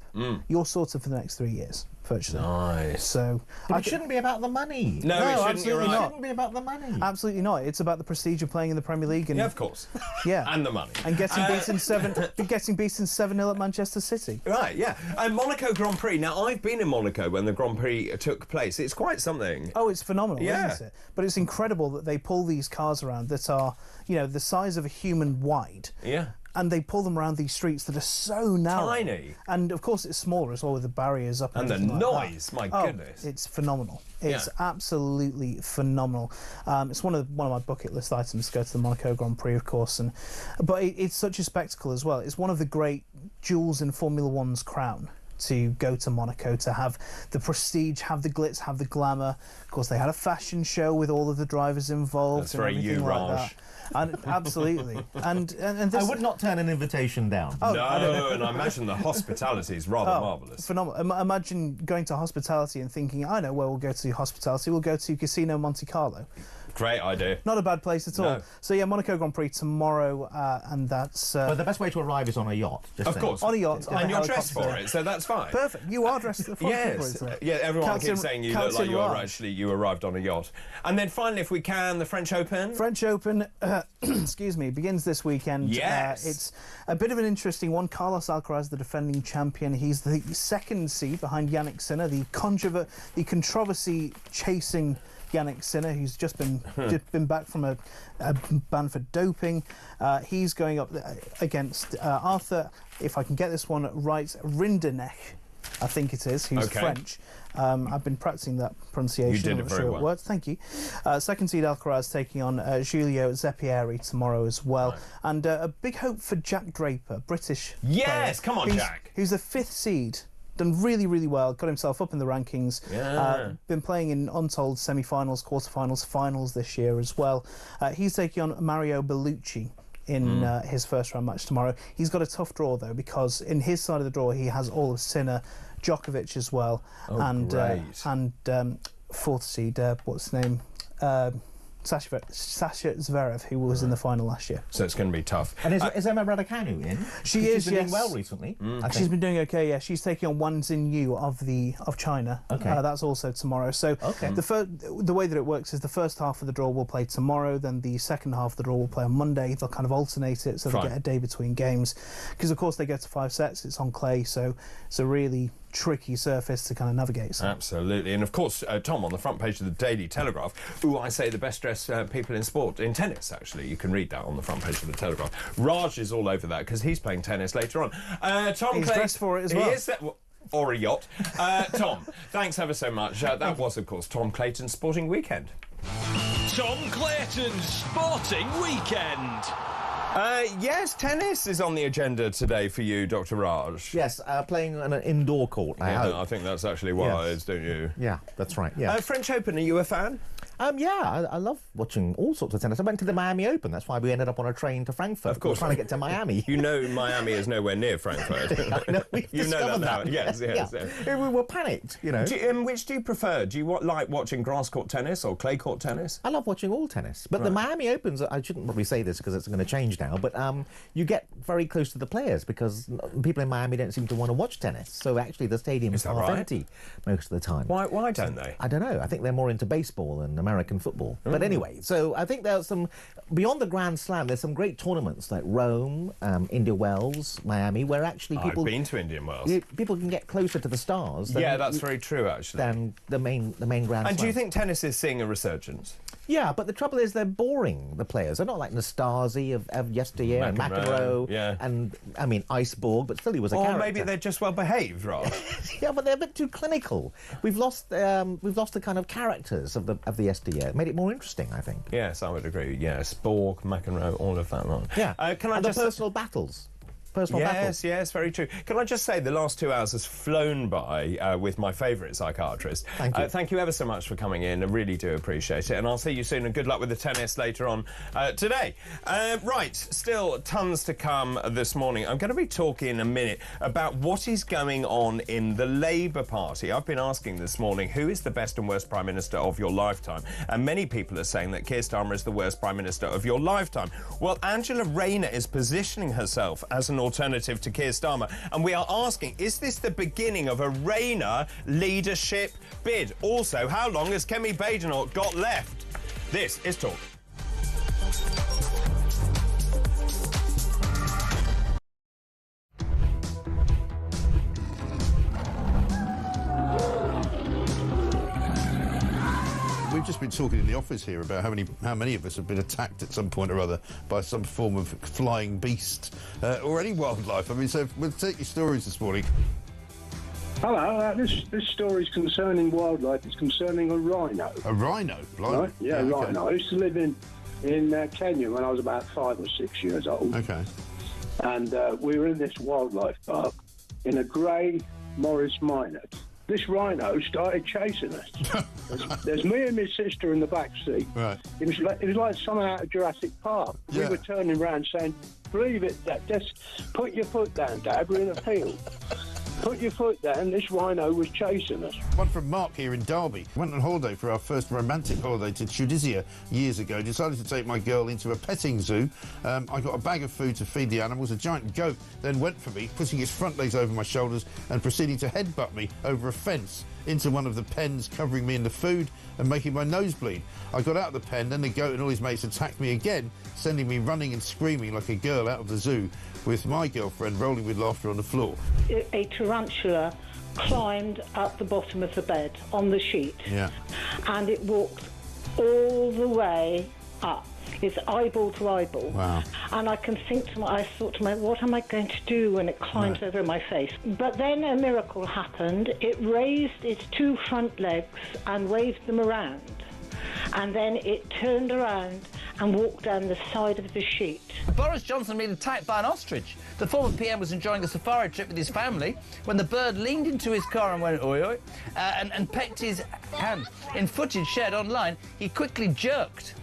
you're sorted for the next 3 years. Virtually. Nice. So but it shouldn't be about the money. No, it absolutely not. It shouldn't be about the money. Absolutely not. It's about the prestige of playing in the Premier League. And, yeah, of course. Yeah. And the money. And getting beaten 7-0 at Manchester City. Right, yeah. And Monaco Grand Prix. Now, I've been in Monaco when the Grand Prix took place. It's quite something. Oh, it's phenomenal, isn't it? But it's incredible that they pull these cars around that are, the size of a human wide. Yeah. And they pull them around these streets that are so narrow. Tiny. And, of course, it's smaller as well with the barriers up. And the noise, my goodness. It's phenomenal. It's absolutely phenomenal. It's one of my bucket list items to go to the Monaco Grand Prix, of course. But it's such a spectacle as well. It's one of the great jewels in Formula One's crown to go to Monaco, to have the prestige, have the glitz, have the glamour. Of course, they had a fashion show with all of the drivers involved. That's very you, Raj. And absolutely, and this, I would not turn an invitation down. Oh, no, and I imagine the hospitality is rather marvellous. Phenomenal. Imagine going to hospitality and thinking, I know where we'll go to hospitality. We'll go to Casino Monte Carlo. Great idea. Not a bad place at all. No. So yeah, Monaco Grand Prix tomorrow, and that's. But the best way to arrive is on a yacht. Of course, on a yacht, and you're dressed for it, so that's fine. Perfect. You are dressed for yes. it. Yeah, everyone keeps saying you look like you arrived on a yacht. And then finally, if we can, the French Open. French Open, excuse me, begins this weekend. Yes. It's a bit of an interesting one. Carlos Alcaraz, the defending champion, he's the second seed behind Yannick Sinner, the controversy chasing Yannick Sinner, who's just been back from a ban for doping. He's going up against Arthur, if I can get this one right, Rinderknecht, I think it is, who's French. I've been practicing that pronunciation. You did it very well. Thank you. Second seed Alcaraz taking on Giulio Zeppieri tomorrow as well. Right. And a big hope for Jack Draper, British player, come on, Jack. Who's the fifth seed. Done really, really well, got himself up in the rankings. Been playing in untold semi-finals, quarter-finals, finals this year as well. He's taking on Mario Bellucci in his first-round match tomorrow. He's got a tough draw, though, because in his side of the draw, he has all of Sinner, Djokovic as well, and fourth seed, what's his name? Sasha Zverev, who was in the final last year. So it's going to be tough. And is Emma Raducanu in? She is, She's been yes. doing well recently. She's been doing okay, yeah. She's taking on Wan Xinyu of China. Okay. That's also tomorrow. So the way that it works is the first half of the draw will play tomorrow, then the second half of the draw will play on Monday. They'll kind of alternate it, so they get a day between games. Because, of course, they go to 5 sets. It's on clay, so it's a really tricky surface to kind of navigate. So. Absolutely. And, of course, Tom, on the front page of the Daily Telegraph, I say the best-dressed people in sport, in tennis, actually. You can read that on the front page of the Telegraph. Raj is all over that because he's playing tennis later on. Tom He's dressed for it as well. He is or a yacht. Tom, thanks ever so much. That was, of course, Tom Clayton's Sporting Weekend. Tom Clayton's Sporting Weekend. Yes, tennis is on the agenda today for you, Dr. Raj. Yes, playing on an indoor court, I hope. I think that's actually wise, don't you? Yeah, that's right, yeah. French Open, are you a fan? Yeah, I love watching all sorts of tennis. I went to the Miami Open. That's why we ended up on a train to Frankfurt. Of course. We're trying to get to Miami. You know Miami is nowhere near Frankfurt. You know that. Yes. Yeah. We were panicked, you know. Which do you prefer? Do you like watching grass court tennis or clay court tennis? I love watching all tennis. But the Miami Opens, I shouldn't probably say this because it's going to change now, but you get very close to the players because people in Miami don't seem to want to watch tennis. So actually the stadium is half empty most of the time. Why don't they? I don't know. I think they're more into baseball than American football. But anyway, so I think there's some, beyond the Grand Slam, there's some great tournaments like Rome, India Wells, Miami, where actually people... I've been to Indian Wells. People can get closer to the stars. Yeah, that's very true, actually. Than the main Grand Slam. And do you think tennis is seeing a resurgence? Yeah, but the trouble is they're boring, the players. They're not like Nastase of yesteryear and McEnroe and, I mean, Iceborg, but still he was a character. Or maybe they're just well-behaved, Rob. Yeah, but they're a bit too clinical. We've lost the kind of characters of the yesteryear. It made it more interesting, I think. Yes, I would agree. Yes, Borg, McEnroe, all of that lot. Yeah, can I and just... the personal battles. Yes, very true. Can I just say the last 2 hours has flown by with my favourite psychiatrist. Thank you. Thank you ever so much for coming in. I really do appreciate it. And I'll see you soon, and good luck with the tennis later on today. Right, still tons to come this morning. I'm going to be talking in a minute about what is going on in the Labour Party. I've been asking this morning, who is the best and worst Prime Minister of your lifetime? And many people are saying that Keir Starmer is the worst Prime Minister of your lifetime. Well, Angela Rayner is positioning herself as an alternative to Keir Starmer, and we are asking, is this the beginning of a Rayner leadership bid? Also, how long has Kemi Badenoch got left? This is Talk. We've just been talking in the office here about how many of us have been attacked at some point or other by some form of flying beast or any wildlife. I mean, so we'll take your stories this morning. Hello, this story is concerning wildlife. It's concerning a rhino. A rhino? Right? Yeah, okay. rhino. I used to live in Kenya when I was about 5 or 6 years old. Okay. And we were in this wildlife park in a grey Morris Minor. This rhino started chasing us. There's me and my sister in the back seat. Right. It was like something out of Jurassic Park. Yeah. We were turning around saying, "Believe it, Dad. Just put your foot down, Dad. We're in a field. Put your foot down." This rhino was chasing us. One from Mark here in Derby. Went on holiday for our first romantic holiday to Showbiz years ago. Decided to take my girl into a petting zoo. I got a bag of food to feed the animals. A giant goat then went for me, putting its front legs over my shoulders and proceeding to headbutt me over a fence into one of the pens, covering me in the food and making my nose bleed. I got out of the pen, then the goat and all his mates attacked me again, sending me running and screaming like a girl out of the zoo, with my girlfriend rolling with laughter on the floor. A tarantula climbed up the bottom of the bed on the sheet. Yeah. And it walked all the way up. It's eyeball to eyeball. Wow. And I thought to myself, what am I going to do when it climbs over my face? But then a miracle happened. It raised its 2 front legs and waved them around. And then it turned around and walked down the side of the sheet. Boris Johnson been attacked by an ostrich. The former PM was enjoying a safari trip with his family when the bird leaned into his car and went oi oi and pecked his hand. In footage shared online, he quickly jerked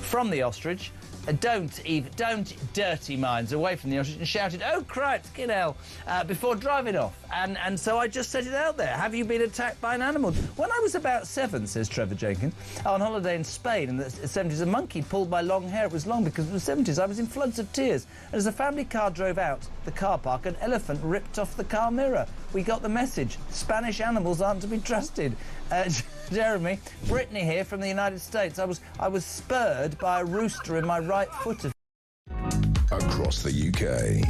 from the ostrich don't dirty minds away from the ostrich, and shouted, "Oh, cripes, get hell," before driving off. And so I just set it out there. Have you been attacked by an animal? When I was about 7, says Trevor Jenkins, on holiday in Spain in the 70s, a monkey pulled my long hair. It was long because it was the 70s. I was in floods of tears. And as the family car drove out the car park, an elephant ripped off the car mirror. We got the message. Spanish animals aren't to be trusted. Jeremy, Brittany here from the United States. I was spurred by a rooster in my right foot. Across the UK,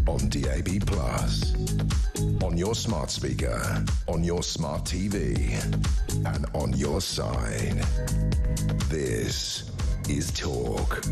on DAB+, on your smart speaker, on your smart TV, and on your side. This is Talk.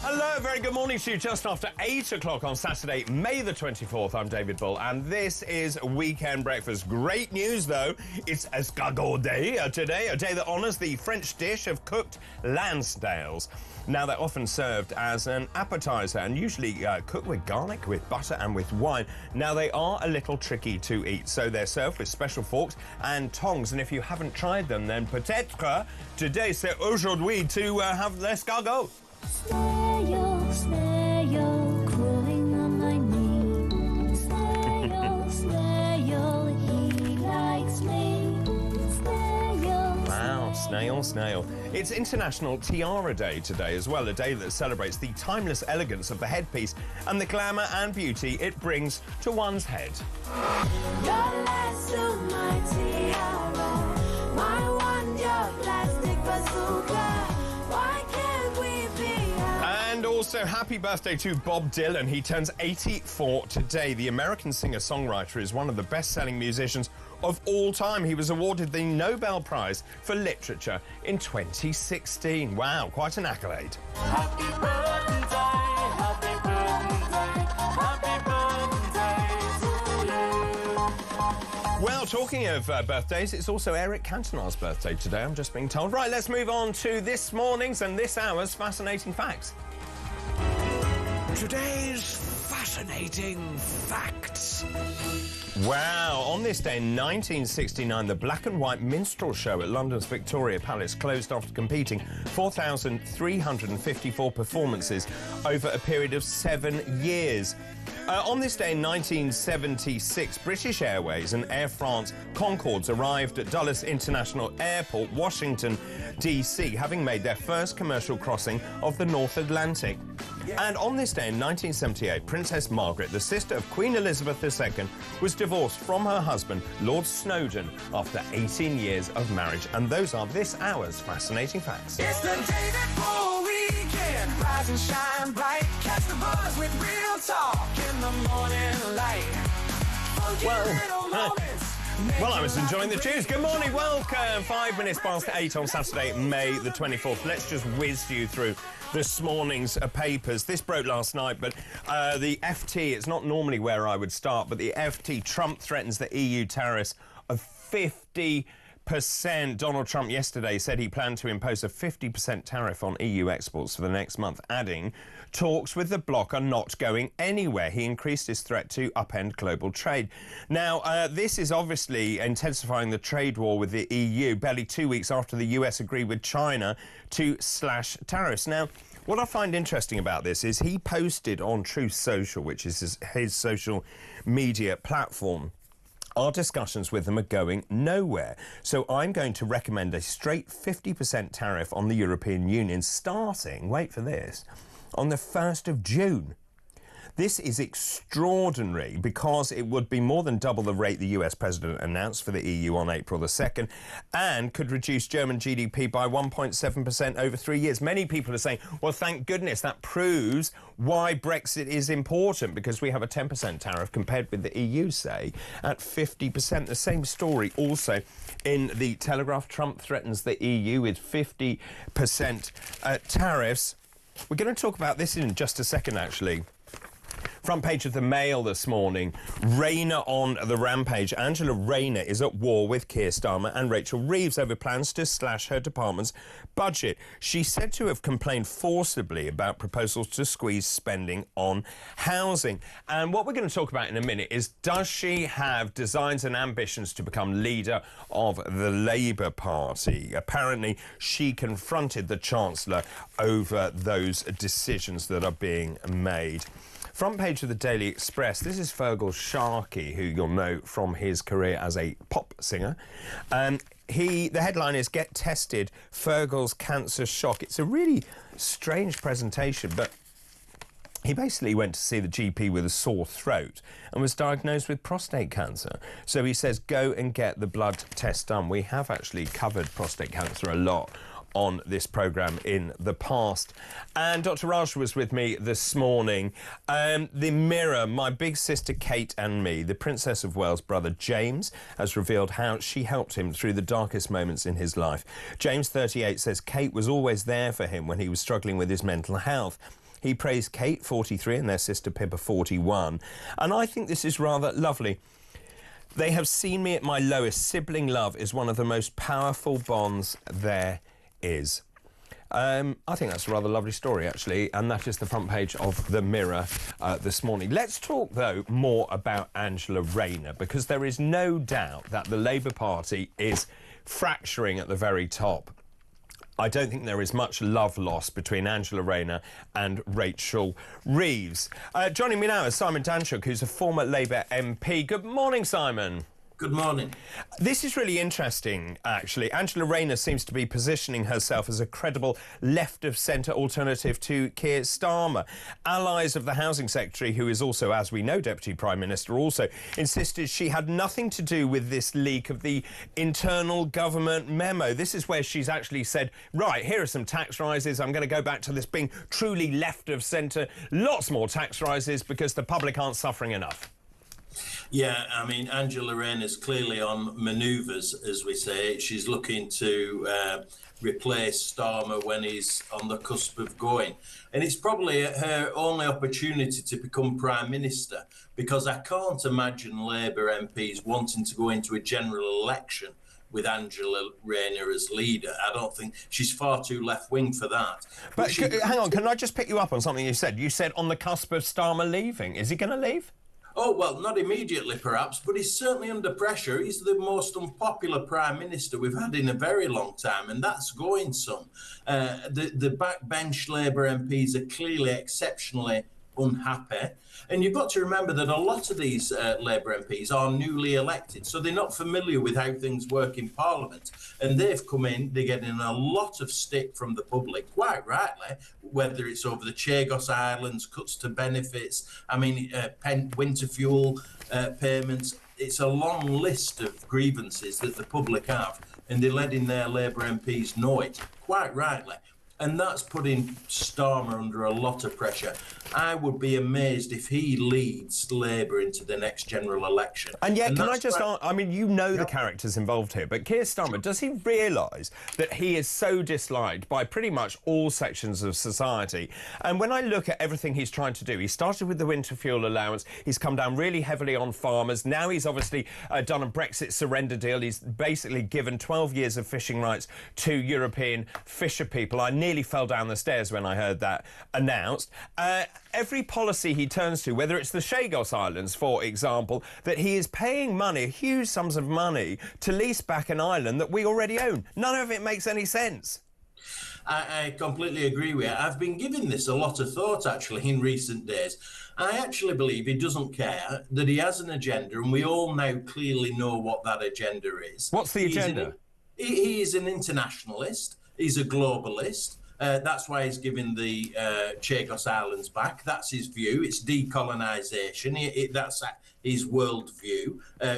Hello, very good morning to you. Just after 8 o'clock on Saturday, May the 24th, I'm David Bull, and this is Weekend Breakfast. Great news, though. It's Escargot Day today, a day that honours the French dish of cooked land snails. Now, they're often served as an appetiser and usually cooked with garlic, with butter and with wine. Now, they are a little tricky to eat, so they're served with special forks and tongs. And if you haven't tried them, then peut-être today, c'est aujourd'hui to have l'escargot. Snail, snail, crawling on my knee. Snail, snail, he likes me. Snail, Wow, snail, snail. It's International Tiara Day today as well, a day that celebrates the timeless elegance of the headpiece and the glamour and beauty it brings to one's head. your last to my tiara, my one, your plastic bazooka. Why can't we be? And also, happy birthday to Bob Dylan. He turns 84 today. The American singer-songwriter is one of the best-selling musicians of all time. He was awarded the Nobel Prize for Literature in 2016. Wow, quite an accolade. Happy birthday, happy birthday, happy birthday to you. Well, talking of birthdays, it's also Eric Cantona's birthday today, I'm just being told. Right, let's move on to this morning's and this hour's fascinating facts. Today's fascinating facts. Wow, on this day in 1969, the black and white minstrel show at London's Victoria Palace closed after competing 4,354 performances over a period of 7 years. On this day in 1976, British Airways and Air France Concords arrived at Dulles International Airport, Washington, D.C., having made their first commercial crossing of the North Atlantic. And on this day in 1978, Princess Margaret, the sister of Queen Elizabeth II, was divorced from her husband, Lord Snowdon, after 18 years of marriage. And those are this hour's fascinating facts. It's the David Bull weekend. Rise and shine bright. Catch the buzz with real talk in the morning light. Well, I was enjoying the tunes. Good morning, welcome. 5 minutes past 8 on Saturday, May the 24th. Let's just whiz you through this morning's papers. This broke last night, but the FT, it's not normally where I would start, but the FT, Trump threatens the EU tariffs of 50%. Donald Trump yesterday said he planned to impose a 50% tariff on EU exports for the next month, adding, talks with the bloc are not going anywhere. He increased his threat to upend global trade. Now, this is obviously intensifying the trade war with the EU, barely 2 weeks after the US agreed with China to slash tariffs. Now, what I find interesting about this is he posted on Truth Social, which is his social media platform, our discussions with them are going nowhere. So I'm going to recommend a straight 50% tariff on the European Union starting, wait for this, on the 1st of June. This is extraordinary because it would be more than double the rate the US president announced for the EU on April the 2nd and could reduce German GDP by 1.7% over 3 years. Many people are saying, well, thank goodness, that proves why Brexit is important, because we have a 10% tariff compared with the EU, say, at 50%. The same story also in the Telegraph. Trump threatens the EU with 50% tariffs. We're going to talk about this in just a second, actually. Front page of the Mail this morning. Rayner on the rampage. Angela Rayner is at war with Keir Starmer and Rachel Reeves over plans to slash her department's budget. She's said to have complained forcibly about proposals to squeeze spending on housing. And what we're going to talk about in a minute is, does she have designs and ambitions to become leader of the Labour Party? Apparently, she confronted the Chancellor over those decisions that are being made. Front page of the Daily Express. This is Fergal Sharkey, who you'll know from his career as a pop singer. The headline is "Get Tested, Fergal's Cancer Shock." It's a really strange presentation, but he basically went to see the GP with a sore throat and was diagnosed with prostate cancer. So he says, go and get the blood test done. We have actually covered prostate cancer a lot on this programme in the past. And Dr. Raj was with me this morning. The Mirror, My Big Sister Kate and Me, the Princess of Wales' brother James, has revealed how she helped him through the darkest moments in his life. James, 38, says Kate was always there for him when he was struggling with his mental health. He praised Kate, 43, and their sister Pippa, 41. And I think this is rather lovely. They have seen me at my lowest. Sibling love is one of the most powerful bonds there is. I think that's a rather lovely story, actually, and that is the front page of the Mirror this morning. Let's talk, though, more about Angela Rayner, because there is no doubt that the Labour Party is fracturing at the very top. I don't think there is much love lost between Angela Rayner and Rachel Reeves. Joining me now is Simon Danchuk, who's a former Labour MP. Good morning, Simon. Good morning. This is really interesting, actually. Angela Rayner seems to be positioning herself as a credible left-of-centre alternative to Keir Starmer. Allies of the Housing Secretary, who is also, as we know, Deputy Prime Minister, also insisted she had nothing to do with this leak of the internal government memo. This is where she's actually said, right, here are some tax rises. I'm going to go back to this being truly left-of-centre. Lots more tax rises because the public aren't suffering enough. Yeah, I mean, Angela Rayner is clearly on manoeuvres, as we say. She's looking to replace Starmer when he's on the cusp of going. And it's probably her only opportunity to become Prime Minister, because I can't imagine Labour MPs wanting to go into a general election with Angela Rayner as leader. I don't think she's far too left-wing for that. But hang on, can I just pick you up on something you said? You said on the cusp of Starmer leaving. Is he going to leave? Oh, well, not immediately, perhaps, but he's certainly under pressure. He's the most unpopular Prime Minister we've had in a very long time, and that's going some. The backbench Labour MPs are clearly exceptionally unhappy. And you've got to remember that a lot of these Labour MPs are newly elected, so they're not familiar with how things work in Parliament. And they've come in, they're getting a lot of stick from the public, quite rightly, whether it's over the Chagos Islands, cuts to benefits, I mean, winter fuel payments. It's a long list of grievances that the public have, and they're letting their Labour MPs know it, quite rightly. And that's putting Starmer under a lot of pressure. I would be amazed if he leads Labour into the next general election. And yet, can I just ask, I mean, you know the characters involved here, but Keir Starmer, does he realise that he is so disliked by pretty much all sections of society? And when I look at everything he's trying to do, he started with the winter fuel allowance, he's come down really heavily on farmers, now he's obviously done a Brexit surrender deal, he's basically given 12 years of fishing rights to European fisher people. I nearly fell down the stairs when I heard that announced. Every policy he turns to, whether it's the Chagos Islands, for example, that he is paying money, huge sums of money, to lease back an island that we already own. None of it makes any sense. I completely agree with you. I've been giving this a lot of thought, actually, in recent days. I actually believe he doesn't care, that he has an agenda, and we all now clearly know what that agenda is. What's the agenda? He is an internationalist. He's a globalist. That's why he's giving the Chagos Islands back. That's his view. It's decolonisation. That's his worldview.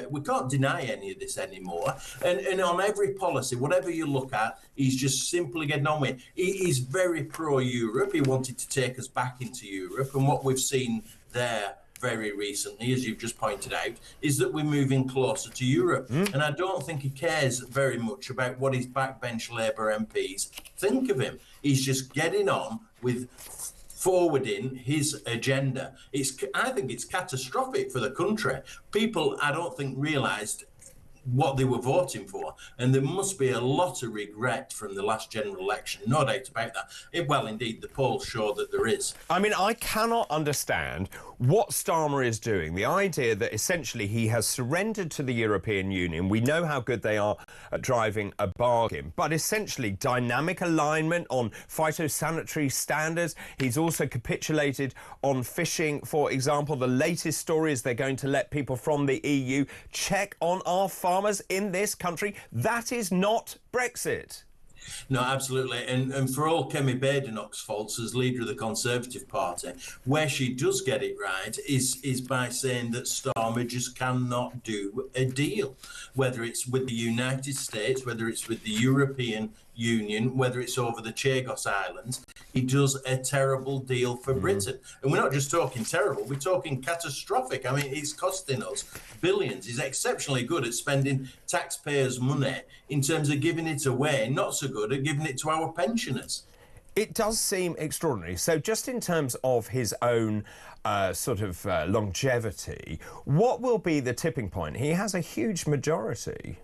We can't deny any of this anymore. And on every policy, whatever you look at, he's just simply getting on with it. He's very pro-Europe. He wanted to take us back into Europe. And what we've seen there very recently, as you've just pointed out, is that we're moving closer to Europe. And I don't think he cares very much about what his backbench Labour MPs think of him. He's just getting on with forwarding his agenda. I think it's catastrophic for the country. People, I don't think, realised what they were voting for, and there must be a lot of regret from the last general election, no doubt about that. Well, indeed, the polls show that there is. I mean, I cannot understand what Starmer is doing. The idea that essentially he has surrendered to the European Union. We know how good they are at driving a bargain, but essentially dynamic alignment on phytosanitary standards. He's also capitulated on fishing. For example, the latest story is they're going to let people from the EU check on our farmers in this country. That is not Brexit. No, absolutely. And for all Kemi Badenoch's faults as leader of the Conservative Party, where she does get it right is by saying that Starmer just cannot do a deal, whether it's with the United States, whether it's with the European Union, whether it's over the Chagos Islands. He does a terrible deal for Britain. And we're not just talking terrible, we're talking catastrophic. I mean, it's costing us billions. He's exceptionally good at spending taxpayers' money in terms of giving it away, not so good at giving it to our pensioners. It does seem extraordinary. So just in terms of his own longevity, what will be the tipping point? He has a huge majority.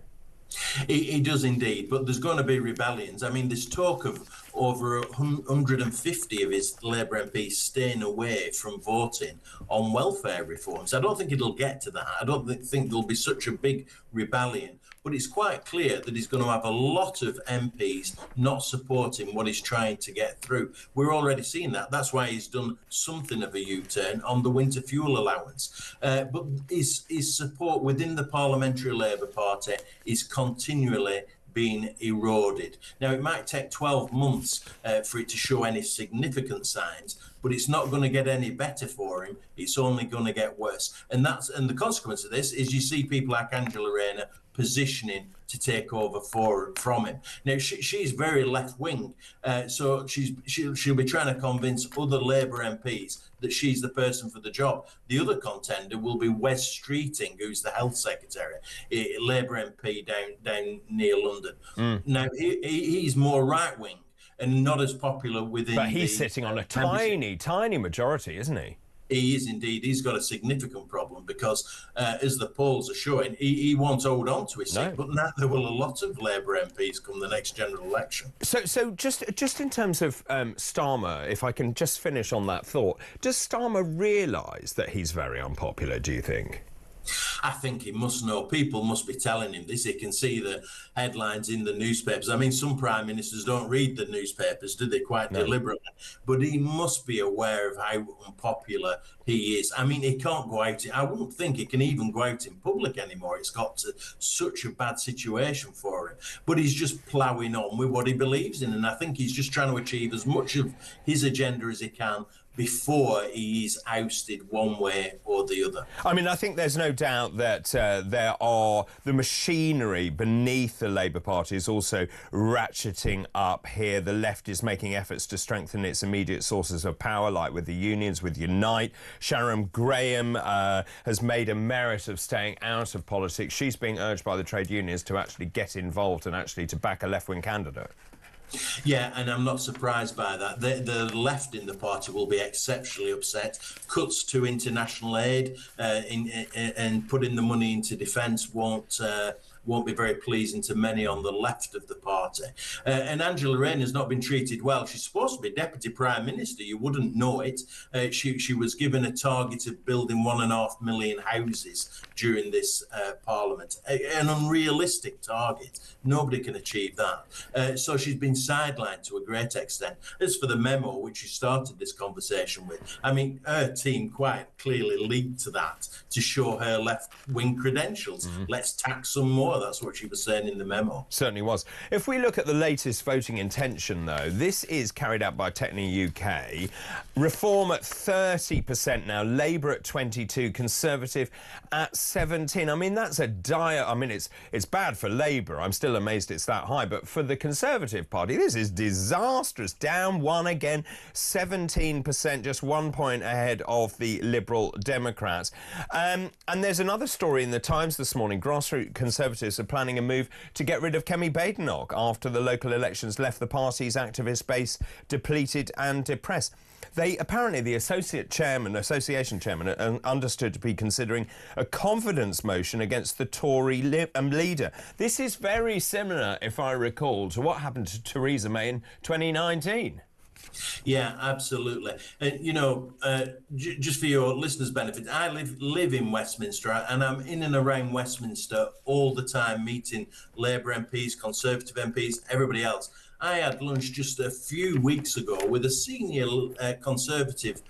He does indeed, but there's going to be rebellions. I mean, there's talk of over 150 of his Labour MPs staying away from voting on welfare reforms. I don't think it'll get to that. I don't think there'll be such a big rebellion. But it's quite clear that he's going to have a lot of MPs not supporting what he's trying to get through. We're already seeing that. That's why he's done something of a U-turn on the winter fuel allowance. But his support within the Parliamentary Labour Party is continually being eroded. Now, it might take 12 months for it to show any significant signs, but it's not going to get any better for him. It's only going to get worse. And the consequence of this is you see people like Angela Rayner positioning to take over from him. Now, she's very left-wing, so she'll be trying to convince other Labour MPs that she's the person for the job. The other contender will be Wes Streeting, who's the Health Secretary, a Labour MP down near London. Now, he's more right-wing and not as popular within. But he's sitting on a tiny majority, isn't he? He is indeed. He's got a significant problem because, as the polls are showing, he won't hold on to his seat. But now there will a lot of Labour MPs come the next general election. So just in terms of Starmer, if I can just finish on that thought, does Starmer realise that he's very unpopular, do you think? I think he must know. People must be telling him this. He can see the headlines in the newspapers. I mean, some prime ministers don't read the newspapers, do they, quite deliberately? But he must be aware of how unpopular he is. I mean, he can't go out. I wouldn't think he can even go out in public anymore. It's got to such a bad situation for him. But he's just ploughing on with what he believes in. And I think he's just trying to achieve as much of his agenda as he can before he is ousted one way or the other. I mean, I think there's no doubt that the machinery beneath the Labour Party is also ratcheting up here. The left is making efforts to strengthen its immediate sources of power, like with the unions, with Unite. Sharon Graham has made a merit of staying out of politics. She's being urged by the trade unions to actually get involved and actually to back a left-wing candidate. Yeah, and I'm not surprised by that. The left in the party will be exceptionally upset. Cuts to international aid and putting the money into defence won't be very pleasing to many on the left of the party. And Angela Rayner has not been treated well. She's supposed to be Deputy Prime Minister. You wouldn't know it. She was given a target of building 1.5 million houses during this Parliament. An unrealistic target. Nobody can achieve that. So she's been sidelined to a great extent. As for the memo, which she started this conversation with, I mean, her team quite clearly leaked to that to show her left-wing credentials. Let's tax some more. That's what she was saying in the memo. Certainly was. If we look at the latest voting intention, though, this is carried out by Techni UK. Reform at 30% now, Labour at 22%, Conservative at 17%. I mean, that's a dire... I mean, it's bad for Labour. I'm still amazed it's that high. But for the Conservative Party, this is disastrous. Down one again, 17%, just 1 point ahead of the Liberal Democrats. And there's another story in the Times this morning. Grassroots Conservative Conservatives are planning a move to get rid of Kemi Badenoch after the local elections left the party's activist base depleted and depressed. They apparently, the association chairman, are understood to be considering a confidence motion against the Tory leader. This is very similar, if I recall, to what happened to Theresa May in 2019. Yeah, absolutely. You know, just for your listeners' benefit, I live in Westminster, and I'm in and around Westminster all the time, meeting Labour MPs, Conservative MPs, everybody else. I had lunch just a few weeks ago with a senior Conservative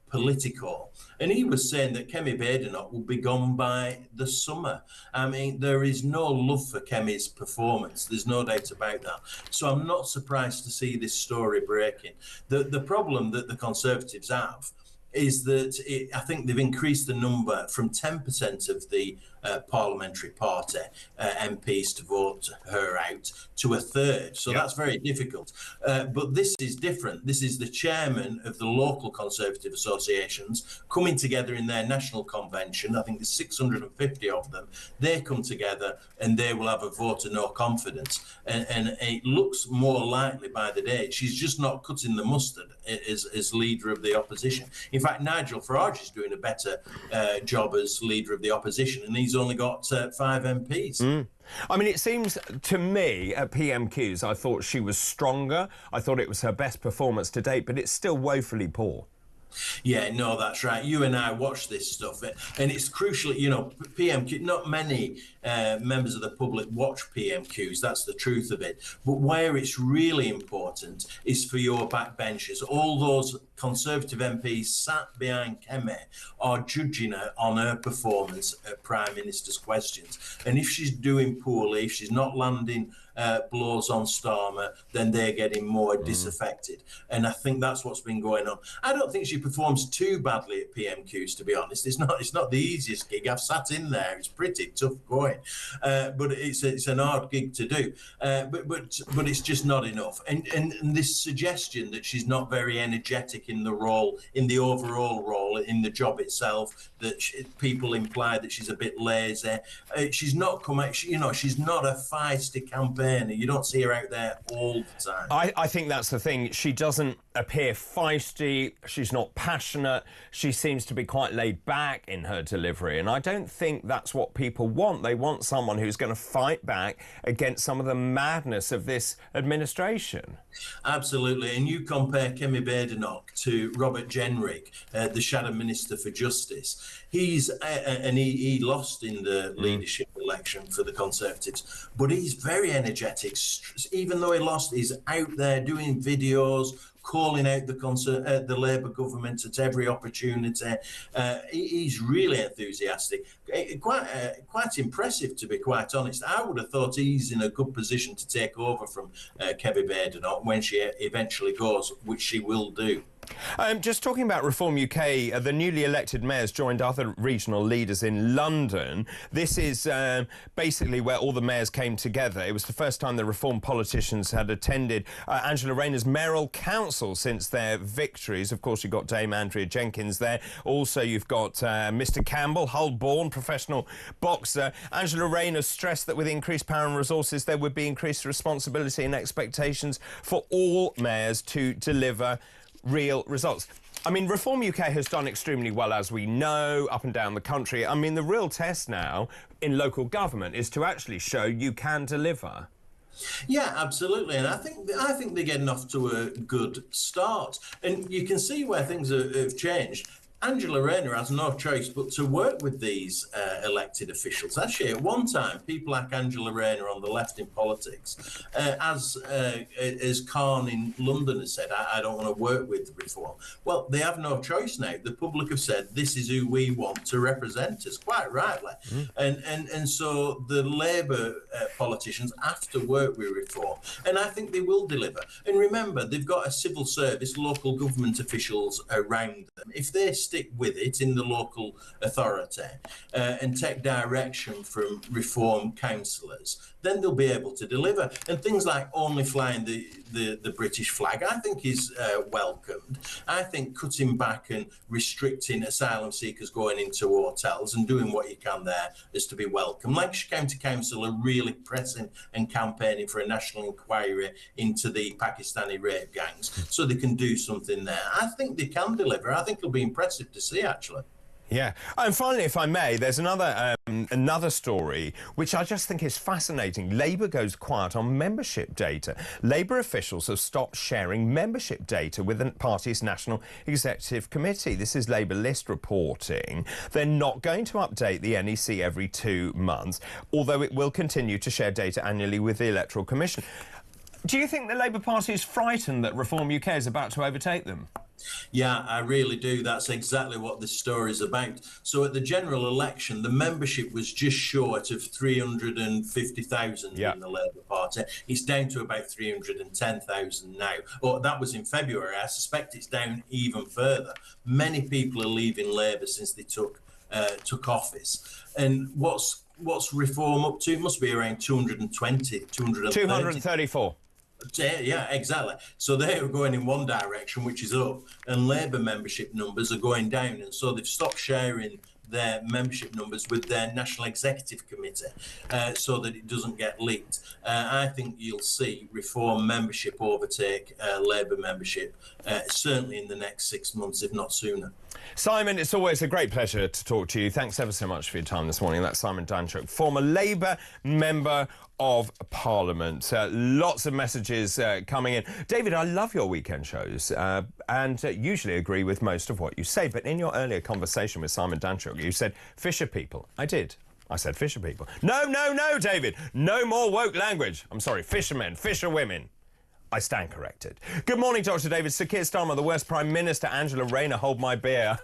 politico, and he was saying that Kemi Badenoch will be gone by the summer. I mean, there is no love for Kemi's performance. There's no doubt about that. So I'm not surprised to see this story breaking. The problem that the Conservatives have is that I think they've increased the number from 10% of the parliamentary party MPs to vote her out to a third. So that's very difficult. But this is different. This is the chairman of the local Conservative associations coming together in their national convention. I think there's 650 of them. They come together and they will have a vote of no confidence. And it looks more likely by the day. She's just not cutting the mustard as leader of the opposition. In fact, Nigel Farage is doing a better job as leader of the opposition, and he's only got 5 MPs. I mean, it seems to me at PMQs, I thought she was stronger. I thought it was her best performance to date, but it's still woefully poor. Yeah, no, that's right. You and I watch this stuff, and it's crucial. You know, PMQ. Not many members of the public watch PMQs. That's the truth of it. But where it's really important is for your backbenchers. All those Conservative MPs sat behind Kemi are judging her on her performance at Prime Minister's questions. And if she's doing poorly, if she's not landing blows on Starmer, then they're getting more disaffected. And I think that's what's been going on. I don't think she performs too badly at PMQs, to be honest. It's not the easiest gig. I've sat in there. It's pretty tough going. But it's an hard gig to do. But it's just not enough. And this suggestion that she's not very energetic in the role, in the overall role, in the job itself, that people imply that she's a bit lazy. She's not she's not a feisty campaigner. You don't see her out there all the time. I think that's the thing. She doesn't appear feisty. She's not passionate. She seems to be quite laid back in her delivery. And I don't think that's what people want. They want someone who's going to fight back against some of the madness of this administration. Absolutely. And you compare Kemi Badenoch to Robert Jenrick, the Shadow Minister for Justice. He lost in the leadership election for the Conservatives, but he's very energetic. Even though he lost, he's out there doing videos, calling out the Labour government at every opportunity. He's really enthusiastic. Quite impressive, to be quite honest. I would have thought he's in a good position to take over from Kemi Badenoch when she eventually goes, which she will do. Just talking about Reform UK, the newly elected mayors joined other regional leaders in London. This is basically where all the mayors came together. It was the first time the Reform politicians had attended Angela Rayner's mayoral council since their victories. Of course, you've got Dame Andrea Jenkins there. Also, you've got Mr Campbell, Hull-born professional boxer. Angela Rayner stressed that with increased power and resources, there would be increased responsibility and expectations for all mayors to deliver real results. I mean, Reform UK has done extremely well, as we know, up and down the country. I mean, the real test now in local government is to actually show you can deliver. Yeah, absolutely, and I think they're getting off to a good start, and you can see where things have changed. Angela Rayner has no choice but to work with these elected officials. Actually, at one time, people like Angela Rayner on the left in politics, as Khan in London has said, I don't want to work with Reform. Well, they have no choice now. The public have said, this is who we want to represent us, quite rightly. And so the Labour politicians have to work with Reform. And I think they will deliver. And remember, they've got a civil service, local government officials around them. If they stick with it in the local authority and take direction from reform councillors, then they'll be able to deliver. And things like only flying the British flag, I think is welcomed. I think cutting back and restricting asylum seekers going into hotels and doing what you can there is to be welcome. Lancashire County Council are really pressing and campaigning for a national inquiry into the Pakistani rape gangs so they can do something there. I think they can deliver. I think it'll be impressive to see, actually. Yeah. And finally, if I may, there's another story which I just think is fascinating. Labour goes quiet on membership data. Labour officials have stopped sharing membership data with the party's National Executive Committee. This is Labour List reporting. They're not going to update the NEC every 2 months, although it will continue to share data annually with the Electoral Commission. Do you think the Labour Party is frightened that Reform UK is about to overtake them? Yeah, I really do. That's exactly what this story is about. So at the general election, the membership was just short of 350,000 in the Labour Party. It's down to about 310,000 now. Oh, that was in February. I suspect it's down even further. Many people are leaving Labour since they took office. And what's Reform up to? It must be around 220, 234. Yeah, exactly. So they're going in one direction, which is up, and Labour membership numbers are going down. And so they've stopped sharing their membership numbers with their National Executive Committee so that it doesn't get leaked. I think you'll see Reform membership overtake Labour membership, certainly in the next 6 months, if not sooner. Simon, it's always a great pleasure to talk to you. Thanks ever so much for your time this morning. That's Simon Danchuk, former Labour Member of Parliament. Lots of messages coming in. David, I love your weekend shows and usually agree with most of what you say, but in your earlier conversation with Simon Danchuk, you said fisher people. I did. I said fisher people. No, no, no, David. No more woke language. I'm sorry, fishermen, fisher women. I stand corrected. Good morning, Dr. David. Sir Keir Starmer, the worst Prime Minister. Angela Rayner, hold my beer.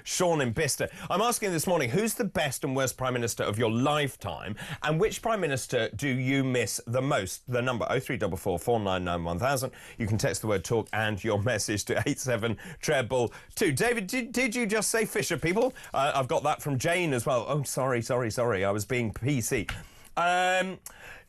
Sean in Bicester. I'm asking this morning, who's the best and worst Prime Minister of your lifetime? And which Prime Minister do you miss the most? The number 0344 499 1000. You can text the word talk and your message to 87222. David, did you just say fisher people? I've got that from Jane as well. Oh, sorry. I was being PC.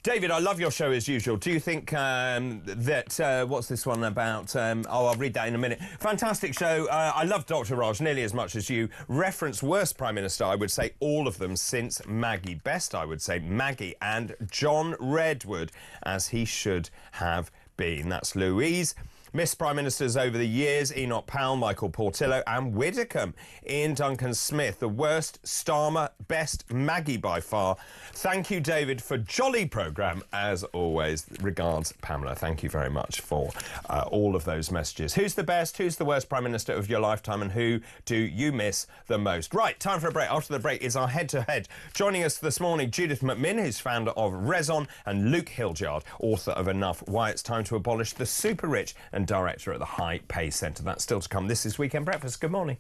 David, I love your show as usual. Do you think that, what's this one about? I'll read that in a minute. Fantastic show. I love Dr. Raj nearly as much as you. Reference worst Prime Minister, I would say all of them since Maggie. Best, I would say Maggie and John Redwood, as he should have been. That's Louise. Miss Prime Ministers over the years, Enoch Powell, Michael Portillo and Widdicombe. Ian Duncan Smith, the worst, Starmer, best, Maggie by far. Thank you, David, for jolly programme, as always. Regards, Pamela. Thank you very much for all of those messages. Who's the best, who's the worst Prime Minister of your lifetime and who do you miss the most? Right, time for a break. After the break is our head-to-head. Joining us this morning, Judith McMinn, who's founder of Raison, and Luke Hildyard, author of Enough, Why It's Time to Abolish the Super-Rich, and director at the High Pay Centre. That's still to come. This is Weekend Breakfast. Good morning.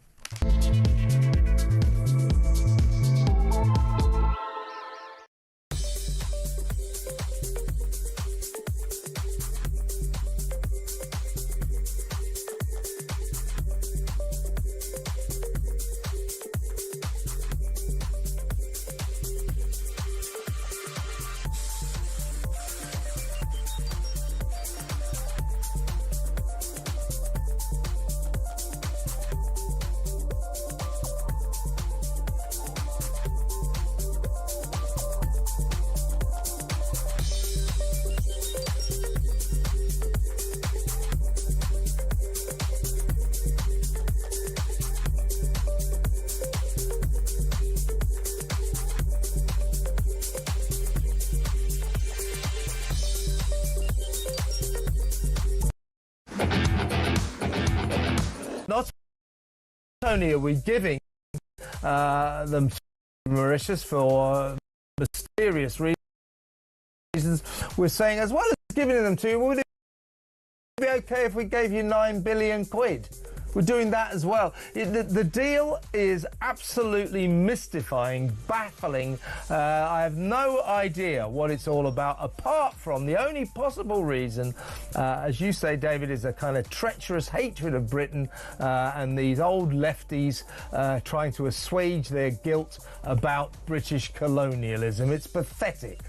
Not only are we giving them Mauritius for mysterious reasons, we're saying as well as giving them to you, would it be okay if we gave you 9 billion quid We're doing that as well. The deal is absolutely mystifying, baffling. I have no idea what it's all about, apart from the only possible reason, as you say, David, is a kind of treacherous hatred of Britain and these old lefties trying to assuage their guilt about British colonialism. It's pathetic.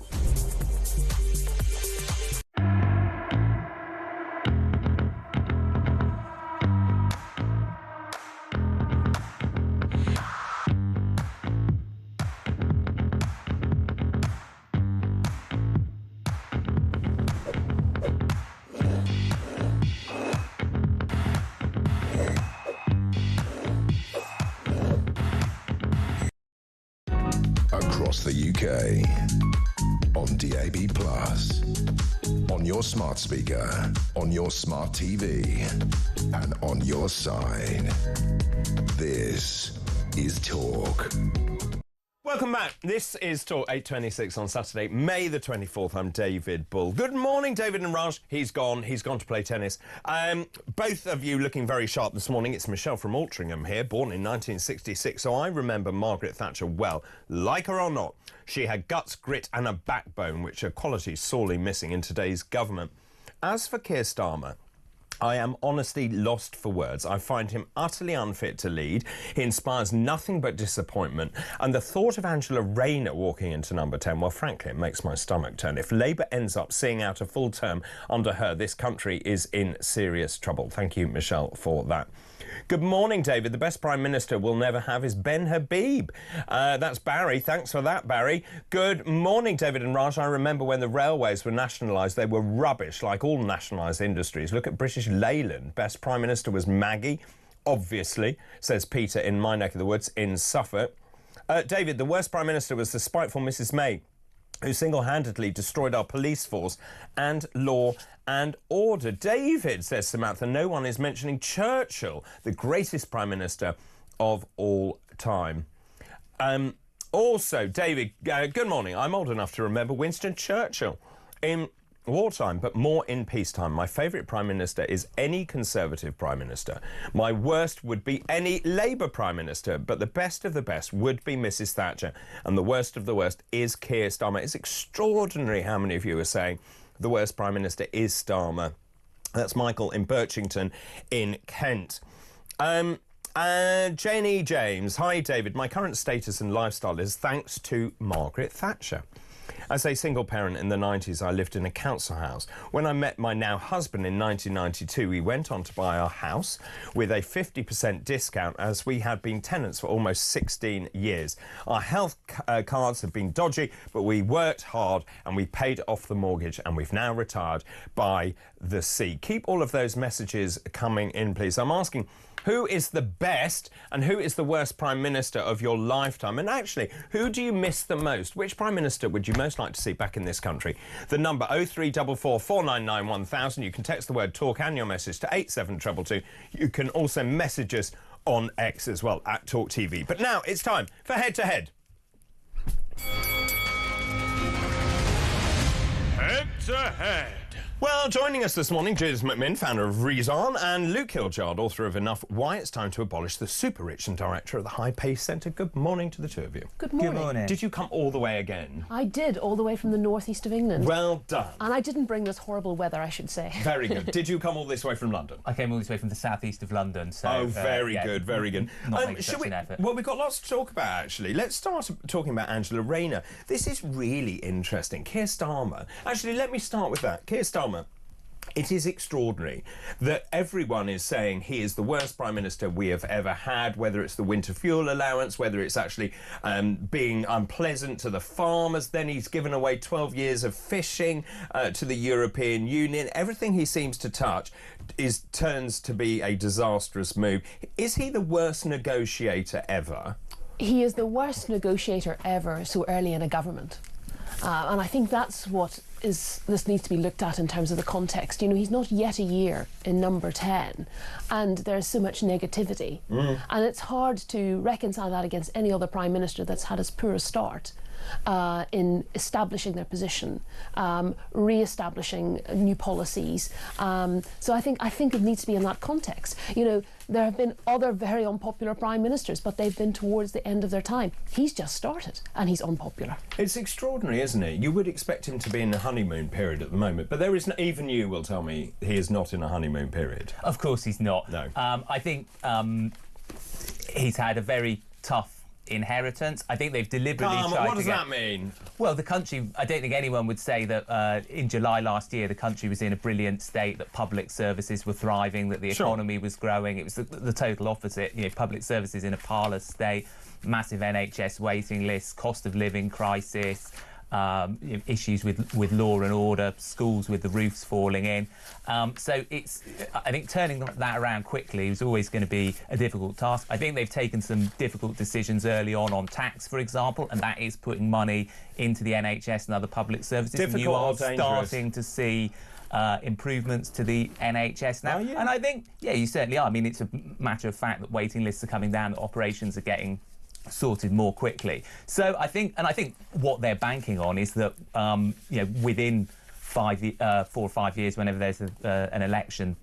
Across the UK, on DAB+, on your smart speaker, on your smart TV, and on your side. This is Talk. Welcome back. This is Talk 8:26 on Saturday, May the 24th. I'm David Bull. Good morning, David and Raj. He's gone to play tennis. Both of you looking very sharp this morning. It's Michelle from Altrincham here, born in 1966, so I remember Margaret Thatcher well. Like her or not, she had guts, grit and a backbone, which are qualities sorely missing in today's government. As for Keir Starmer, I am honestly lost for words. I find him utterly unfit to lead. He inspires nothing but disappointment. And the thought of Angela Rayner walking into number 10, well, frankly, it makes my stomach turn. If Labour ends up seeing out a full term under her, this country is in serious trouble. Thank you, Michelle, for that. Good morning, David. The best Prime Minister we'll never have is Ben Habib. That's Barry. Thanks for that, Barry. Good morning, David and Raj. I remember when the railways were nationalised, they were rubbish, like all nationalised industries. Look at British Leyland. Best Prime Minister was Maggie, obviously, says Peter in my neck of the woods in Suffolk. David, the worst Prime Minister was the spiteful Mrs May, who single-handedly destroyed our police force and law and order. David, says Samantha, no one is mentioning Churchill, the greatest Prime Minister of all time. Also, David, good morning. I'm old enough to remember Winston Churchill in wartime, but more in peacetime. My favourite Prime Minister is any Conservative Prime Minister. My worst would be any Labour Prime Minister, but the best of the best would be Mrs Thatcher. And the worst of the worst is Keir Starmer. It's extraordinary how many of you are saying the worst Prime Minister is Starmer. That's Michael in Birchington in Kent. Jane E. James. Hi, David. My current status and lifestyle is thanks to Margaret Thatcher. As a single parent in the 90s, I lived in a council house. When I met my now husband in 1992, we went on to buy our house with a 50% discount as we had been tenants for almost 16 years. Our health cards have been dodgy, but we worked hard and we paid off the mortgage and we've now retired by the sea. Keep all of those messages coming in, please. I'm asking, who is the best and who is the worst Prime Minister of your lifetime? And actually, who do you miss the most? Which Prime Minister would you most like to see back in this country? The number 0344 499 1000. You can text the word talk and your message to 87222. You can also message us on X as well, at talkTV. But now it's time for Head to Head. Head to Head. Well, joining us this morning, Judith McMinn, founder of Reason, and Luke Hildyard, author of Enough, Why It's Time to Abolish the Super Rich and director of the High Pay Centre. Good morning to the two of you. Good morning. Good morning. Did you come all the way again? I did, all the way from the northeast of England. Well done. And I didn't bring this horrible weather, I should say. Very good. Did you come all this way from London? I came all this way from the southeast of London. So, oh, very good, very good. Should we? Well, we've got lots to talk about, actually. Let's start talking about Angela Rayner. This is really interesting. Keir Starmer. Actually, let me start with that. Keir Starmer. It is extraordinary that everyone is saying he is the worst Prime Minister we have ever had, whether it's the winter fuel allowance, whether it's actually being unpleasant to the farmers. Then he's given away 12 years of fishing to the European Union. Everything he seems to touch turns to be a disastrous move. Is he the worst negotiator ever? He is the worst negotiator ever so early in a government. And I think that's what this needs to be looked at in terms of the context. You know, he's not yet a year in number 10 and there's so much negativity. And it's hard to reconcile that against any other Prime Minister that's had as poor a start in establishing their position, re-establishing new policies. So I think it needs to be in that context. You know, There have been other very unpopular prime ministers, but they've been towards the end of their time. He's just started, and he's unpopular. It's extraordinary, isn't it? You would expect him to be in a honeymoon period at the moment, but there is even you will tell me he is not in a honeymoon period. Of course he's not. No. I think he's had a very tough inheritance. I think they've deliberately tried what does that mean? Well, the country, I don't think anyone would say that in July last year the country was in a brilliant state, that public services were thriving, that the economy was growing. It was the total opposite. You know, public services in a parlous state, massive NHS waiting lists, cost of living crisis, issues with law and order, schools with the roofs falling in. So I think turning that around quickly is always going to be a difficult task. I think they've taken some difficult decisions early on tax, for example, and that is putting money into the NHS and other public services. Difficult you are or dangerous? starting to see improvements to the NHS now. And I think, you certainly are. I mean, it's a matter of fact that waiting lists are coming down, that operations are getting sorted more quickly. So I think what they're banking on is that within 4 or 5 years, whenever there's an election,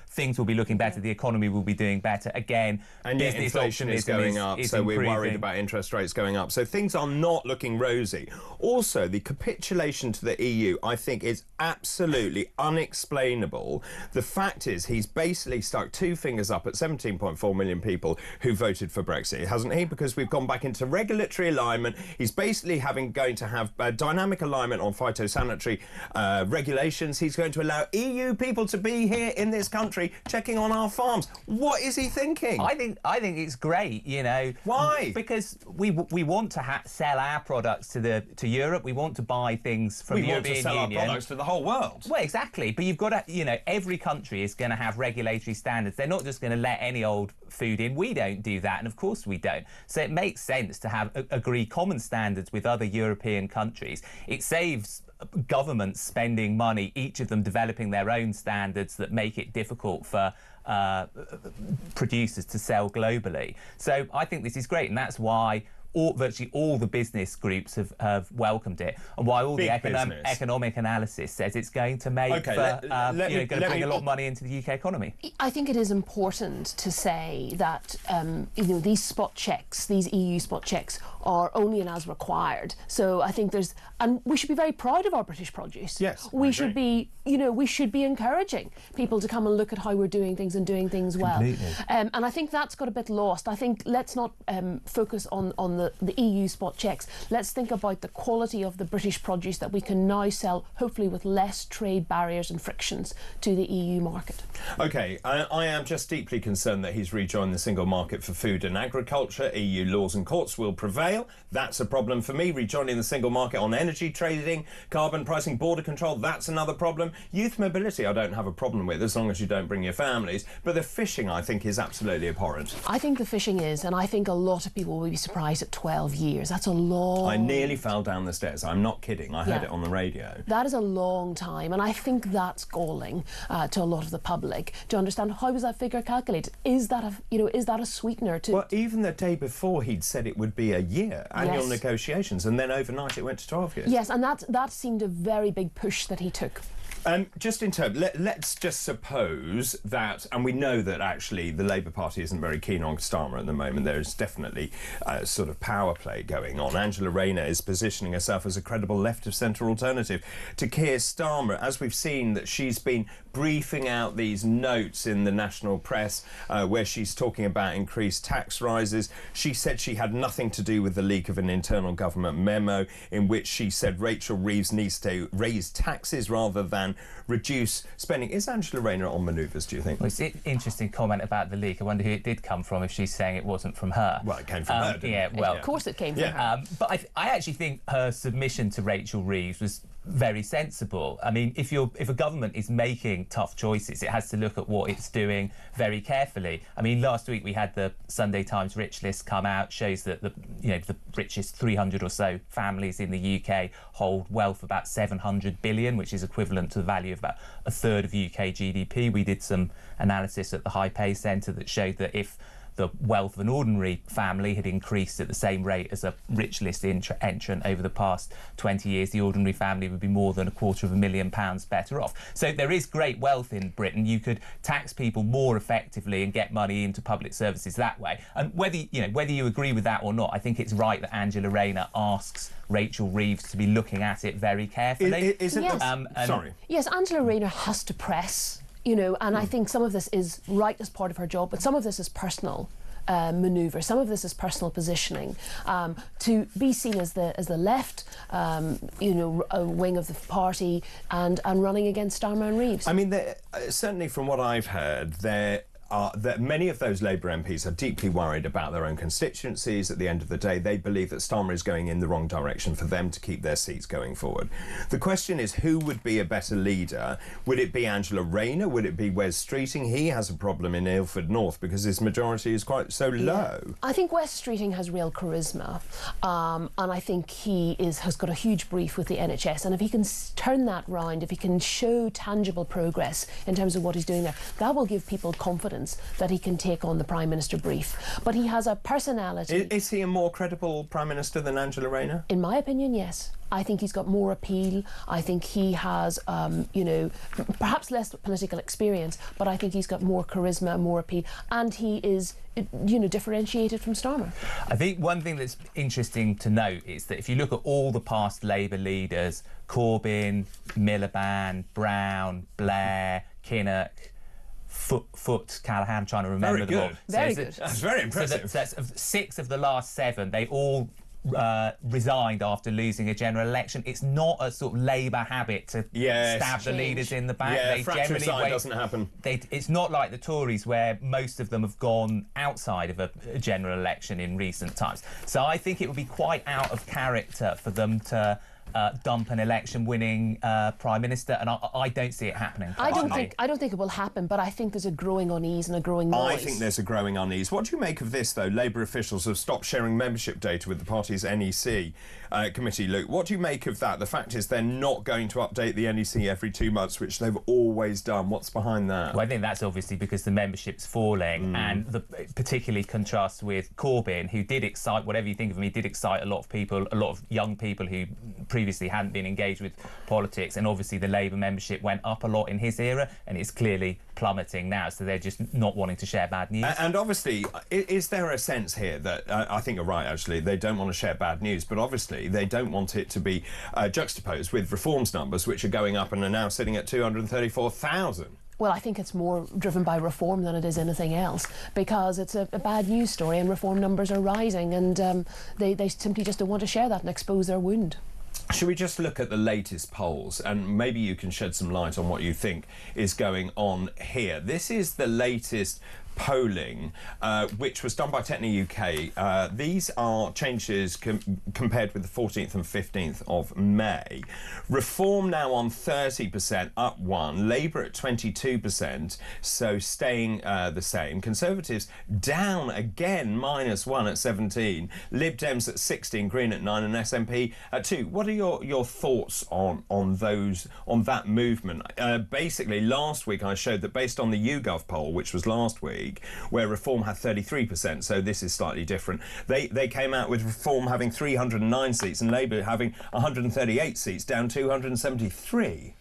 things will be looking better. The economy will be doing better again. And yet inflation is going up, so we're worried about interest rates going up. So things are not looking rosy. Also, the capitulation to the EU, I think, is absolutely unexplainable. The fact is, he's basically stuck two fingers up at 17.4 million people who voted for Brexit, hasn't he? Because we've gone back into regulatory alignment. He's basically going to have dynamic alignment on phytosanitary regulations. He's going to allow EU people to be here in this country checking on our farms. What is he thinking? I think it's great, you know. Why? Because we want to sell our products to Europe. We want to buy things from the European Union. We want to sell our products to the whole world. Well, exactly. But you've got to, every country is going to have regulatory standards. They're not just going to let any old food in. We don't do that, and of course we don't. So it makes sense to agree common standards with other European countries. It saves governments spending money, each of them developing their own standards that make it difficult for producers to sell globally. So I think this is great, and that's why virtually all the business groups have welcomed it, and why all the economic analysis says it's going to make going to bring a lot of money into the UK economy. I think it is important to say that these spot checks, these EU spot checks, are only and as required. So I think and we should be very proud of our British produce. Yes, we should be, we should be encouraging people to come and look at how we're doing things and doing things well. And I think that's got a bit lost. I think let's not focus on the EU spot checks. Let's think about the quality of the British produce that we can now sell, hopefully with less trade barriers and frictions to the EU market. OK, I am just deeply concerned that he's rejoined the single market for food and agriculture. EU laws and courts will prevail. That's a problem for me. Rejoining the single market on energy trading, carbon pricing, border control, that's another problem. Youth mobility I don't have a problem with, as long as you don't bring your families. But the fishing, I think, is absolutely abhorrent. I think the fishing is, and I think a lot of people will be surprised at 12 years. That's a long... I nearly fell down the stairs. I'm not kidding. I heard it on the radio. That is a long time, and I think that's galling to a lot of the public to understand how was that figure calculated. Is that a sweetener to... Well, even the day before he'd said it would be a year, annual negotiations, and then overnight it went to 12 years. Yes, and that seemed a very big push that he took. Just in terms, let's just suppose that, and we know that actually the Labour Party isn't very keen on Starmer at the moment. There is definitely a sort of power play going on. Angela Rayner is positioning herself as a credible left-of-centre alternative to Keir Starmer, as we've seen that she's been briefing out these notes in the national press where she's talking about increased tax rises. She said she had nothing to do with the leak of an internal government memo in which she said Rachel Reeves needs to raise taxes rather than reduce spending. Is Angela Rayner on manoeuvres, do you think? Well, it's an interesting comment about the leak. I wonder who it did come from, if she's saying it wasn't from her. Well, it came from her, didn't it? Well, of course it came from her. But I actually think her submission to Rachel Reeves was very sensible. I mean, if a government is making tough choices, it has to look at what it's doing very carefully. I mean, last week we had the Sunday Times rich list come out, shows that the richest 300 or so families in the UK hold wealth about 700 billion, which is equivalent to the value of about a third of UK GDP. We did some analysis at the High Pay Centre that showed that if the wealth of an ordinary family had increased at the same rate as a rich list entrant over the past 20 years, the ordinary family would be more than £250,000 better off. So there is great wealth in Britain. You could tax people more effectively and get money into public services that way. And whether you agree with that or not, I think it's right that Angela Rayner asks Rachel Reeves to be looking at it very carefully. Sorry. Yes, Angela Rayner has to press, and I think some of this is right as part of her job, but some of this is personal. Manoeuvre. Some of this is personal positioning to be seen as the left, a wing of the party, and running against Starmer and Reeves. I mean, certainly from what I've heard, that many of those Labour MPs are deeply worried about their own constituencies. At the end of the day, they believe that Starmer is going in the wrong direction for them to keep their seats going forward. The question is, who would be a better leader? Would it be Angela Rayner? Would it be Wes Streeting? He has a problem in Ilford North because his majority is quite so low. I think Wes Streeting has real charisma, and I think he has got a huge brief with the NHS, and if he can turn that round, if he can show tangible progress in terms of what he's doing there, that will give people confidence that he can take on the Prime Minister brief. But he has a personality. Is he a more credible Prime Minister than Angela Rayner? In my opinion, yes. I think he's got more appeal. I think he has, perhaps less political experience, but I think he's got more charisma, more appeal, and he is, differentiated from Starmer. I think one thing that's interesting to note is that if you look at all the past Labour leaders, Corbyn, Miliband, Brown, Blair, Kinnock, Foot, Callaghan, I'm trying to remember them all. Very good. That's very impressive. So 6 of the last 7, they all resigned after losing a general election. It's not a sort of Labour habit to stab the leaders in the back. Yeah, fratricide doesn't happen. It's not like the Tories, where most of them have gone outside of a general election in recent times. So I think it would be quite out of character for them to dump an election-winning Prime Minister, and I don't see it happening. I don't think it will happen, but I think there's a growing unease and a growing noise. I think there's a growing unease. What do you make of this, though? Labour officials have stopped sharing membership data with the party's NEC committee. Luke, what do you make of that? The fact is they're not going to update the NEC every 2 months, which they've always done. What's behind that? Well, I think that's obviously because the membership's falling, and particularly contrasts with Corbyn, who did excite, whatever you think of him, he did excite a lot of people, a lot of young people who previously hadn't been engaged with politics, and obviously the Labour membership went up a lot in his era, and it's clearly plummeting now, so they're just not wanting to share bad news. And obviously, is there a sense here that, I think you're right, actually, they don't want to share bad news, but obviously they don't want it to be juxtaposed with Reform's numbers, which are going up and are now sitting at 234,000. Well, I think it's more driven by Reform than it is anything else, because it's a bad news story and Reform numbers are rising, and they simply just don't want to share that and expose their wound. Should we just look at the latest polls, and maybe you can shed some light on what you think is going on here? This is the latest polling, which was done by Techni UK. These are changes compared with the 14th and 15th of May. Reform now on 30%, up 1. Labour at 22%, so staying the same. Conservatives down again, -1 at 17. Lib Dems at 16, Green at 9, and SNP at 2. What are your thoughts on that movement? Basically, last week I showed that based on the YouGov poll, which was last week, where Reform had 33%, so this is slightly different. They came out with Reform having 309 seats and Labour having 138 seats, down 273.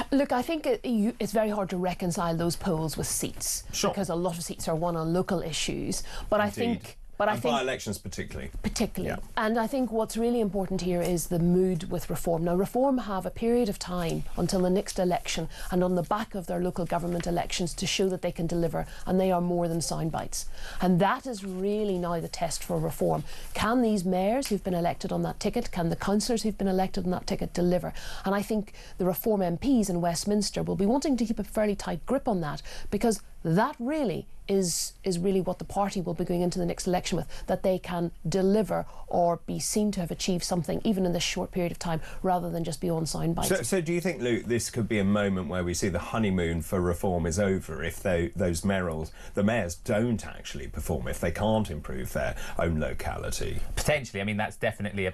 Look, I think it's very hard to reconcile those polls with seats, because a lot of seats are won on local issues. But I think by-elections particularly. Yeah. And I think what's really important here is the mood with Reform. Now, Reform have a period of time until the next election and on the back of their local government elections to show that they can deliver, and they are more than sound bites. And that is really now the test for Reform. Can these mayors who've been elected on that ticket, can the councillors who've been elected on that ticket deliver? And I think the Reform MPs in Westminster will be wanting to keep a fairly tight grip on that, because that really is really what the party will be going into the next election with, that they can deliver or be seen to have achieved something even in this short period of time, rather than just be on sound bites. So do you think, Luke, this could be a moment where we see the honeymoon for Reform is over if the mayors don't actually perform, if they can't improve their own locality? Potentially. I mean, that's definitely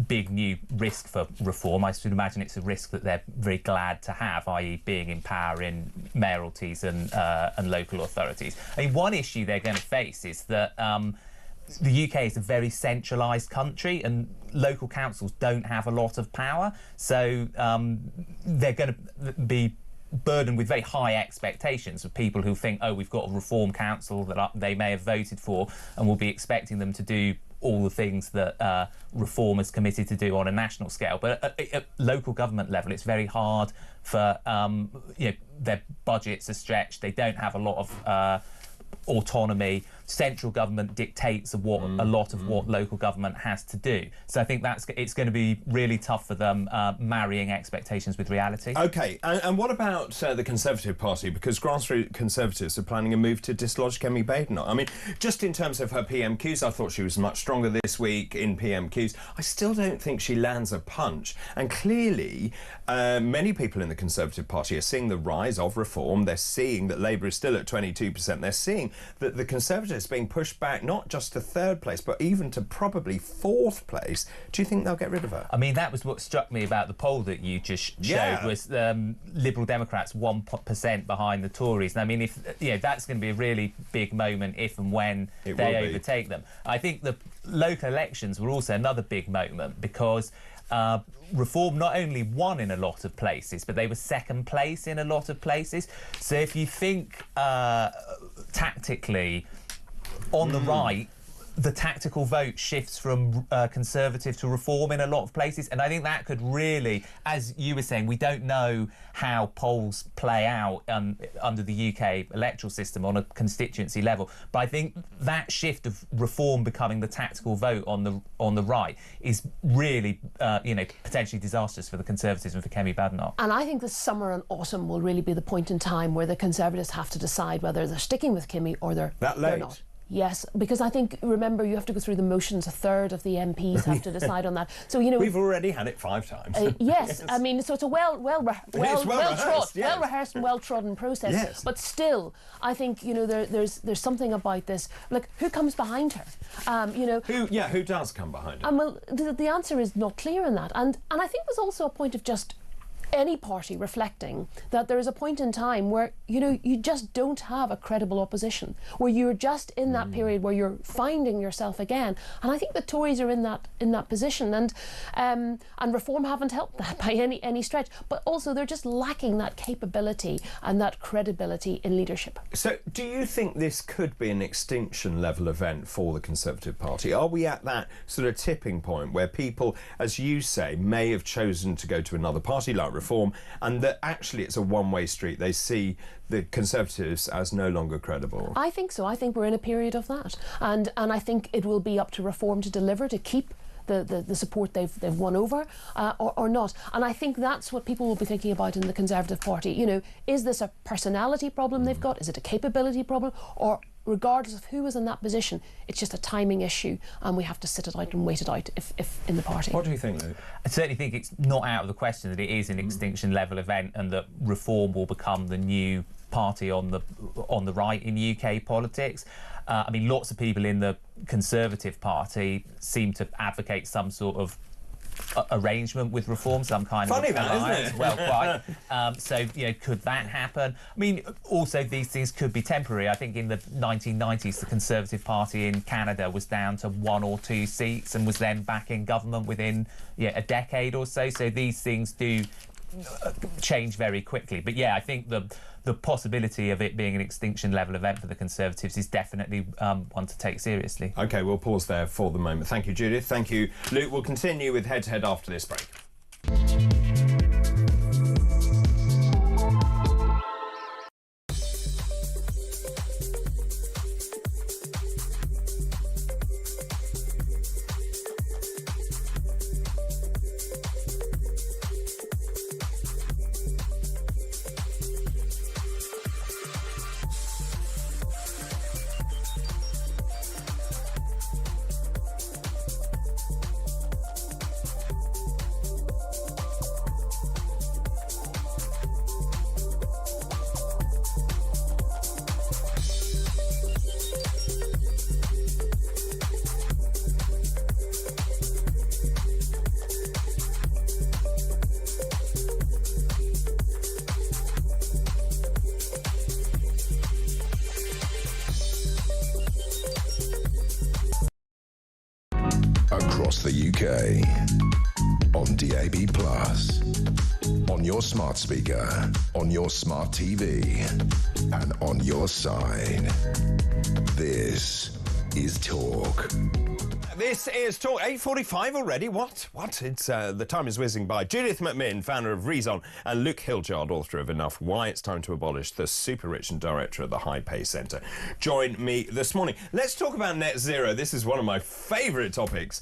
big new risk for reform. I should imagine it's a risk that they're very glad to have, i.e. being in power in mayoralties and local authorities. I mean, one issue they're going to face is that the UK is a very centralised country and local councils don't have a lot of power, so they're going to be burdened with very high expectations of people who think, oh, we've got a reform council that they may have voted for, and we'll be expecting them to do all the things that Reform is committed to do on a national scale. But at local government level, it's very hard for, their budgets are stretched, they don't have a lot of autonomy. Central government dictates a lot of what local government has to do. So I think it's going to be really tough for them marrying expectations with reality. OK, and what about the Conservative Party? Because grassroots Conservatives are planning a move to dislodge Kemi Badenoch. I mean, just in terms of her PMQs, I thought she was much stronger this week in PMQs. I still don't think she lands a punch. And clearly, many people in the Conservative Party are seeing the rise of reform. They're seeing that Labour is still at 22%. They're seeing that the Conservatives being pushed back not just to third place but even to probably fourth place. Do you think they'll get rid of her? I mean, that was what struck me about the poll that you just showed, was Liberal Democrats 1% behind the Tories. And I mean, if that's going to be a really big moment if and when they overtake them. I think the local elections were also another big moment because Reform not only won in a lot of places, but they were second place in a lot of places. So if you think tactically, on the right, the tactical vote shifts from Conservative to Reform in a lot of places, and I think that could really, as you were saying, we don't know how polls play out under the UK electoral system on a constituency level, but I think that shift of Reform becoming the tactical vote on the right is really, potentially disastrous for the Conservatives and for Kemi Badenoch. And I think the summer and autumn will really be the point in time where the Conservatives have to decide whether they're sticking with Kemi or they're not. Yes, because I think, remember, you have to go through the motions. A third of the MPs have to decide on that. So we've already had it 5 times. Yes, I mean, so it's a well rehearsed and well trodden process. Yes. But still, I think there's something about this. Like, who comes behind her? Who does come behind her? Well, the answer is not clear in that, and I think there's also a point of just any party reflecting that there is a point in time where you just don't have a credible opposition, where you're just in that period where you're finding yourself again, and I think the Tories are in that position, and Reform haven't helped that by any stretch, but also they're just lacking that capability and that credibility in leadership. So do you think this could be an extinction level event for the Conservative Party? Are we at that sort of tipping point where people, as you say, may have chosen to go to another party like Reform, and that actually it's a one-way street? They see the Conservatives as no longer credible. I think so. I think we're in a period of that, and I think it will be up to Reform to deliver, to keep the support they've won over, or not. And I think that's what people will be thinking about in the Conservative Party. Is this a personality problem they've got? Is it a capability problem? Or regardless of who is in that position, it's just a timing issue, and we have to sit it out and wait it out if in the party. What do you think, Luke? I certainly think it's not out of the question that it is an extinction level event and that Reform will become the new party on the right in UK politics. I mean, lots of people in the Conservative Party seem to advocate some sort of arrangement with Reform, some kind of alliance. Isn't it? Well, quite. So, could that happen? I mean, also these things could be temporary. I think in the 1990s, the Conservative Party in Canada was down to 1 or 2 seats and was then back in government within a decade or so. So these things do change very quickly. But I think the possibility of it being an extinction level event for the Conservatives is definitely one to take seriously. OK, we'll pause there for the moment. Thank you, Judith. Thank you, Luke. We'll continue with Head to Head after this break. across the UK. On DAB+, on your smart speaker, on your smart TV, and on your side. This is Talk. This is Talk. 8:45 already. What? It's the time is whizzing by. Judith McMinn, founder of Reason, and Luke Hildyard, author of Enough: Why It's Time to Abolish the Super Rich and director of the High Pay Centre, join me this morning. Let's talk about net zero. This is one of my favourite topics.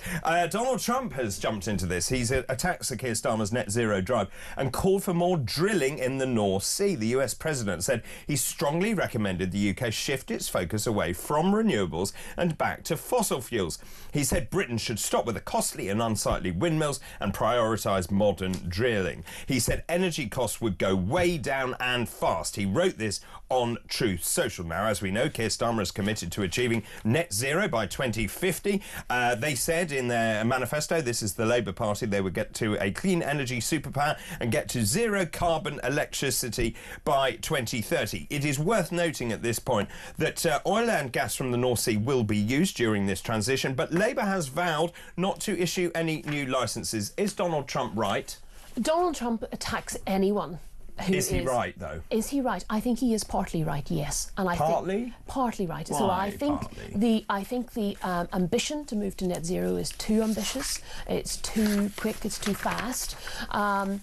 Donald Trump has jumped into this. He's attacked Sir Keir Starmer's net zero drive and called for more drilling in the North Sea. The US president said he strongly recommended the UK shift its focus away from renewables and back to fossil fuels. He said Britain should stop with the costly and unsightly windmills and prioritise modern drilling. He said energy costs would go way down and fast. He wrote this on Truth Social. Now, as we know, Keir Starmer is committed to achieving net zero by 2050. They said in their manifesto, this is the Labour Party, they would get to a clean energy superpower and get to zero carbon electricity by 2030. It is worth noting at this point that oil and gas from the North Sea will be used during this transition, but Labour has vowed not to issue any new licences. Is Donald Trump right? Donald Trump attacks anyone. Is he right, though? Is he right? I think he is partly right, yes. And I think partly right. Why so I think partly? the ambition to move to net zero is too ambitious. It's too quick. It's too fast.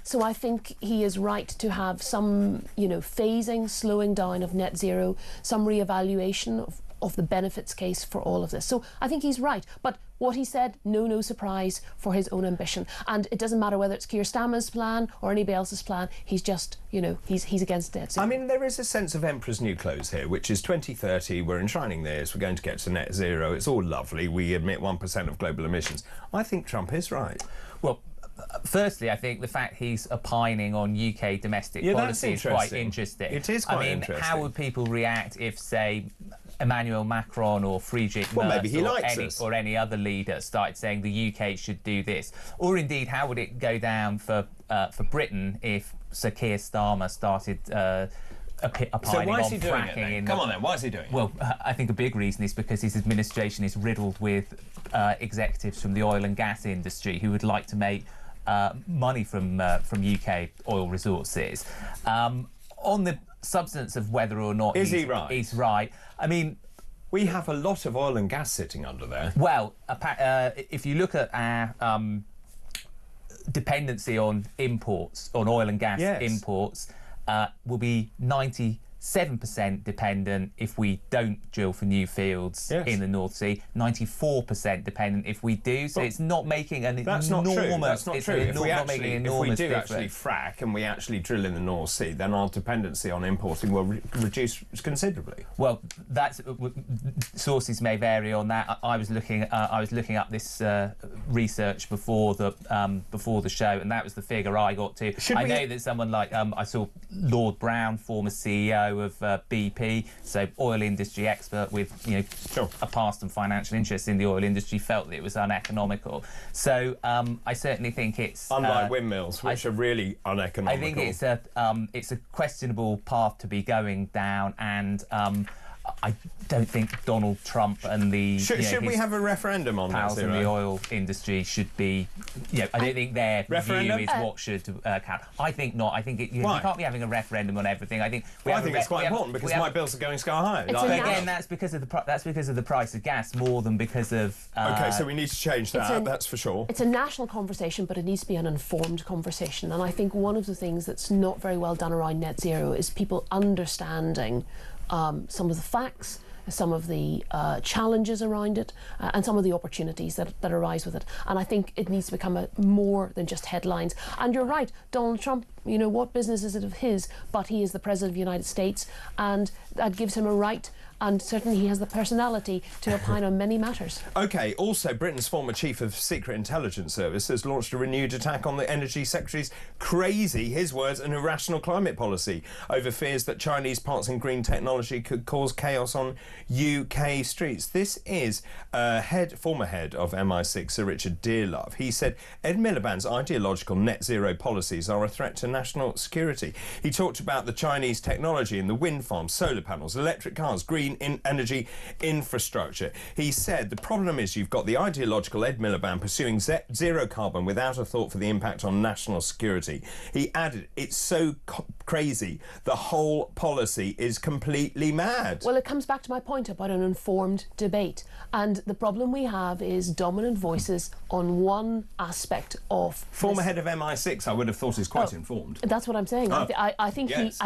So I think he is right to have some, phasing, slowing down of net zero, some reevaluation of the benefits case for all of this. So I think he's right. But what he said, no surprise for his own ambition. And it doesn't matter whether it's Keir Starmer's plan or anybody else's plan. He's just, he's against net zero. I mean, there is a sense of emperor's new clothes here, which is 2030, we're enshrining this, we're going to get to net zero, it's all lovely, we emit 1% of global emissions. I think Trump is right. Well, firstly, I think the fact he's opining on UK domestic policy is quite interesting. It is quite interesting. How would people react if, say, Emmanuel Macron or Friedrich Merz or any other leader started saying the UK should do this? Or indeed, how would it go down for Britain if Sir Keir Starmer started opining on fracking? Come on then, why is he doing it? Well, I think a big reason is because his administration is riddled with executives from the oil and gas industry who would like to make money from UK oil resources. On the substance of whether or not he's right. I mean, we have a lot of oil and gas sitting under there. Well, if you look at our dependency on imports, on oil and gas imports, will be 97% dependent if we don't drill for new fields in the North Sea, 94% dependent if we do. So it's not making an enormous... That's not true. If we do difference. actually frack and we actually drill in the North Sea, then our dependency on importing will reduce considerably. Well, that's sources may vary on that. I was looking up this research before the show, and that was the figure I got to. I know that someone like I saw Lord Brown, former CEO of BP, so oil industry expert with a past and financial interest in the oil industry, felt that it was uneconomical. So I certainly think it's unlike windmills, which are really uneconomical. I think it's a questionable path to be going down, and I don't think Donald Trump and the should we have a referendum on pals in the oil industry should be. I don't think their referendum view is what should count. I think not. I think you can't be having a referendum on everything. I think it's quite important because my bills are going sky high. Again, that's because of the price of gas more than because of. Okay, so we need to change that. That's for sure. It's a national conversation, but it needs to be an informed conversation. And I think one of the things that's not very well done around net zero is people understanding some of the facts, some of the challenges around it, and some of the opportunities that arise with it. And I think it needs to become more than just headlines. And you're right, Donald Trump, what business is it of his? But he is the President of the United States, and that gives him a right. And certainly he has the personality to opine on many matters. OK, also Britain's former chief of Secret Intelligence Service has launched a renewed attack on the Energy Secretary's crazy, his words, and irrational climate policy over fears that Chinese parts in green technology could cause chaos on UK streets. This is former head of MI6, Sir Richard Dearlove. He said Ed Miliband's ideological net zero policies are a threat to national security. He talked about the Chinese technology in the wind farms, solar panels, electric cars, green clean energy infrastructure. He said the problem is you've got the ideological Ed Miliband pursuing zero carbon without a thought for the impact on national security. He added, it's so crazy, the whole policy is completely mad. Well, it comes back to my point about an informed debate. And the problem we have is dominant voices on one aspect of Former head of MI6, I would have thought is quite informed. That's what I'm saying. Oh. I think Yes.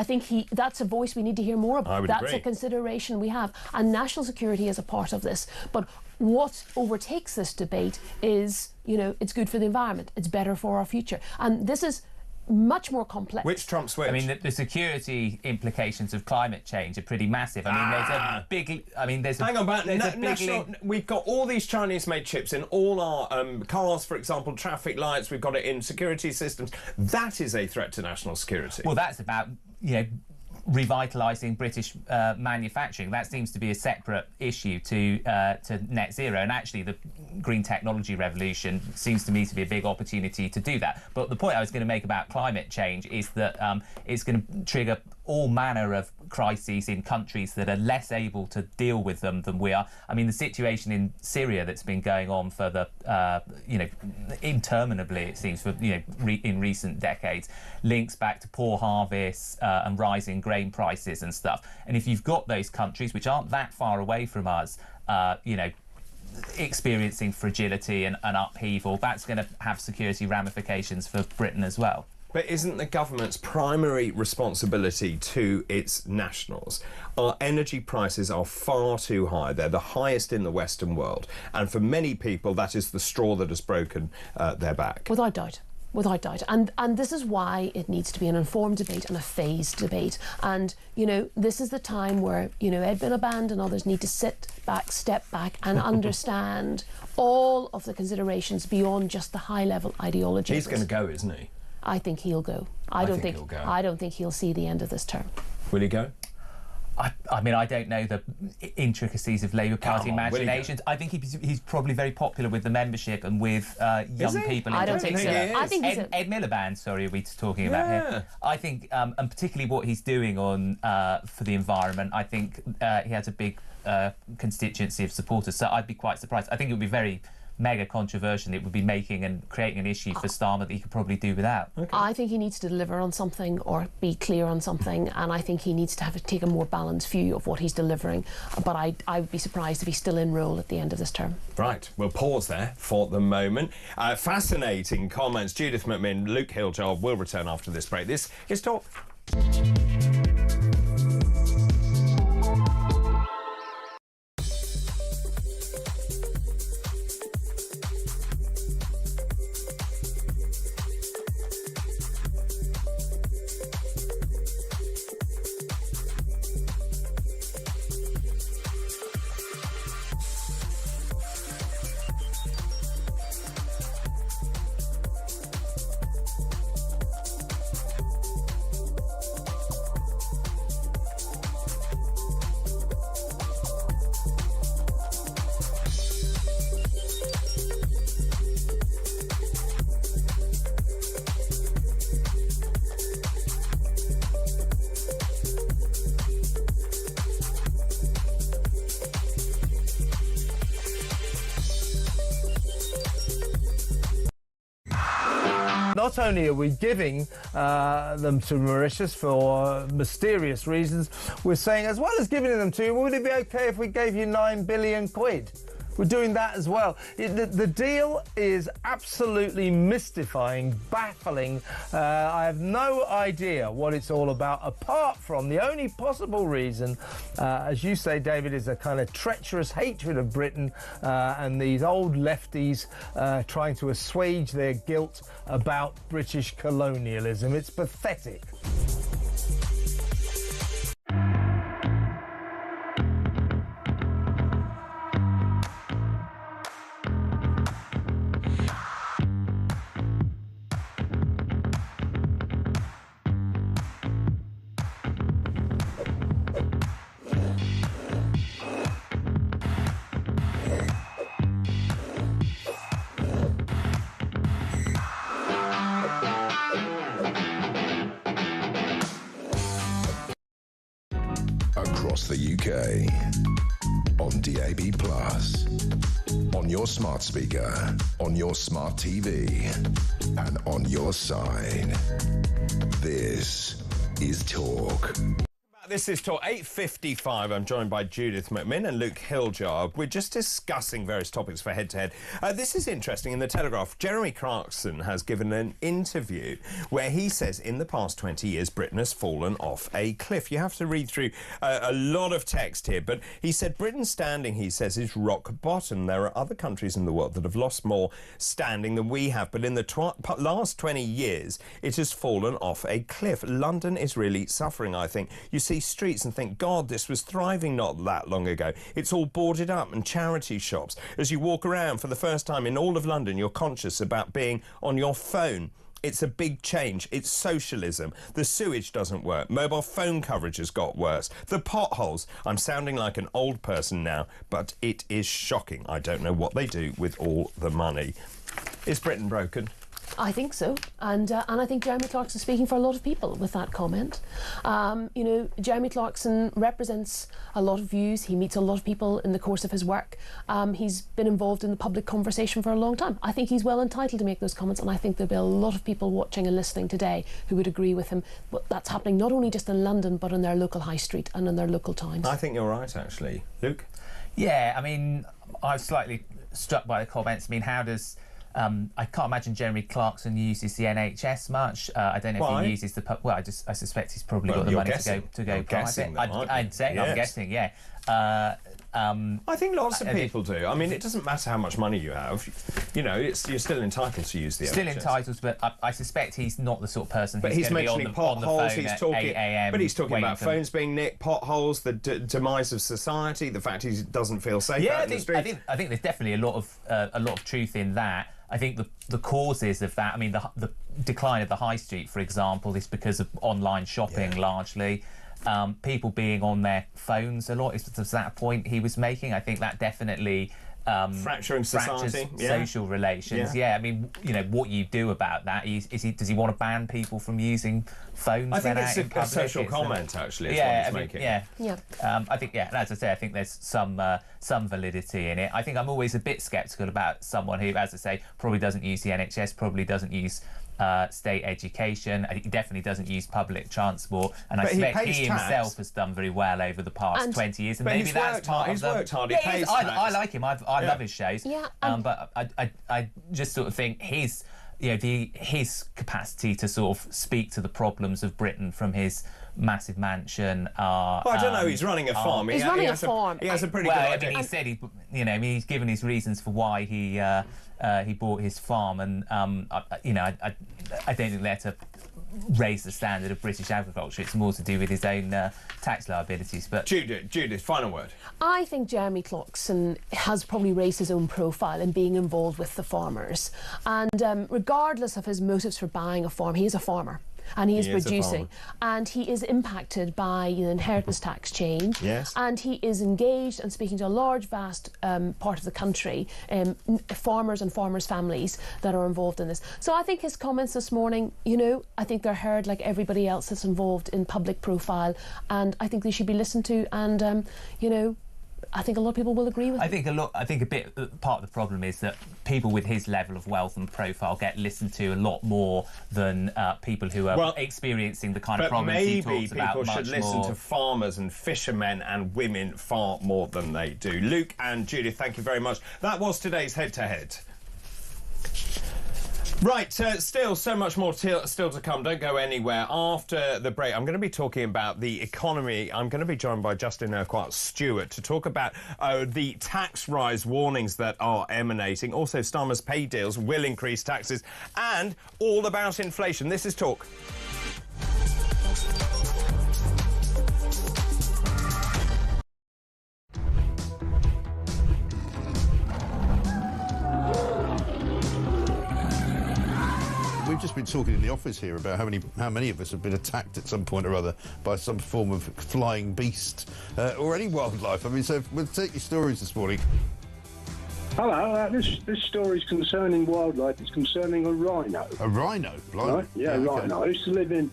that's a voice we need to hear more about. I would That's agree. a consideration we have. And national security is a part of this. But what overtakes this debate is, it's good for the environment. It's better for our future. And this is much more complex. Which Trump switch? I mean, the security implications of climate change are pretty massive. I mean, there's a big... I mean, there's a... Hang on, but there's a big link. we've got all these Chinese-made chips in all our cars, for example, traffic lights. We've got it in security systems. That is a threat to national security. Well, that's about, revitalising British manufacturing. That seems to be a separate issue to net zero, and actually the green technology revolution seems to me to be a big opportunity to do that. But the point I was going to make about climate change is that it's going to trigger all manner of crises in countries that are less able to deal with them than we are. I mean, the situation in Syria that's been going on for interminably, it seems, for in recent decades, links back to poor harvests and rising grain prices and stuff. And if you've got those countries which aren't that far away from us, experiencing fragility and upheaval, that's going to have security ramifications for Britain as well. But isn't the government's primary responsibility to its nationals? Our energy prices are far too high. They're the highest in the Western world. And for many people, that is the straw that has broken their back. Without doubt. Without doubt. And this is why it needs to be an informed debate and a phased debate. And, this is the time where, Ed Miliband and others need to sit back, step back and understand all of the considerations beyond just the high-level ideology. He's going to go, isn't he? I think he'll go. I don't think he'll see the end of this term. Will he go? I mean, I don't know the intricacies of Labour Party imaginations. I think he's probably very popular with the membership and with young people. I don't think so. I think Ed Miliband, sorry, are we talking about here? I think, and particularly what he's doing on for the environment, I think he has a big constituency of supporters. So I'd be quite surprised. I think it would be very mega controversial. It would be making and creating an issue for Starmer that he could probably do without. Okay. I think he needs to deliver on something or be clear on something, and I think he needs to take a more balanced view of what he's delivering. But I would be surprised if he's still in role at the end of this term. Right, we'll pause there for the moment. Fascinating comments. Judith McMinn, Luke Hilljob will return after this break. This is Talk. Not only are we giving them to Mauritius for mysterious reasons, we're saying, as well as giving them to you, would it be okay if we gave you 9 billion quid? We're doing that as well. The deal is absolutely mystifying, baffling. I have no idea what it's all about, apart from the only possible reason, as you say, David, is a kind of treacherous hatred of Britain and these old lefties trying to assuage their guilt about British colonialism. It's pathetic. the UK. On DAB+, on your smart speaker, on your smart TV, and on your side. This is Talk. This is Talk 8:55. I'm joined by Judith McMinn and Luke Hiljar. We're just discussing various topics for Head to Head. This is interesting. In the Telegraph, Jeremy Clarkson has given an interview where he says in the past 20 years Britain has fallen off a cliff. You have to read through a lot of text here, but he said Britain's standing, he says, is rock bottom. There are other countries in the world that have lost more standing than we have, but in the last 20 years it has fallen off a cliff. London is really suffering, I think. You see streets and think, God, this was thriving not that long ago. It's all boarded up and charity shops. As you walk around for the first time in all of London, you're conscious about being on your phone. It's a big change. It's socialism. The sewage doesn't work. Mobile phone coverage has got worse. The potholes. I'm sounding like an old person now, but it is shocking. I don't know what they do with all the money. Is Britain broken? I think so, and I think Jeremy Clarkson is speaking for a lot of people with that comment. You know, Jeremy Clarkson represents a lot of views. He meets a lot of people in the course of his work. He's been involved in the public conversation for a long time. I think he's well entitled to make those comments, and I think there'll be a lot of people watching and listening today who would agree with him. But that's happening not only just in London, but in their local high street and in their local towns. I think you're right, actually. Luke? Yeah, I mean, I was slightly struck by the comments. I mean, how does... I can't imagine Jeremy Clarkson uses the NHS much. I don't know if he uses the... Well, I suspect he's probably got the money to go private. I'm guessing, yeah. I think lots of people do. I mean, it doesn't matter how much money you have. You know, you're still entitled to use the NHS. Still entitled, but I suspect he's not the sort of person who's he's going to be mentioning potholes. He's talking, 8 a.m. But he's talking about phones being nicked, potholes, the demise of society, the fact he doesn't feel safe out in the streets. I think there's definitely a lot of truth in that. I think the causes of that, I mean, the decline of the high street, for example, is because of online shopping largely. People being on their phones a lot is that point he was making. I think that definitely fracturing society, social relations. Yeah, I mean, you know, what you do about that does he want to ban people from using phones? I think it's a social comment, actually. Is what he's making. I think, and as I say, I think there's some validity in it. I think I'm always a bit sceptical about someone who, as I say, probably doesn't use the NHS, probably doesn't use state education. He definitely doesn't use public transport, and I suspect he himself has done very well over the past 20 years. And maybe that's part of the... He's worked hard. He pays tax. I like him. I love his shows. But I just sort of think his capacity to sort of speak to the problems of Britain from his massive mansion are... Well, I don't know, he's running a farm. He's running a farm. He has a pretty good idea. I mean, he said he's given his reasons for why he bought his farm, and I don't think they're to raise the standard of British agriculture. It's more to do with his own tax liabilities. But Judith, final word. I think Jeremy Clarkson has probably raised his own profile in being involved with the farmers, and regardless of his motives for buying a farm, he is a farmer. And he is producing, and he is impacted by the inheritance tax change. Yes. And he is engaged and speaking to a large, vast part of the country, farmers and farmers' families that are involved in this. So I think his comments this morning, I think they're heard like everybody else that's involved in public profile, and I think they should be listened to. And I think a lot of people will agree with him. I think a bit part of the problem is that people with his level of wealth and profile get listened to a lot more than people who are experiencing the kind of problems he talks about. Maybe people should listen to farmers and fishermen and women far more than they do. Luke and Judith, thank you very much. That was today's Head to Head. Right, still so much more still to come. Don't go anywhere. After the break, I'm going to be talking about the economy. I'm going to be joined by Justin Urquhart-Stewart to talk about the tax rise warnings that are emanating. Also, Starmer's pay deals will increase taxes, and all about inflation. This is Talk. We've just been talking in the office here about how many of us have been attacked at some point or other by some form of flying beast or any wildlife. I mean, so we'll take your stories this morning. Hello, this story is concerning wildlife. It's concerning a rhino. A rhino? Right? Yeah, rhino. I used to live in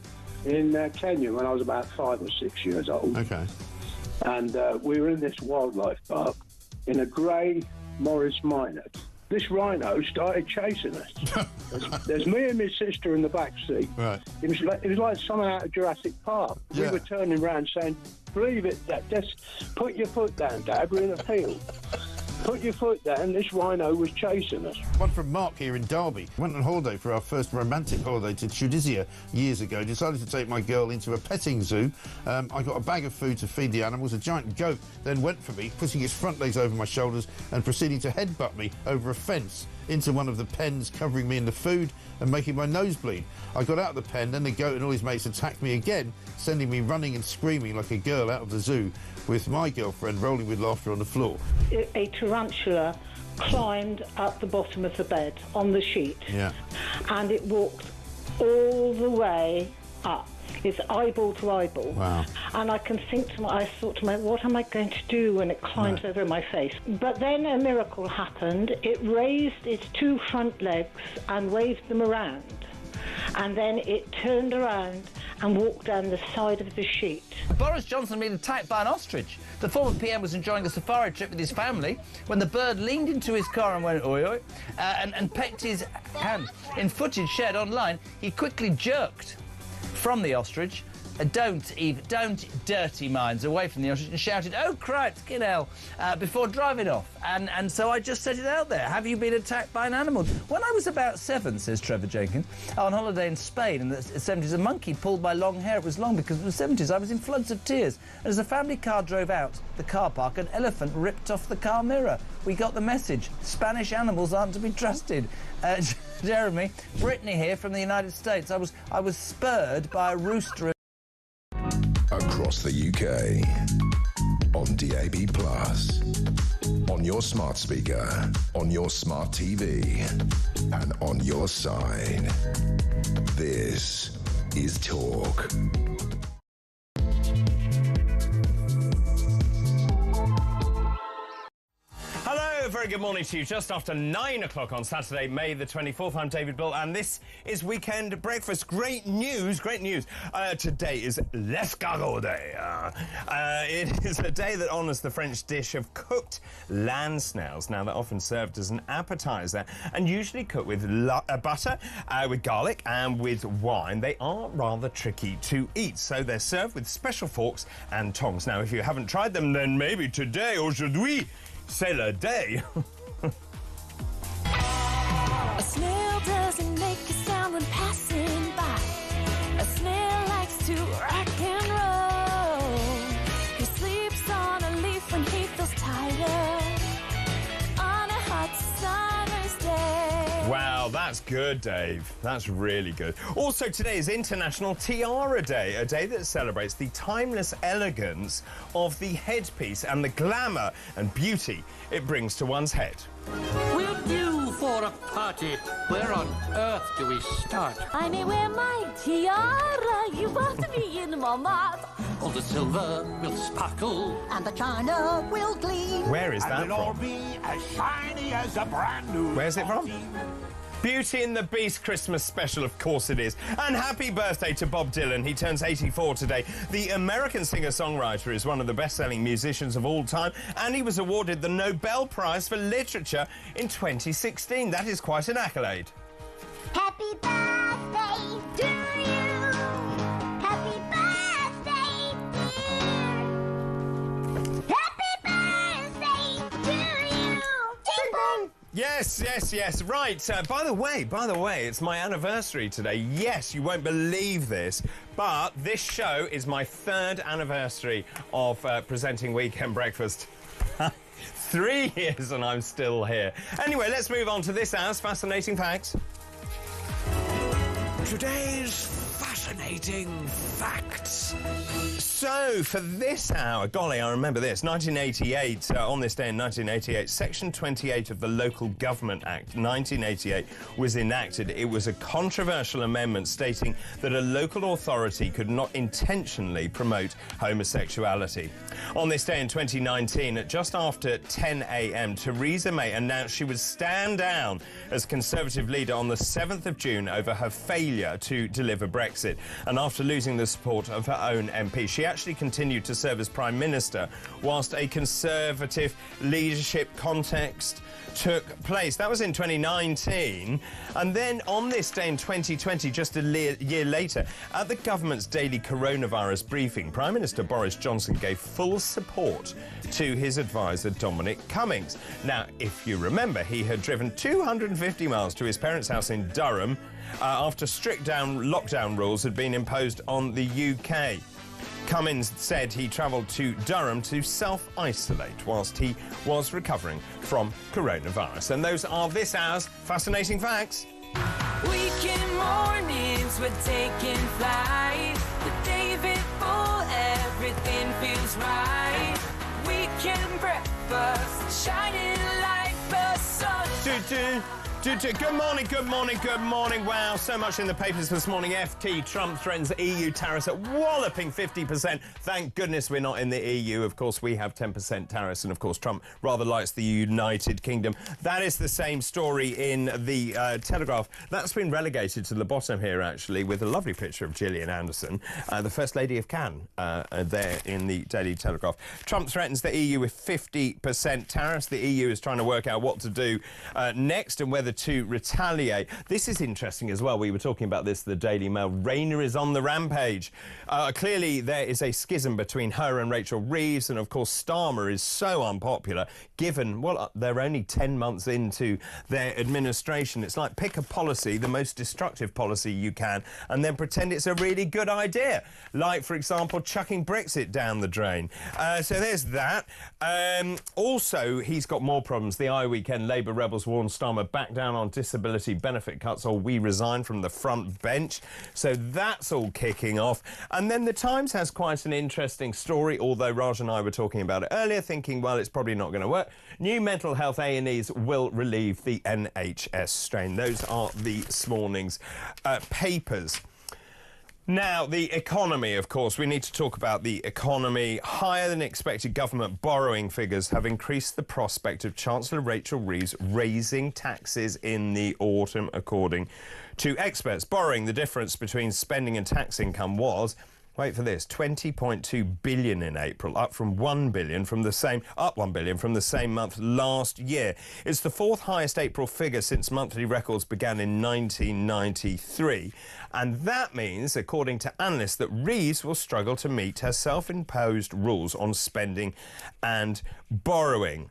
Kenya when I was about 5 or 6 years old. Okay. and we were in this wildlife park in a grey Morris Minor. This rhino started chasing us. There's me and my sister in the back seat. Right. It was like something out of Jurassic Park. Yeah. We were turning around saying, "Believe it, Dad. Just put your foot down, Dad. We're in a field. Put your foot down." This rhino was chasing us. One from Mark here in Derby. Went on holiday for our first romantic holiday to Tunisia years ago. Decided to take my girl into a petting zoo. I got a bag of food to feed the animals. A giant goat then went for me, putting its front legs over my shoulders and proceeding to headbutt me over a fence into one of the pens, covering me in the food and making my nose bleed. I got out of the pen, then the goat and all his mates attacked me again, sending me running and screaming like a girl out of the zoo, with my girlfriend rolling with laughter on the floor. A tarantula climbed up the bottom of the bed on the sheet. Yeah. And it walked all the way up. It's eyeball to eyeball. Wow. And I thought to myself, what am I going to do when it climbs over my face? But then a miracle happened. It raised its two front legs and waved them around. And then it turned around and walked down the side of the sheet. Boris Johnson been attacked by an ostrich. The former PM was enjoying a safari trip with his family when the bird leaned into his car and went oi oi and pecked his hand. In footage shared online, he quickly jerked from the ostrich. Don't dirty minds away from the ostrich, and shouted, "Oh, cripes, get hell," before driving off. And so I just set it out there. Have you been attacked by an animal? When I was about 7, says Trevor Jenkins, on holiday in Spain in the 70s, a monkey pulled my long hair. It was long because it was the 70s. I was in floods of tears. And as the family car drove out the car park, an elephant ripped off the car mirror. We got the message. Spanish animals aren't to be trusted. Jeremy, Brittany here from the United States. I was spurred by a rooster. Across the UK, on DAB+, on your smart speaker, on your smart TV, and on your side. This is Talk. Hello, very good morning to you. Just after 9 o'clock on Saturday, May the 24th, I'm David Bill, and this is Weekend Breakfast. Great news, great news. Today is L'Escargot Day. It is a day that honours the French dish of cooked land snails. Now, they're often served as an appetiser and usually cooked with butter, with garlic and with wine. They are rather tricky to eat, so they're served with special forks and tongs. Now, if you haven't tried them, then maybe today, aujourd'hui, c'est le day. A snail doesn't make a sound when passing by. A snail likes to rock and roll. He sleeps on a leaf when he feels tired. On a hot summer's day. Wow, that's good, Dave. That's really good. Also, today is International Tiara Day, a day that celebrates the timeless elegance of the headpiece and the glamour and beauty it brings to one's head. We're due for a party. Where on earth do we start? I may wear my tiara. You want me in Montmartre. All the silver will sparkle. And the china will gleam. Where is that it'll all from? be as shiny as a brand new. Where's it from? Beauty and the Beast Christmas special, of course it is. And happy birthday to Bob Dylan. He turns 84 today. The American singer-songwriter is one of the best-selling musicians of all time, and he was awarded the Nobel Prize for Literature in 2016. That is quite an accolade. Happy birthday to you. Happy birthday, dear. Happy birthday to you. Ting bong. Yes. Right. By the way, it's my anniversary today. Yes, you won't believe this, but this show is my 3rd anniversary of presenting Weekend Breakfast. 3 years and I'm still here. Anyway, let's move on to this hour's fascinating facts. Today's fascinating facts. So, for this hour, golly, I remember this, 1988, on this day in 1988, Section 28 of the Local Government Act, 1988, was enacted. It was a controversial amendment stating that a local authority could not intentionally promote homosexuality. On this day in 2019, at just after 10 a.m, Theresa May announced she would stand down as Conservative leader on the 7th of June over her failure to deliver Brexit. Brexit. And after losing the support of her own MP, she actually continued to serve as Prime Minister whilst a Conservative leadership context took place. That was in 2019. And then on this day in 2020, just a year later, at the government's daily coronavirus briefing, Prime Minister Boris Johnson gave full support to his advisor Dominic Cummings. Now, if you remember, he had driven 250 miles to his parents' house in Durham after strict lockdown rules had been imposed on the UK. Cummings said he travelled to Durham to self-isolate whilst he was recovering from coronavirus. And those are this hour's fascinating facts. Weekend mornings, we're taking flight. With David Bull, everything feels right. Weekend breakfast, shining like the sun. Good morning, good morning, good morning. Wow, so much in the papers this morning. FT, Trump threatens EU tariffs at walloping 50%. Thank goodness we're not in the EU. Of course, we have 10% tariffs, and of course, Trump rather likes the United Kingdom. That is the same story in the Telegraph. That's been relegated to the bottom here, actually, with a lovely picture of Gillian Anderson, the First Lady of Cannes, there in the Daily Telegraph. Trump threatens the EU with 50% tariffs. The EU is trying to work out what to do next and whether to retaliate. This is interesting as well. We were talking about this, the Daily Mail. Rayner is on the rampage. Clearly, there is a schism between her and Rachel Reeves, and of course, Starmer is so unpopular, given, well, they're only 10 months into their administration. It's like pick a policy, the most destructive policy you can, and then pretend it's a really good idea. Like, for example, chucking Brexit down the drain. So there's that. Also, he's got more problems. The weekend, Labour rebels warn Starmer back down on disability benefit cuts or we resign from the front bench. So that's all kicking off. And then the Times has quite an interesting story, although Raj and I were talking about it earlier, thinking, well, it's probably not going to work. New mental health A&Es will relieve the NHS strain. Those are this morning's papers. Now, the economy, of course. We need to talk about the economy. Higher than expected government borrowing figures have increased the prospect of Chancellor Rachel Reeves raising taxes in the autumn, according to experts. Borrowing, the difference between spending and tax income, was, wait for this, 20.2 billion in April, up 1 billion from the same month last year. It's the fourth highest April figure since monthly records began in 1993. And that means, according to analysts, that Reeves will struggle to meet her self-imposed rules on spending and borrowing.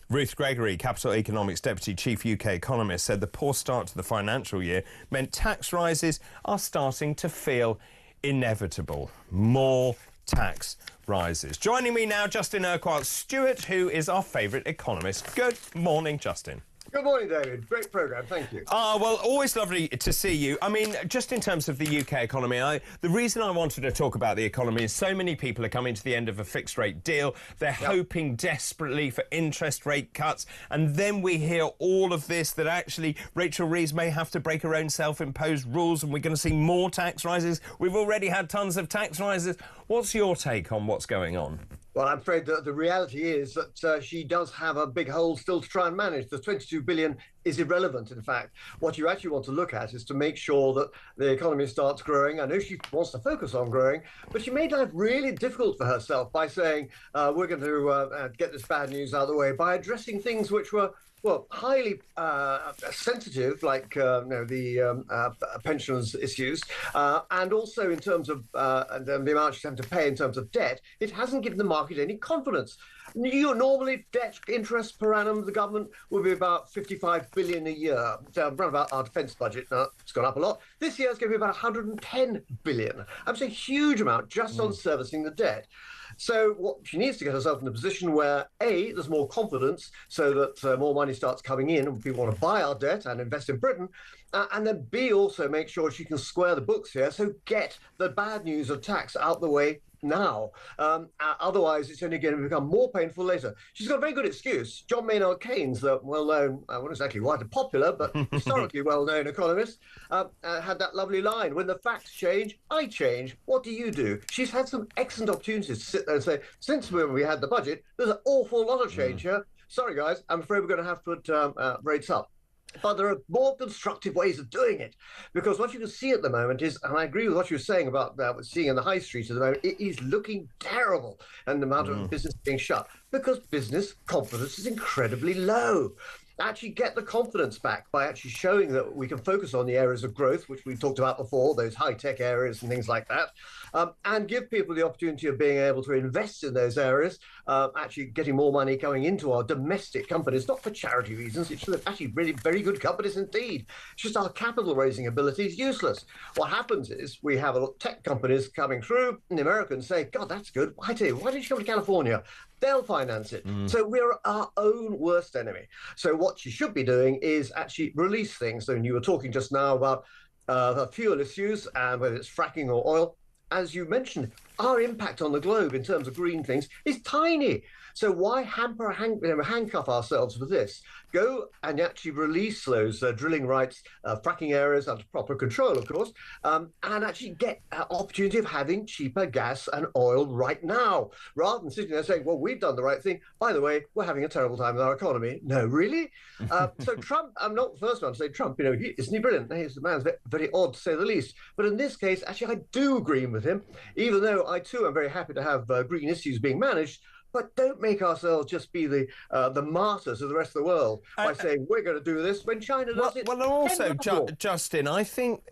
Ruth Gregory, Capital Economics Deputy Chief UK Economist, said the poor start to the financial year meant tax rises are starting to feel inevitable. More tax rises. Joining me now, Justin Urquhart-Stewart, who is our favourite economist. Good morning, Justin. Good morning, David. Great programme, thank you. Well, always lovely to see you. I mean, just in terms of the UK economy, the reason I wanted to talk about the economy is so many people are coming to the end of a fixed-rate deal. They're hoping desperately for interest rate cuts, and then we hear all of this, that actually Rachel Reeves may have to break her own self-imposed rules, and we're going to see more tax rises. We've already had tons of tax rises. What's your take on what's going on? Well, I'm afraid that the reality is that she does have a big hole still to try and manage. The 22 billion is irrelevant, in fact. What you actually want to look at is to make sure that the economy starts growing. I know she wants to focus on growing, but she made life really difficult for herself by saying, we're going to get this bad news out of the way, by addressing things which were, well, highly sensitive, like the pensions issues, and also in terms of the amount she's having to pay in terms of debt. It hasn't given the market any confidence. Normally, debt interest per annum, the government will be about 55 billion a year, around about our defence budget. Now, it's gone up a lot. This year, it's going to be about 110 billion. That's a huge amount just on servicing the debt. So what she needs to get herself in a position where, A, there's more confidence so that more money starts coming in and people want to buy our debt and invest in Britain, and then B, also make sure she can square the books here, so get the bad news of tax out the way now. Otherwise, it's only going to become more painful later. She's got a very good excuse. John Maynard Keynes, the well-known, not exactly widely popular, but historically well-known economist, had that lovely line, when the facts change, I change. What do you do? She's had some excellent opportunities to sit there and say, since we had the budget, there's an awful lot of change here. Sorry, guys, I'm afraid we're going to have to put rates up. But there are more constructive ways of doing it, because what you can see at the moment is, and I agree with what you were saying about what seeing in the high street at the moment, it is looking terrible, and the amount of business being shut, because business confidence is incredibly low. Actually get the confidence back by actually showing that we can focus on the areas of growth, which we've talked about before, those high-tech areas and things like that, and give people the opportunity of being able to invest in those areas, actually getting more money going into our domestic companies, not for charity reasons. It's actually really very good companies indeed. It's just our capital raising ability is useless. What happens is we have a lot of tech companies coming through, and the Americans say, God, that's good. Why don't you come to California? They'll finance it. So we're our own worst enemy. So what you should be doing is actually release things. So you were talking just now about fuel issues, and whether it's fracking or oil. As you mentioned, our impact on the globe in terms of green things is tiny. So why handcuff ourselves with this? Go and actually release those drilling rights, fracking areas under proper control, of course, and actually get an opportunity of having cheaper gas and oil right now, rather than sitting there saying, well, we've done the right thing. By the way, we're having a terrible time with our economy. No, really? So Trump, I'm not the first one to say Trump, isn't he brilliant? He's the man's very odd, to say the least. But in this case, actually, I do agree with him, even though I too am very happy to have green issues being managed. But don't make ourselves just be the martyrs of the rest of the world by saying we're going to do this when China does it. Well, also, Justin, I think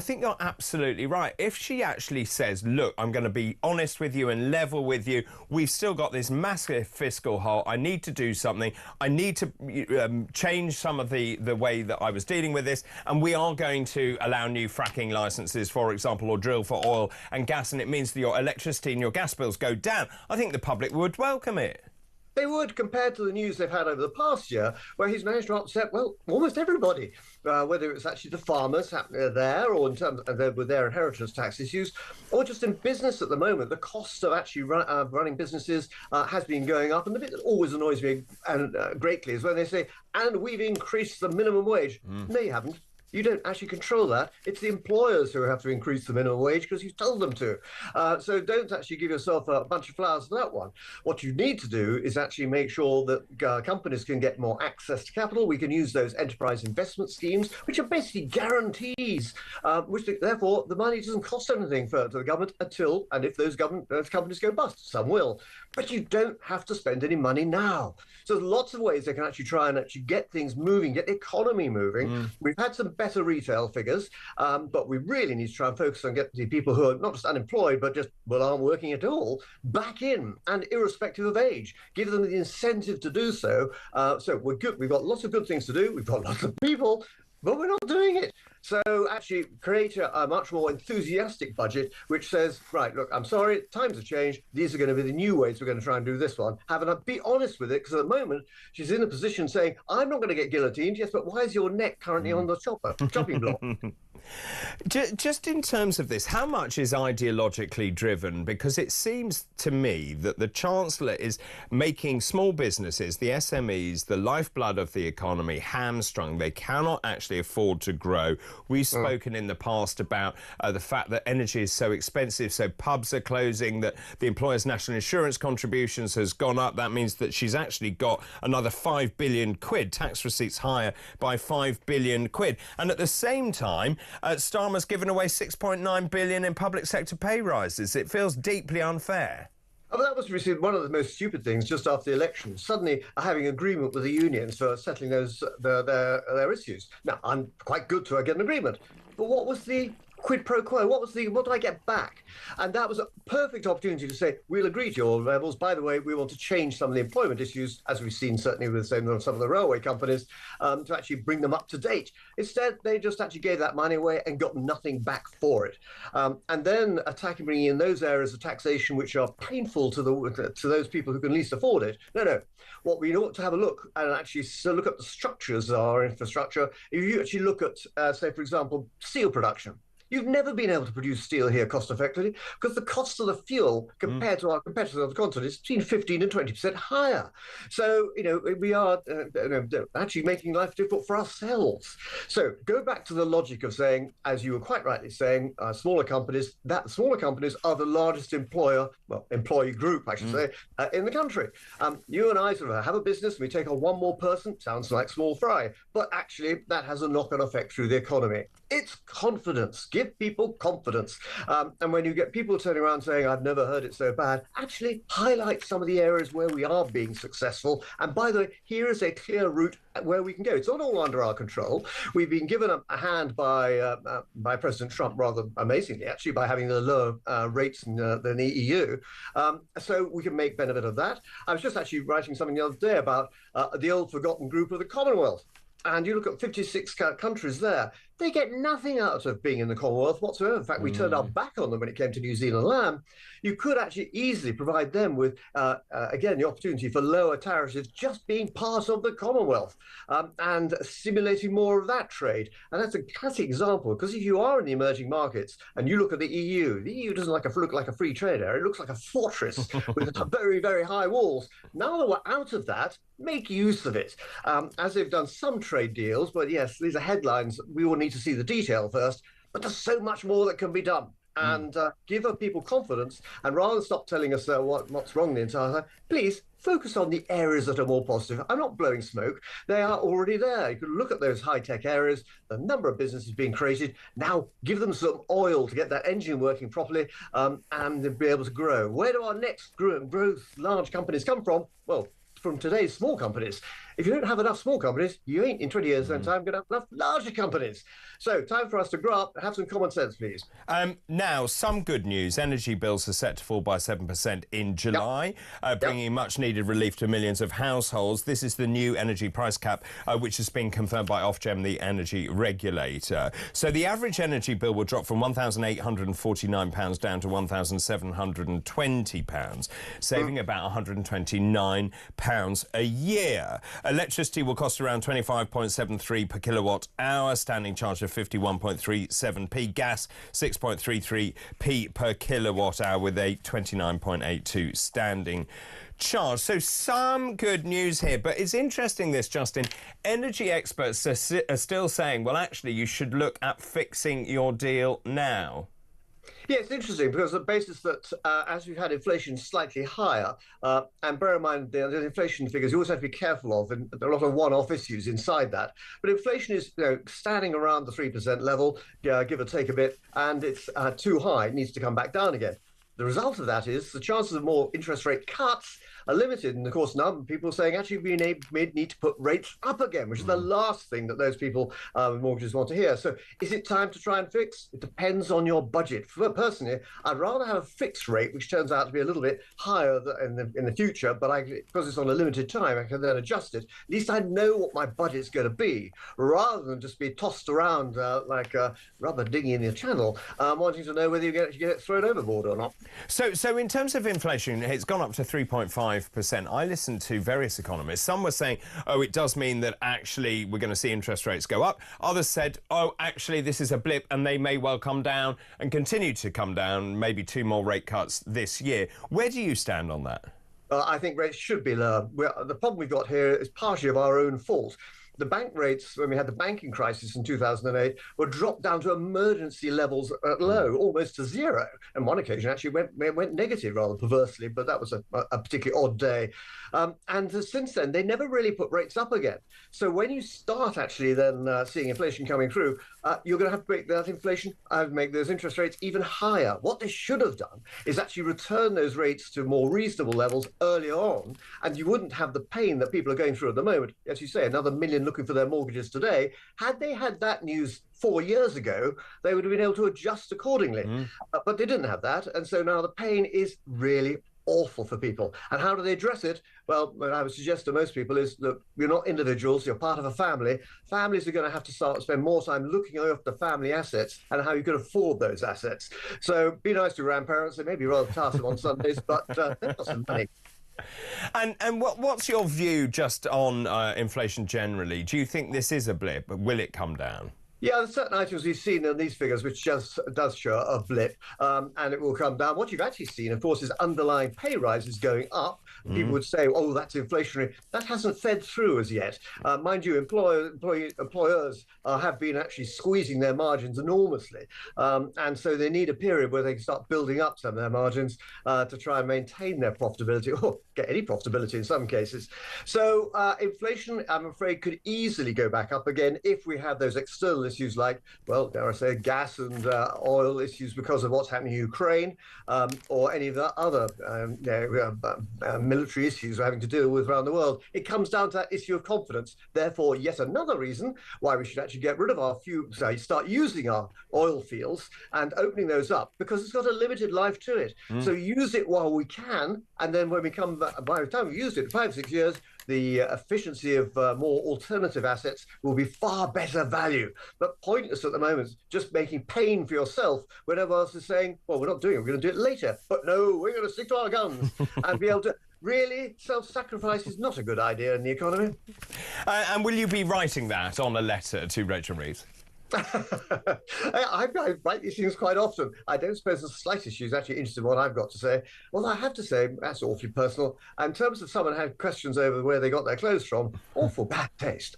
you're absolutely right. If she actually says, look, I'm going to be honest with you and level with you, we've still got this massive fiscal hole, I need to do something, I need to change some of the way that I was dealing with this, and we are going to allow new fracking licences, for example, or drill for oil and gas, and it means that your electricity and your gas bills go down, I think the public would welcome it. They would, compared to the news they've had over the past year, where he's managed to upset, well, almost everybody, whether it's actually the farmers there, or in terms of with their inheritance tax issues, or just in business at the moment. The cost of actually running businesses has been going up, and the bit that always annoys me greatly is when they say, and we've increased the minimum wage. No, you haven't. You don't actually control that. It's the employers who have to increase the minimum wage because you've told them to. So don't actually give yourself a bunch of flowers for that one. What you need to do is actually make sure that companies can get more access to capital. We can use those enterprise investment schemes, which are basically guarantees, which therefore the money doesn't cost anything to the government until, and if those companies go bust, some will. But you don't have to spend any money now. So there's lots of ways they can actually try and actually get things moving, get the economy moving. We've had some better retail figures, but we really need to try and focus on getting the people who are not just unemployed, but just, aren't working at all, back in, and irrespective of age. Give them the incentive to do so. So we're good. We've got lots of good things to do. We've got lots of people, but we're not doing it. So actually create a much more enthusiastic budget, which says, right, look, I'm sorry, times have changed. These are going to be the new ways we're going to try and do this one. Be honest with it, because at the moment she's in a position saying, I'm not going to get guillotined. Yes, but why is your neck currently on the chopping block? Just in terms of this, how much is ideologically driven? Because it seems to me that the Chancellor is making small businesses, the SMEs, the lifeblood of the economy, hamstrung. They cannot actually afford to grow. We've spoken in the past about the fact that energy is so expensive, so pubs are closing, that the employer's national insurance contributions has gone up. That means that she's actually got another 5 billion quid, tax receipts higher by 5 billion quid. And at the same time, Starmer's given away 6.9 billion in public sector pay rises. It feels deeply unfair. Oh, well, that was really one of the most stupid things just after the election. Suddenly having agreement with the unions for settling their issues. Now, I'm quite good to get an agreement. But what was the quid pro quo? What do I get back? And that was a perfect opportunity to say, we'll agree to your levels. By the way, we want to change some of the employment issues, as we've seen certainly with some of the railway companies, to actually bring them up to date. Instead, they just actually gave that money away and got nothing back for it. And then bringing in those areas of taxation which are painful to those people who can least afford it. No. What we ought to have a look and actually look at the structures of our infrastructure. If you actually look at, say, for example, steel production. You've never been able to produce steel here cost effectively because the cost of the fuel compared to our competitors on the continent is between 15 and 20% higher. So, we are actually making life difficult for ourselves. So go back to the logic of saying, as you were quite rightly saying, smaller companies are the largest employee group, I should say, in the country. You and I sort of have a business, we take on one more person, sounds like small fry, but actually that has a knock-on effect through the economy. It's confidence. Give people confidence. And when you get people turning around saying, I've never heard it so bad, actually highlight some of the areas where we are being successful. And by the way, here is a clear route where we can go. It's not all under our control. We've been given a hand by President Trump, rather amazingly, actually, by having the lower rates than the EU. So we can make benefit of that. I was just actually writing something the other day about the old forgotten group of the Commonwealth. And you look at 56 countries there, they get nothing out of being in the Commonwealth whatsoever. In fact, we turned our back on them when it came to New Zealand lamb. You could actually easily provide them with, again, the opportunity for lower tariffs just being part of the Commonwealth and stimulating more of that trade. And that's a classic example, because if you are in the emerging markets and you look at the EU doesn't look like a free trade area. It looks like a fortress with very, very high walls. Now that we're out of that, make use of it, as they've done some trade deals. But yes, these are headlines. We will need to see the detail first. But there's so much more that can be done. And give our people confidence. And rather than stop telling us what's wrong the entire time, please focus on the areas that are more positive. I'm not blowing smoke. They are already there. You can look at those high-tech areas, the number of businesses being created. Now give them some oil to get that engine working properly and be able to grow. Where do our next growth large companies come from? Well, from today's small companies. If you don't have enough small companies, you ain't in 20 years' time going to have enough larger companies. So time for us to grow up and have some common sense, please. Now, some good news. Energy bills are set to fall by 7% in July, bringing much needed relief to millions of households. This is the new energy price cap, which has been confirmed by Ofgem, the energy regulator. So the average energy bill will drop from £1,849 down to £1,720, saving about £129 a year. Electricity will cost around 25.73 per kilowatt hour, standing charge of 51.37p, gas 6.33p per kilowatt hour with a 29.82 standing charge. So some good news here, but it's interesting this, Justin. Energy experts are still saying, well, actually, you should look at fixing your deal now. Yeah, it's interesting because the basis that as we've had inflation slightly higher, and bear in mind the inflation figures you always have to be careful of, and there are a lot of one-off issues inside that. But inflation is standing around the 3% level, give or take a bit, and it's too high. It needs to come back down again. The result of that is the chances of more interest rate cuts are limited. And of course, now people are saying actually we need to put rates up again, which is the last thing that those people with mortgages want to hear. So is it time to try and fix? It depends on your budget. Personally, I'd rather have a fixed rate, which turns out to be a little bit higher in the future, but because it's on a limited time, I can then adjust it. At least I know what my budget's going to be, rather than just be tossed around like a rubber dinghy in the channel, wanting to know whether you get thrown overboard or not. So in terms of inflation, it's gone up to 3.5%. I listened to various economists. Some were saying, oh, it does mean that actually we're going to see interest rates go up. Others said, oh, actually this is a blip and they may well come down and continue to come down, maybe 2 more rate cuts this year. Where do you stand on that? I think rates should be lower. The problem we've got here is partially of our own fault. The bank rates, when we had the banking crisis in 2008, were dropped down to emergency levels at low, almost to zero. And one occasion actually went negative rather perversely, but that was a particularly odd day. And since then, they never really put rates up again. So when you start actually then seeing inflation coming through, you're going to have to break that inflation and make those interest rates even higher. What they should have done is actually return those rates to more reasonable levels earlier on, and you wouldn't have the pain that people are going through at the moment. As you say, another million looking for their mortgages today. Had they had that news 4 years ago, they would have been able to adjust accordingly. But they didn't have that, and so now the pain is really awful for people. And how do they address it? Well, what I would suggest to most people is, look, you're not individuals, you're part of a family. Families are going to have to spend more time looking after family assets and how you can afford those assets. So be nice to grandparents. They may be rather tiresome on Sundays, but they've got some money. And what's your view just on inflation generally? Do you think this is a blip? Will it come down? Yeah, there's certain items we've seen in these figures which just does show a blip, and it will come down. What you've actually seen, of course, is underlying pay rises going up. People would say, oh, that's inflationary. That hasn't fed through as yet. Mind you, employers have been actually squeezing their margins enormously, and so they need a period where they can start building up some of their margins to try and maintain their profitability, or get any profitability in some cases. So inflation, I'm afraid, could easily go back up again if we have those external issues like, well, dare I say, gas and oil issues because of what's happening in Ukraine, or any of the other military issues we're having to deal with around the world. It comes down to that issue of confidence. Therefore, yet another reason why we should actually get rid of our start using our oil fields and opening those up, because it's got a limited life to it. So use it while we can, and then when we come back, by the time we've used it, 5-6 years, the efficiency of more alternative assets will be far better value. But pointless at the moment, just making pain for yourself when everyone else is saying, well, we're not doing it, we're going to do it later. But no, we're going to stick to our guns and be able to... Really, self-sacrifice is not a good idea in the economy. And will you be writing that on a letter to Rachel Reeves? I write these things quite often. I don't suppose the slightest she's actually interested in what I've got to say. Well, I have to say, that's awfully personal. In terms of someone had questions over where they got their clothes from, awful bad taste.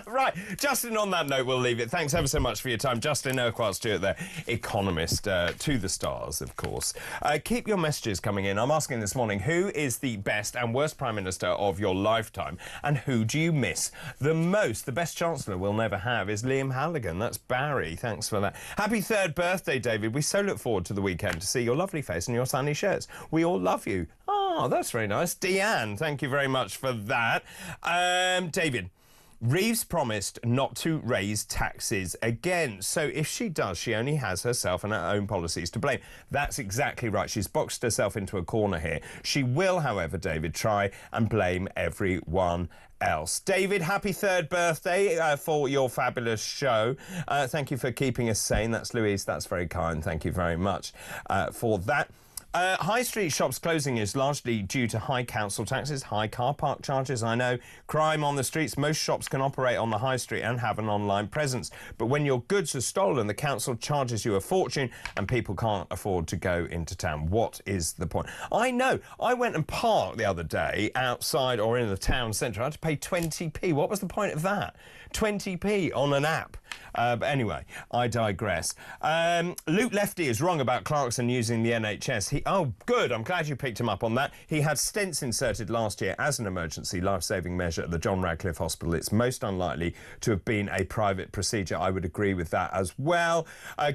Right, Justin, on that note, we'll leave it. Thanks ever so much for your time. Justin Urquhart-Stewart there, economist to the stars, of course. Keep your messages coming in. I'm asking this morning, who is the best and worst Prime Minister of your lifetime, and who do you miss the most? The best Chancellor we'll never have is Liam Halligan. That's Barry. Thanks for that. Happy 3rd birthday, David. We so look forward to the weekend to see your lovely face and your sunny shirts. We all love you. Oh, that's very nice. Deanne, thank you very much for that. David, Reeves promised not to raise taxes again. So if she does, she only has herself and her own policies to blame. That's exactly right. She's boxed herself into a corner here. She will, however, David, try and blame everyone else. David, happy 3rd birthday for your fabulous show. Thank you for keeping us sane. That's Louise. That's very kind. Thank you very much for that. High street shops closing is largely due to high council taxes, high car park charges. I know, crime on the streets. Most shops can operate on the high street and have an online presence. But when your goods are stolen, the council charges you a fortune and people can't afford to go into town. What is the point? I know. I went and parked the other day outside or in the town centre. I had to pay 20p. What was the point of that? 20p on an app. But anyway, I digress. Luke Lefty is wrong about Clarkson using the NHS. Oh, good. I'm glad you picked him up on that. He had stents inserted last year as an emergency life-saving measure at the John Radcliffe Hospital. It's most unlikely to have been a private procedure. I would agree with that as well.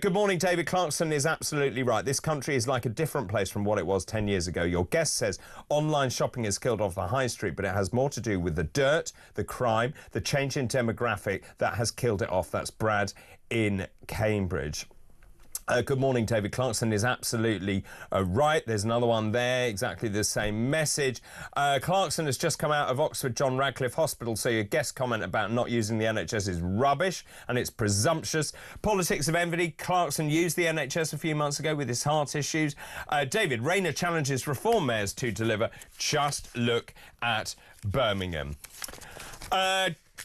Good morning, David. Clarkson is absolutely right. This country is like a different place from what it was 10 years ago. Your guest says online shopping has killed off the high street, but it has more to do with the dirt, the crime, the change in demographic that has killed it off. That's Brad in Cambridge. Good morning, David. Clarkson is absolutely right. There's another one there, exactly the same message. Clarkson has just come out of Oxford John Radcliffe Hospital, so your guest comment about not using the NHS is rubbish and it's presumptuous. Politics of envy. Clarkson used the NHS a few months ago with his heart issues. David, Rayner challenges reform mayors to deliver. Just look at Birmingham.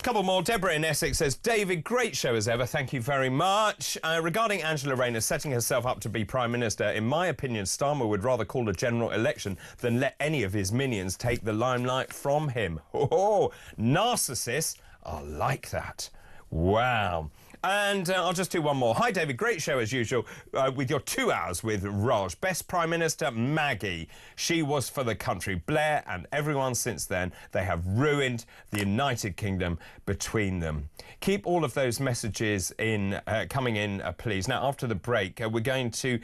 Couple more. Deborah in Essex says, David, great show as ever. Thank you very much. Regarding Angela Rayner setting herself up to be Prime Minister, in my opinion, Starmer would rather call a general election than let any of his minions take the limelight from him. Oh, narcissist. I like that. Wow. And I'll just do one more. Hi, David. Great show, as usual, with your 2 hours with Raj. Best Prime Minister, Maggie. She was for the country. Blair and everyone since then, they have ruined the United Kingdom between them. Keep all of those messages coming in, please. Now, after the break, we're going to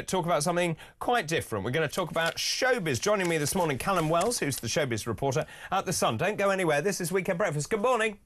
talk about something quite different. We're going to talk about showbiz. Joining me this morning, Callum Wells, who's the showbiz reporter at The Sun. Don't go anywhere. This is Weekend Breakfast. Good morning.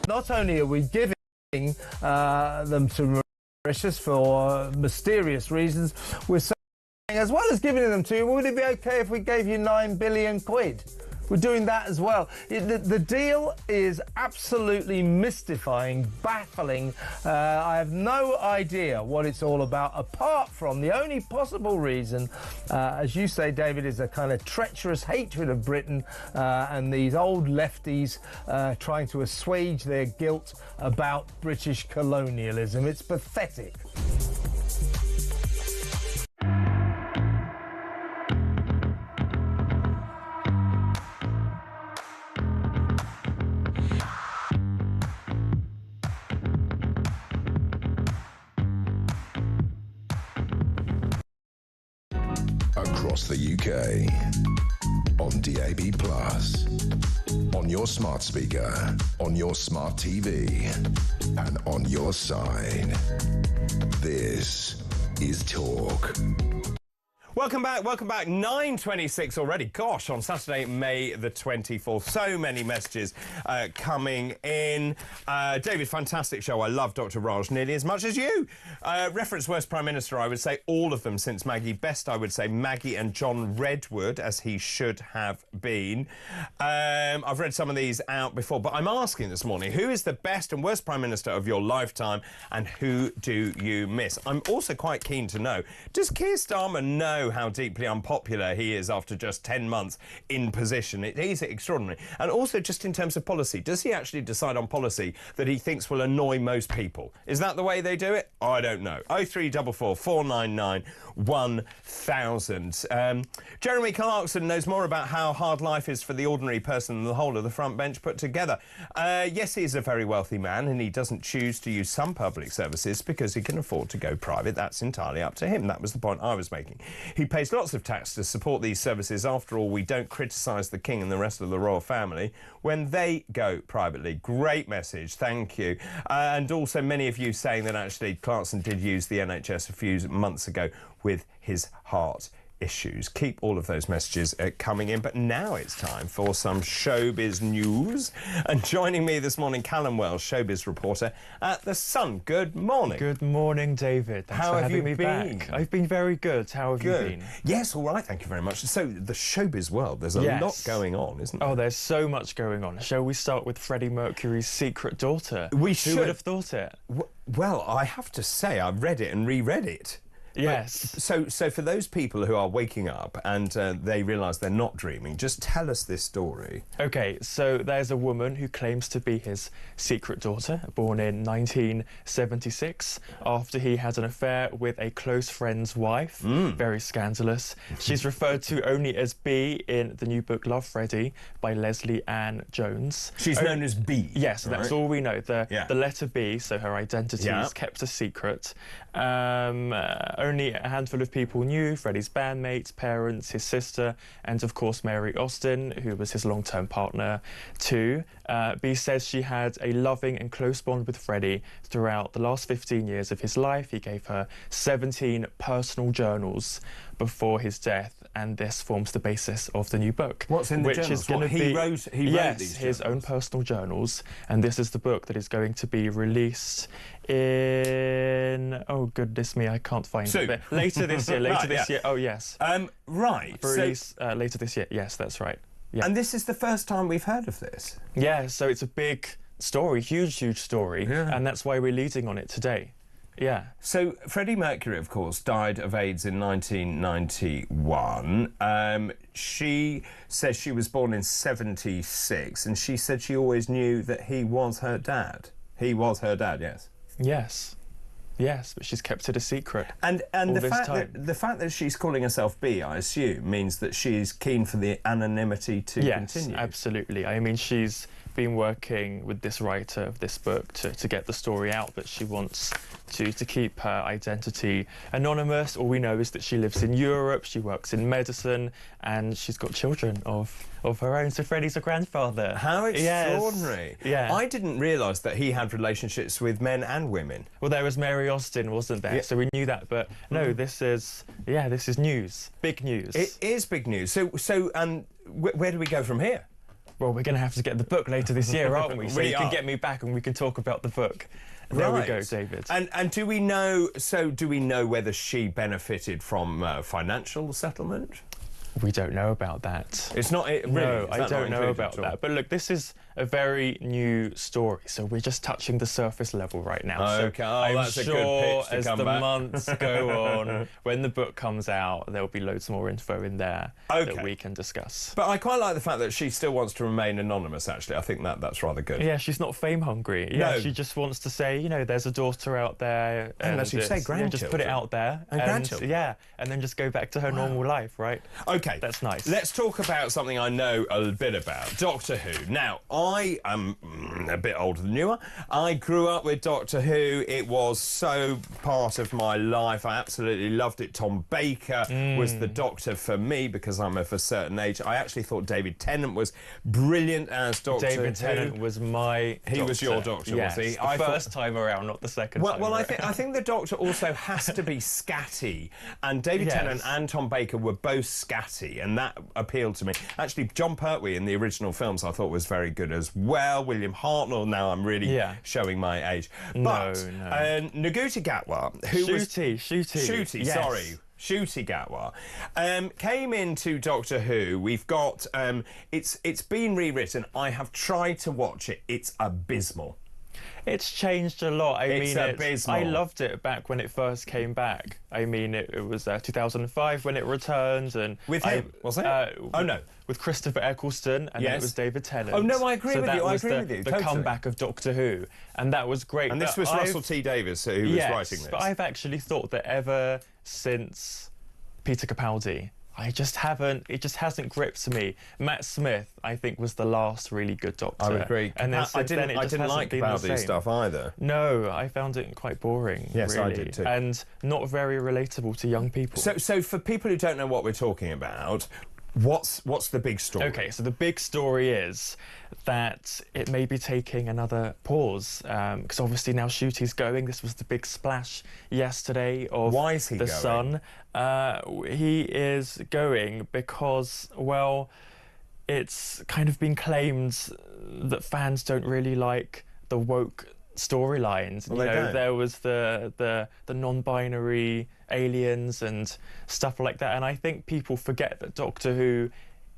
Not only are we giving them to Mauritius for mysterious reasons, we're saying, as well as giving them to you, would it be okay if we gave you 9 billion quid? We're doing that as well. The deal is absolutely mystifying, baffling. I have no idea what it's all about, apart from the only possible reason, as you say, David, is a kind of treacherous hatred of Britain and these old lefties trying to assuage their guilt about British colonialism. It's pathetic. Across the UK, on DAB+, on your smart speaker, on your smart TV, and on your side. This is Talk. Welcome back, 9:26 already. Gosh, on Saturday, May the 24th. So many messages coming in. David, fantastic show. I love Dr. Raj nearly as much as you. Reference Worst Prime Minister, I would say all of them since Maggie. Best, I would say Maggie and John Redwood, as he should have been. I've read some of these out before, but I'm asking this morning, who is the best and worst Prime Minister of your lifetime, and who do you miss? I'm also quite keen to know, does Keir Starmer know how deeply unpopular he is after just 10 months in position? It is extraordinary. And also, just in terms of policy, does he actually decide on policy that he thinks will annoy most people? Is that the way they do it? I don't know. 0344 499 1000. Jeremy Clarkson knows more about how hard life is for the ordinary person than the whole of the front bench put together. Yes, he's a very wealthy man, and he doesn't choose to use some public services because he can afford to go private. That's entirely up to him. That was the point I was making. He pays lots of tax to support these services. After all, we don't criticise the King and the rest of the royal family when they go privately. Great message, thank you. And also many of you saying that actually Clarkson did use the NHS a few months ago with his heart issues. Keep all of those messages coming in, but now it's time for some showbiz news. And joining me this morning, Callum Wells, showbiz reporter at The Sun. Good morning. Good morning, David. Thanks for having me back. I've been very good. How have you been? Yes, all right, thank you very much. So, the showbiz world, there's a lot going on, isn't there? Oh, there's so much going on. Shall we start with Freddie Mercury's secret daughter? We should. Who would have thought it? Well, I have to say, I've read it and reread it. Yes. So for those people who are waking up and they realise they're not dreaming, just tell us this story. OK, so there's a woman who claims to be his secret daughter, born in 1976, after he had an affair with a close friend's wife. Very scandalous. She's referred to only as B in the new book Love, Freddie by Leslie Ann Jones. She's known as B? Yes, that's all we know. The letter B, so her identity is kept a secret. Only a handful of people knew: Freddie's bandmates, parents, his sister, and of course Mary Austin, who was his long-term partner too. B says she had a loving and close bond with Freddie throughout the last 15 years of his life. He gave her 17 personal journals before his death, and this forms the basis of the new book. What's in the journals? Is going to be, he wrote these his journals? own personal journals, and this is the book that is going to be released in, oh goodness me, I can't find it, but later this year. Oh yes. Right. For release later this year. Yes, that's right. Yeah. And this is the first time we've heard of this. Yeah. So it's a big story, huge story, and that's why we're leading on it today. Yeah. So Freddie Mercury, of course, died of AIDS in 1991. She says she was born in 76, and she said she always knew that he was her dad. He was her dad, yes. Yes, but she's kept it a secret. And the fact that she's calling herself B, I assume, means that she's keen for the anonymity to continue. Yes, absolutely. I mean, she's been working with this writer of this book to get the story out, but she wants to keep her identity anonymous. All we know is that she lives in Europe, she works in medicine, and she's got children of her own. So Freddie's a grandfather. How extraordinary. Yes. Yeah. I didn't realise that he had relationships with men and women. Well, there was Mary Austin, wasn't there? Yeah. So we knew that, but no, this is news. Big news. It is big news. So where do we go from here? Well, we're going to have to get the book later this year, aren't we? So We you can are. get me back and we can talk about the book. There we go, David. And do we know? So do we know whether she benefited from financial settlement? We don't know about that. It's not. Really, no, I don't know about that. But look, this is a very new story, so we're just touching the surface level right now. Okay, so I'm that's a sure good pitch to as come the back. months go on, when the book comes out, there'll be loads more info in there that we can discuss. But I quite like the fact that she still wants to remain anonymous. Actually, I think that's rather good. Yeah, she's not fame hungry. Yeah, No. she just wants to say, you know, there's a daughter out there, and as you say, yeah, just put it grandchildren. out there, And grandchildren. yeah, and then just go back to her normal life, right? Okay, that's nice. Let's talk about something I know a bit about, Doctor Who. Now, I am a bit older than you are. I grew up with Doctor Who. It was so part of my life. I absolutely loved it. Tom Baker was the Doctor for me because I'm of a certain age. I actually thought David Tennant was brilliant as Doctor Who. David Tennant was my He was your Doctor, yes, was he? The first time around, not the second time Well, around. I think the Doctor also has to be scatty, and David Tennant and Tom Baker were both scatty, and that appealed to me. Actually, John Pertwee in the original films I thought was very good as well. William Hartnell, now I'm really showing my age. But Nagutha Gatwa, who was... Shooty, yes. sorry. Shooty Gatwa came into Doctor Who. We've got... it's been rewritten. I have tried to watch it. It's abysmal. It's changed a lot. It's abysmal. I loved it back when it first came back. I mean, it was 2005 when it returned, and with him, was it? Oh no, with Christopher Eccleston, and then it was David Tennant. Oh no, I agree with that you. I was agree with you. The Totally. comeback of Doctor Who, and that was great. And this But was Russell T Davies who was writing this. But I've actually thought that ever since Peter Capaldi, it just hasn't gripped me. Matt Smith, I think, was the last really good Doctor. I would agree. And then I didn't like Capaldi's stuff either. No, I found it quite boring. Yes, really, I did too. and not very relatable to young people. So for people who don't know what we're talking about, what's the big story? Okay, so the big story is that it may be taking another pause because obviously now Shooty's going. This was the big splash yesterday of Why is he the going? Sun. He is going because, well, it's kind of been claimed that fans don't really like the woke storylines. Well, they don't. There was the non-binary aliens and stuff like that, and I think people forget that Doctor Who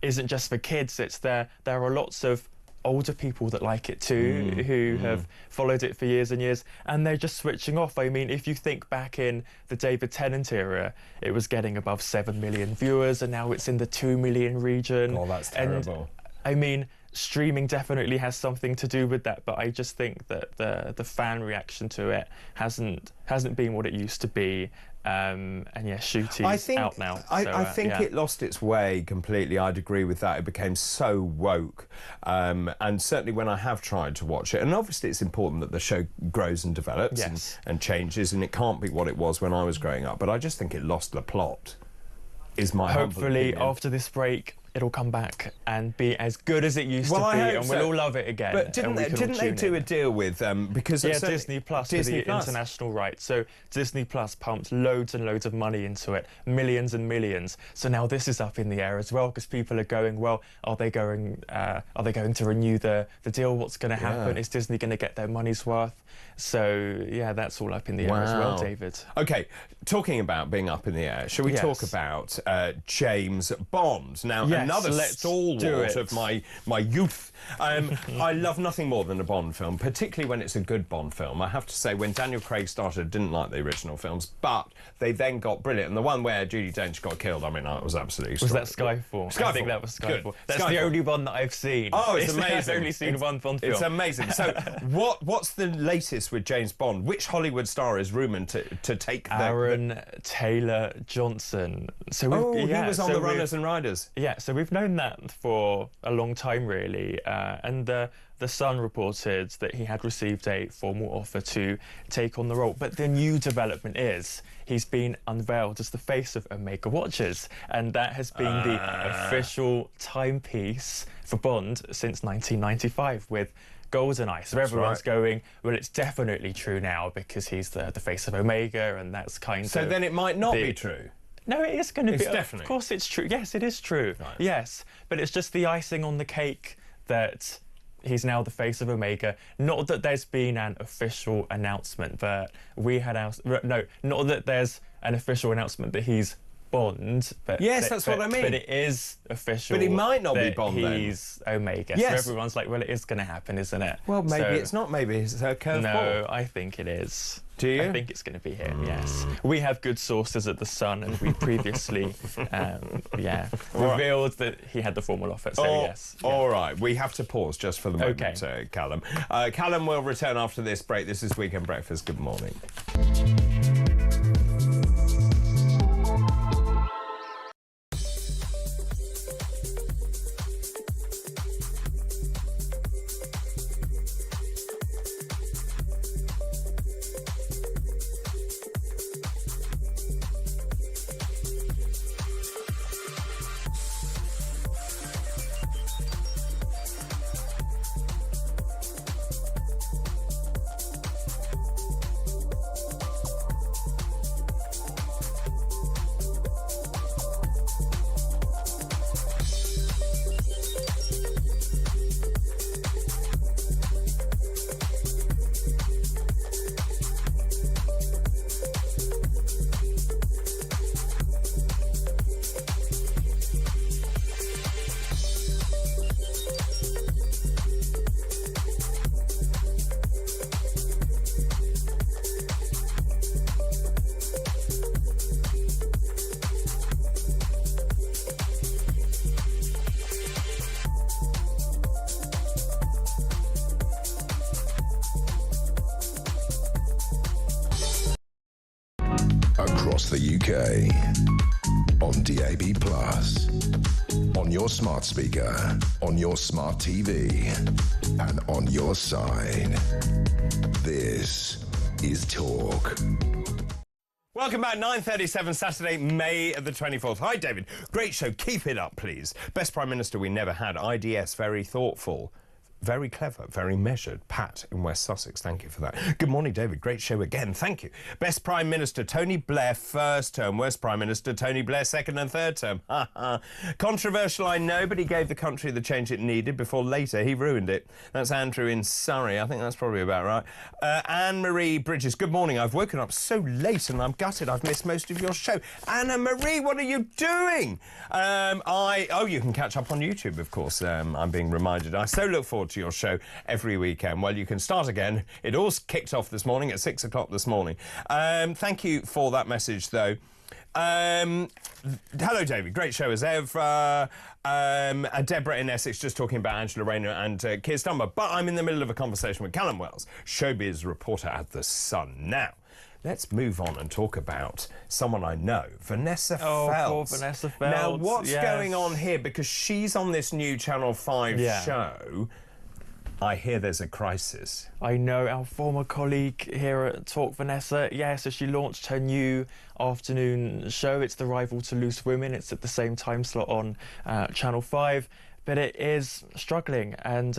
isn't just for kids. It's there are lots of older people that like it too, who have followed it for years and years, and they're just switching off. I mean, if you think back in the David Tennant era, it was getting above 7 million viewers, and now it's in the 2 million region. Oh, that's terrible. And, I mean, streaming definitely has something to do with that, but I just think that the fan reaction to it hasn't been what it used to be. And yeah, Shooty's out now. I think it lost its way completely. I'd agree with that. It became so woke. And certainly when I have tried to watch it, and obviously it's important that the show grows and develops and changes, and it can't be what it was when I was growing up. But I just think it lost the plot, is my humble Hopefully, opinion. after this break, it'll come back and be as good as it used to be, and we'll all love it again. But didn't they do a deal with because Disney Plus for the international rights? So Disney Plus pumped loads and loads of money into it, millions and millions. So now this is up in the air as well because people are going, well, are they going to renew the deal? What's going to happen? Is Disney going to get their money's worth? So yeah, that's all up in the air as well, David. Okay, talking about being up in the air, shall we talk about James Bond? Now, another stalwart of my youth. I love nothing more than a Bond film, particularly when it's a good Bond film. I have to say, when Daniel Craig started, I didn't like the original films, but they then got brilliant. And the one where Judi Dench got killed, I mean, it was absolutely Was that Skyfall? I think that was Skyfall. Good. That's Skyfall. the only one that I've seen. Oh, it's amazing. I've only seen one Bond film. It's amazing. So, what's the latest with James Bond? Which Hollywood star is rumoured to take Aaron Taylor Johnson. So he was on the Runners and Riders. Yeah, so we've known that for a long time, really. And the Sun reported that he had received a formal offer to take on the role. But the new development is he's been unveiled as the face of Omega Watches, and that has been the official timepiece for Bond since 1995 with GoldenEye. So everyone's going, well, it's definitely true now because he's the face of Omega, and that's kind of... So then it might not be true. No, it is going to be. Definitely. Of course it's true. Yes, it is true. Right. Yes, but it's just the icing on the cake that he's now the face of Omega. Not that there's been an official announcement, but not that there's an official announcement that he's Bond. But yes, that's what I mean. But it is official. But he might not be Bond then. He's Omega. Yes. So everyone's like, well, it is going to happen, isn't it? Well, maybe it's not. Maybe it's a curveball. No, I think it is. Do you? I think it's going to be him, yes. We have good sources at The Sun, and we previously, revealed that he had the formal offer, so yes. Yeah. All right, we have to pause just for the moment, Callum. Callum will return after this break. This is Weekend Breakfast. Good morning. Across the UK, on DAB+, on your smart speaker, on your smart TV, and on your side. This is Talk. Welcome back, 9:37, Saturday, May the 24th. Hi, David. Great show. Keep it up, please. Best Prime Minister we never had. IDS, very thoughtful. Very clever, very measured. Pat in West Sussex, thank you for that. Good morning, David. Great show again. Thank you. Best Prime Minister, Tony Blair, first term. Worst Prime Minister, Tony Blair, second and third term. Controversial, I know, but he gave the country the change it needed before later he ruined it. That's Andrew in Surrey. I think that's probably about right. Anne-Marie Bridges, good morning. I've woken up so late and I'm gutted I've missed most of your show. Anna-Marie, what are you doing? You can catch up on YouTube, of course. I'm being reminded. I so look forward to your show every weekend. Well, you can start again. It all kicked off this morning at 6 o'clock this morning. Thank you for that message, though. Hello, David. Great show as ever. Deborah in Essex just talking about Angela Rayner and Keir Starmer. But I'm in the middle of a conversation with Callum Wells, showbiz reporter at The Sun. Now, let's move on and talk about someone I know, Vanessa Feltz. Poor Vanessa Feltz. Now, what's going on here? Because she's on this new Channel 5 show. I hear there's a crisis. I know, our former colleague here at Talk, Vanessa, so she launched her new afternoon show. It's the rival to Loose Women. It's at the same time slot on Channel 5. But it is struggling, and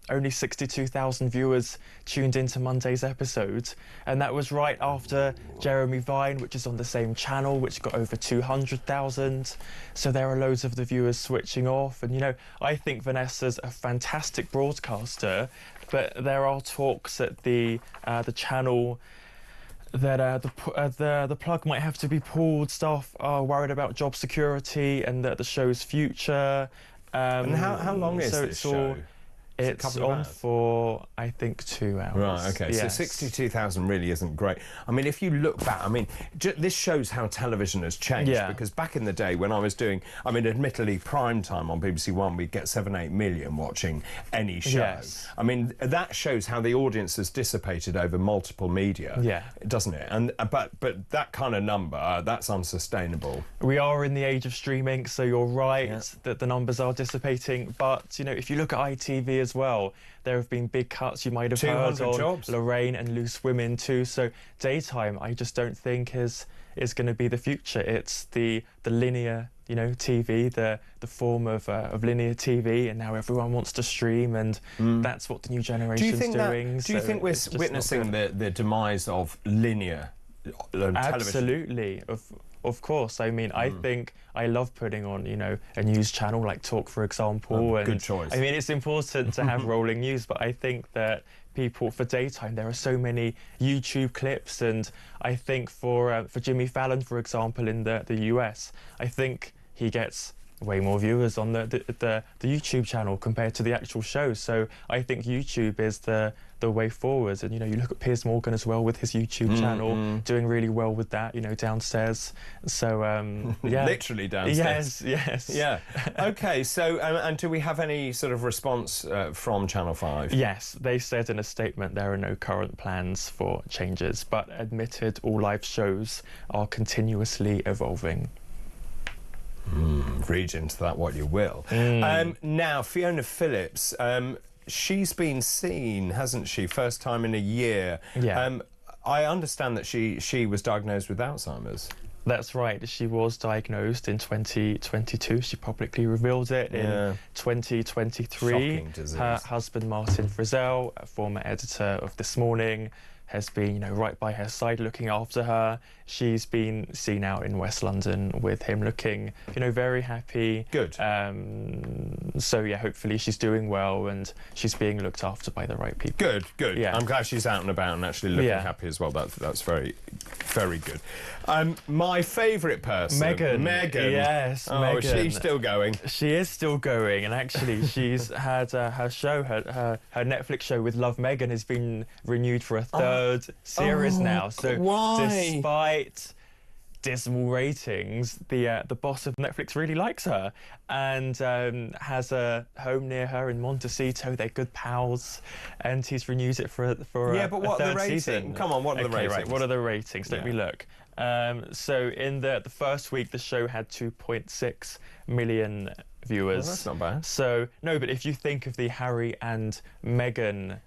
only 62,000 viewers tuned into Monday's episode. And that was right after Jeremy Vine, which is on the same channel, which got over 200,000. So there are loads of the viewers switching off. And, you know, I think Vanessa's a fantastic broadcaster, but there are talks at the channel that the plug might have to be pulled. Staff are worried about job security and the show's future. And how long is this show? It's on for, I think, 2 hours. Right, OK. Yes. So 62,000 really isn't great. I mean, if you look back, I mean, this shows how television has changed. Yeah. Because back in the day when I was doing, I mean, admittedly, prime time on BBC One, we'd get 7-8 million watching any show. Yes. I mean, that shows how the audience has dissipated over multiple media, doesn't it? And but that kind of number, that's unsustainable. We are in the age of streaming, so you're right that the numbers are dissipating. But, you know, if you look at ITV as well, there have been big cuts. You might have heard on jobs. Lorraine and Loose Women too. So daytime, I just don't think is going to be the future. It's the linear, you know, TV, the form of linear TV, and now everyone wants to stream, and that's what the new generation's doing. Do you think we're witnessing the demise of linear television? Absolutely. Of course. I mean, I think I love putting on, you know, a news channel like Talk, for example. Good choice. I mean, it's important to have rolling news, but I think that people, for daytime, there are so many YouTube clips, and I think for Jimmy Fallon, for example, in the US, I think he gets way more viewers on the YouTube channel compared to the actual show. So I think YouTube is the way forward. And, you know, you look at Piers Morgan as well with his YouTube channel, doing really well with that, you know, downstairs. So, yeah. Literally downstairs. Yes. Yeah. OK, so, and do we have any sort of response from Channel 5? Yes, they said in a statement there are no current plans for changes, but admitted all live shows are continuously evolving. Read into that what you will. Now, Fiona Phillips, she's been seen, hasn't she? First time in a year. Yeah. I understand that she was diagnosed with Alzheimer's. That's right. She was diagnosed in 2022. She publicly revealed it in 2023. Shocking disease. Her husband, Martin Frizzell, a former editor of This Morning, has been, you know, right by her side looking after her. She's been seen out in West London with him looking, you know, very happy. Good. So, yeah, hopefully she's doing well and she's being looked after by the right people. Good. Yeah. I'm glad she's out and about and actually looking happy as well. That's very, very good. My favourite person, Meghan. Yes, oh, Meghan. She's still going. She is still going, and actually she's had her show, her Netflix show with Love Meghan has been renewed for a third series now. So despite dismal ratings, the boss of Netflix really likes her and has a home near her in Montecito. They're good pals, and he's renewed it for yeah. But what a are the third ratings? season. Come on, what are the ratings? Right, what are the ratings? Let me look. So in the first week, the show had 2.6 million viewers. Oh, that's not bad. So no, but if you think of the Harry and Meghan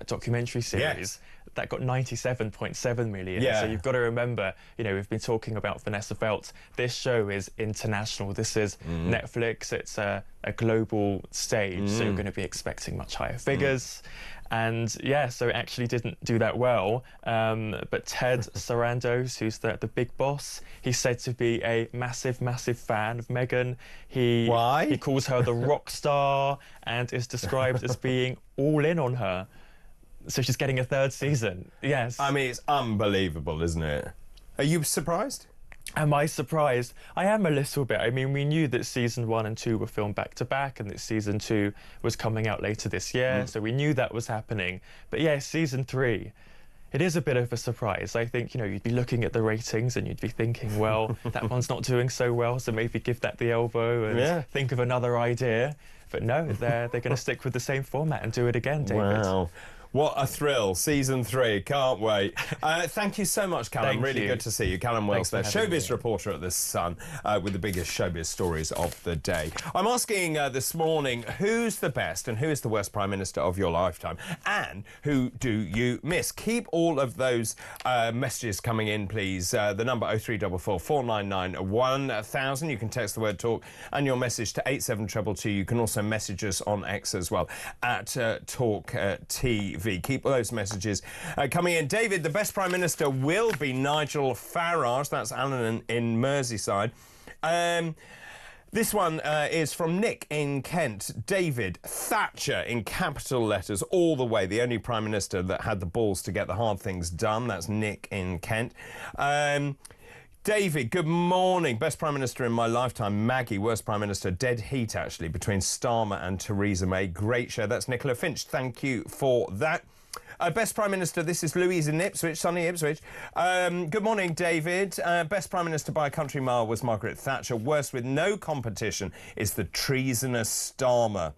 documentary series, that got 97.7 million. Yeah. So you've got to remember, you know, we've been talking about Vanessa Feltz. This show is international. This is Netflix. It's a global stage, so you're going to be expecting much higher figures. And yeah, so it actually didn't do that well. But Ted Sarandos, who's the big boss, he's said to be a massive, massive fan of Meghan. Why? He calls her the rock star and is described as being all in on her. So she's getting a third season. Yes. I mean, it's unbelievable, isn't it? Are you surprised? Am I surprised? I am a little bit. I mean, we knew that season 1 and 2 were filmed back to back and that season 2 was coming out later this year. So we knew that was happening. But yeah, season 3, it is a bit of a surprise. I think, you know, you'd be looking at the ratings and you'd be thinking, well, that one's not doing so well, so maybe give that the elbow and think of another idea. But no, they're going to stick with the same format and do it again, David. Wow. What a thrill. Season 3. Can't wait. Thank you so much, Callum. Really good to see you. Callum Wells there, showbiz reporter at The Sun, with the biggest showbiz stories of the day. I'm asking this morning, who's the best and who is the worst Prime Minister of your lifetime? And who do you miss? Keep all of those messages coming in, please. The number 0344 499 1000. You can text the word talk and your message to 87222. You can also message us on X as well, at talkTV. Keep those messages coming in. David, the best Prime Minister will be Nigel Farage. That's Alan in Merseyside. This one is from Nick in Kent. David, Thatcher in capital letters all the way. The only Prime Minister that had the balls to get the hard things done. That's Nick in Kent. David, good morning. Best Prime Minister in my lifetime, Maggie. Worst Prime Minister, dead heat, actually, between Starmer and Theresa May. Great show. That's Nicola Finch. Thank you for that. Best Prime Minister, this is Louise in Ipswich, sunny Ipswich. Good morning, David. Best Prime Minister by a country mile was Margaret Thatcher. Worst with no competition is the treasonous Starmer.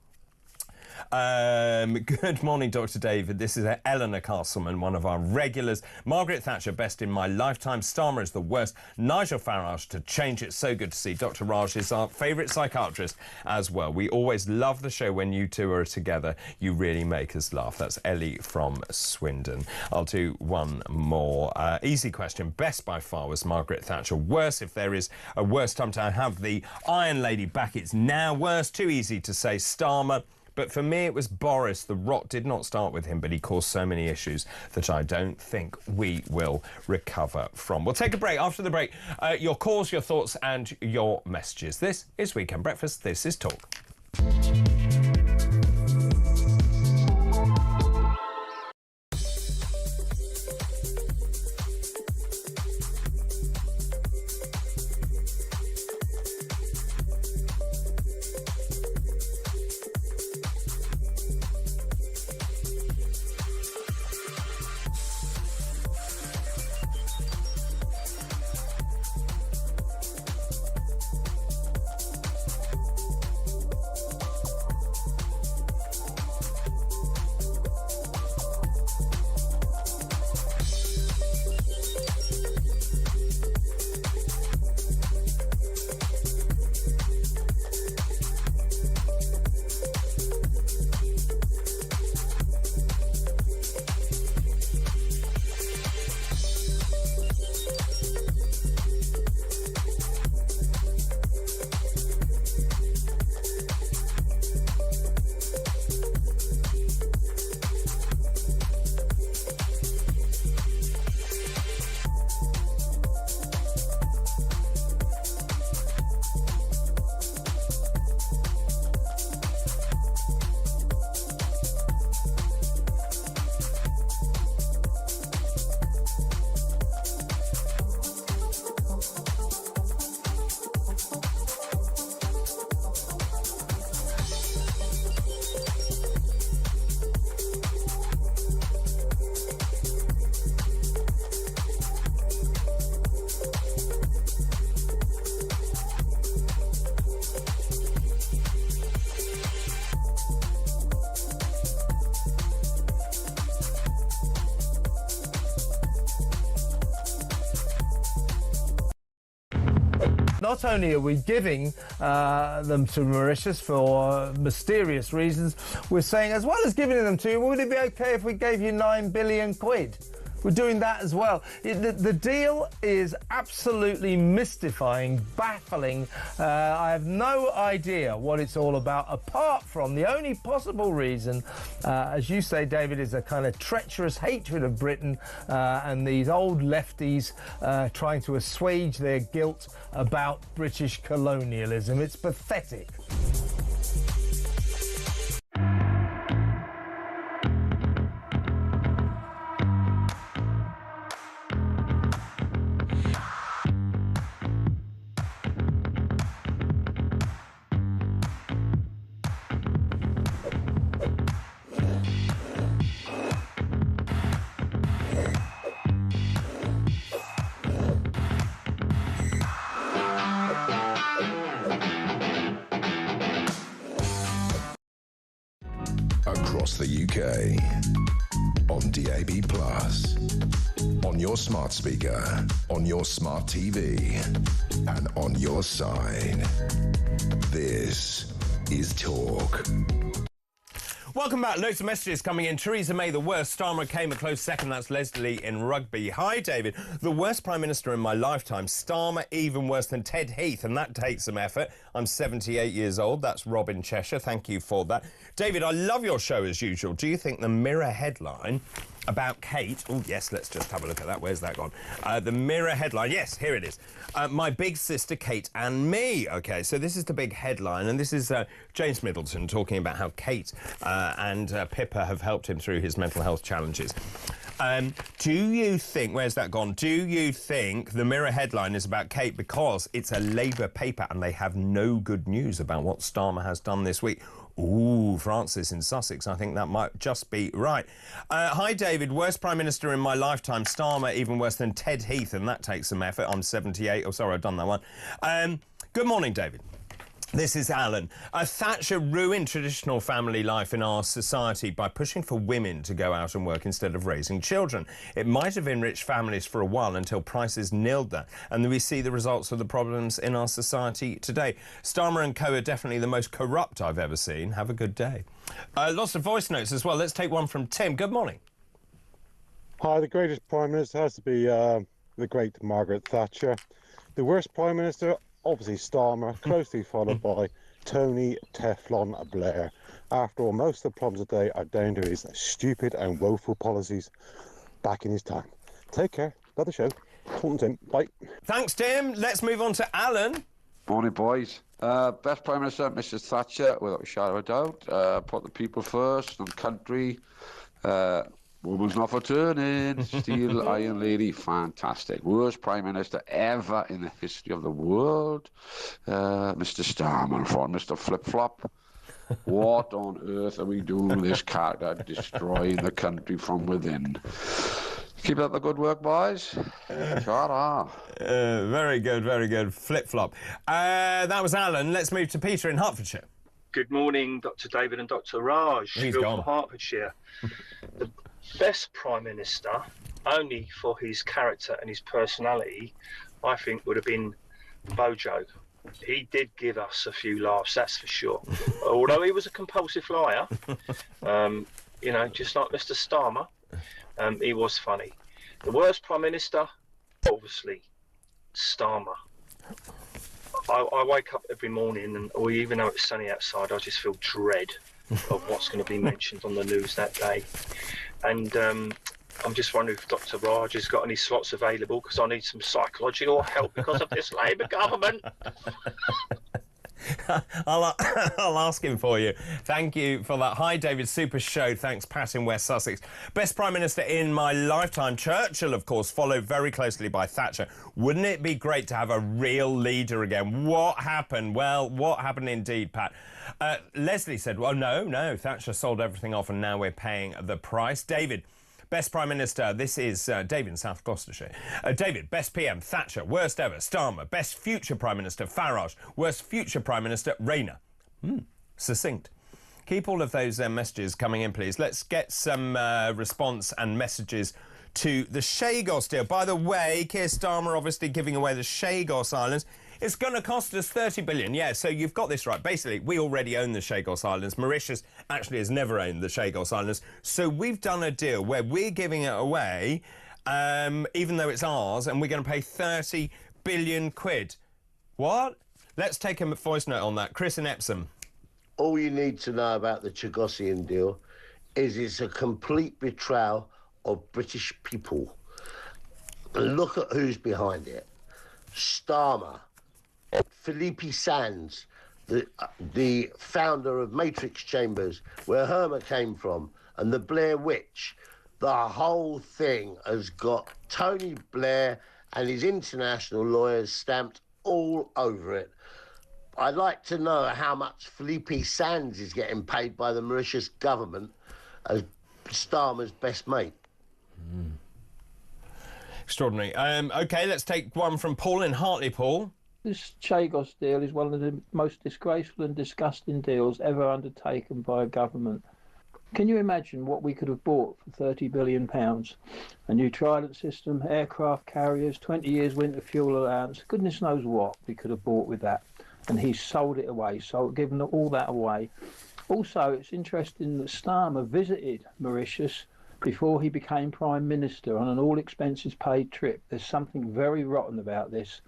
Good morning, Dr. David. This is Eleanor Castleman, one of our regulars. Margaret Thatcher, best in my lifetime. Starmer is the worst. Nigel Farage to change it. So good to see. Dr. Raj is our favourite psychiatrist as well. We always love the show when you two are together. You really make us laugh. That's Ellie from Swindon. I'll do one more. Easy question. Best by far was Margaret Thatcher. Worse, if there is a worse time to have the Iron Lady back, it's now worse. Too easy to say. Starmer. But for me, it was Boris. The rot did not start with him, but he caused so many issues that I don't think we will recover from. We'll take a break. After the break, your calls, your thoughts and your messages. This is Weekend Breakfast. This is Talk. Not only are we giving them to Mauritius for mysterious reasons, we're saying, as well as giving them to you, would it be okay if we gave you 9 billion quid? We're doing that as well. The deal is absolutely mystifying, baffling. I have no idea what it's all about, apart from the only possible reason, as you say, David, is a kind of treacherous hatred of Britain and these old lefties trying to assuage their guilt about British colonialism. It's pathetic. Across the UK, on DAB+, on your smart speaker, on your smart TV, and on your side. This is Talk. Welcome back. Loads of messages coming in. Theresa May, the worst. Starmer came a close second. That's Leslie in Rugby. Hi, David. The worst Prime Minister in my lifetime. Starmer even worse than Ted Heath, and that takes some effort. I'm 78 years old. That's Robin Cheshire. Thank you for that. David, I love your show as usual. Do you think the Mirror headline about Kate... Oh, yes, let's just have a look at that. Where's that gone? The Mirror headline. Yes, here it is. My big sister Kate and me. OK, so this is the big headline, and this is James Middleton talking about how Kate and Pippa have helped him through his mental health challenges. Do you think... Where's that gone? Do you think the Mirror headline is about Kate because it's a Labour paper and they have no good news about what Starmer has done this week? Ooh, Francis in Sussex. I think that might just be right. Hi, David. Worst Prime Minister in my lifetime. Starmer even worse than Ted Heath, and that takes some effort. I'm 78. Oh, sorry, I've done that one. Good morning, David. This is Alan. Thatcher ruined traditional family life in our society by pushing for women to go out and work instead of raising children. It might have enriched families for a while until prices nilled that, and we see the results of the problems in our society today. Starmer and co are definitely the most corrupt I've ever seen. Have a good day. Lots of voice notes as well. Let's take one from Tim. Good morning. Hi, the greatest Prime Minister has to be the great Margaret Thatcher. The worst Prime Minister... obviously Starmer, closely followed by Tony Teflon Blair. After all, most of the problems today are down to his stupid and woeful policies back in his time. Take care. Love the show. Talking Tim. Bye. Thanks, Tim. Let's move on to Alan. Morning, boys. Best Prime Minister, Mrs Thatcher, without a shadow of doubt. Put the people first and country. Woman's not for turning. Steel Iron Lady, fantastic. Worst Prime Minister ever in the history of the world. Mr Starmer for Mr Flip-Flop. What on earth are we doing with this character destroying the country from within? Keep up the good work, boys. Ta-ra. Very good. Flip-flop. That was Alan. Let's move to Peter in Hertfordshire. Good morning, Dr. David and Dr. Raj. He's Phil gone. from Hertfordshire. The best Prime Minister, only for his character and his personality, I think would have been Bojo. He did give us a few laughs, that's for sure. Although he was a compulsive liar, you know, just like Mr Starmer, he was funny. The worst Prime Minister, obviously, Starmer. I wake up every morning, and or even though it's sunny outside, I just feel dread of what's going to be mentioned on the news that day. And I'm just wondering if Dr. Raj has got any slots available, because I need some psychological help because of this Labour government. I'll ask him for you. Thank you for that. Hi, David. Super show. Thanks, Pat in West Sussex. Best Prime Minister in my lifetime. Churchill, of course, followed very closely by Thatcher. Wouldn't it be great to have a real leader again? What happened? Well, what happened indeed, Pat? Leslie said, well, no, Thatcher sold everything off and now we're paying the price. David, best Prime Minister, this is David in South Gloucestershire. David, best PM, Thatcher. Worst ever, Starmer. Best future Prime Minister, Farage. Worst future Prime Minister, Rayner. Succinct. Keep all of those messages coming in, please. Let's get some response and messages to the Chagos deal. By the way, Keir Starmer obviously giving away the Chagos Islands. It's going to cost us 30 billion. Yeah, so you've got this right. Basically, we already own the Chagos Islands. Mauritius actually has never owned the Chagos Islands. So we've done a deal where we're giving it away, even though it's ours, and we're going to pay 30 billion quid. What? Let's take a voice note on that. Chris in Epsom. All you need to know about the Chagosian deal is it's a complete betrayal of British people. Look at who's behind it. Starmer, Philippe Sands, the founder of Matrix Chambers, where Herma came from, and the Blair Witch. The whole thing has got Tony Blair and his international lawyers stamped all over it. I'd like to know how much Philippe Sands is getting paid by the Mauritius government as Starmer's best mate. Extraordinary. OK, let's take one from Paul in Hartlepool. This Chagos deal is one of the most disgraceful and disgusting deals ever undertaken by a government. Can you imagine what we could have bought for £30 billion? A new Trident system, aircraft carriers, 20 years winter fuel allowance, goodness knows what we could have bought with that. And he's sold it away, given all that away. Also, it's interesting that Starmer visited Mauritius before he became Prime Minister on an all-expenses-paid trip. There's something very rotten about this.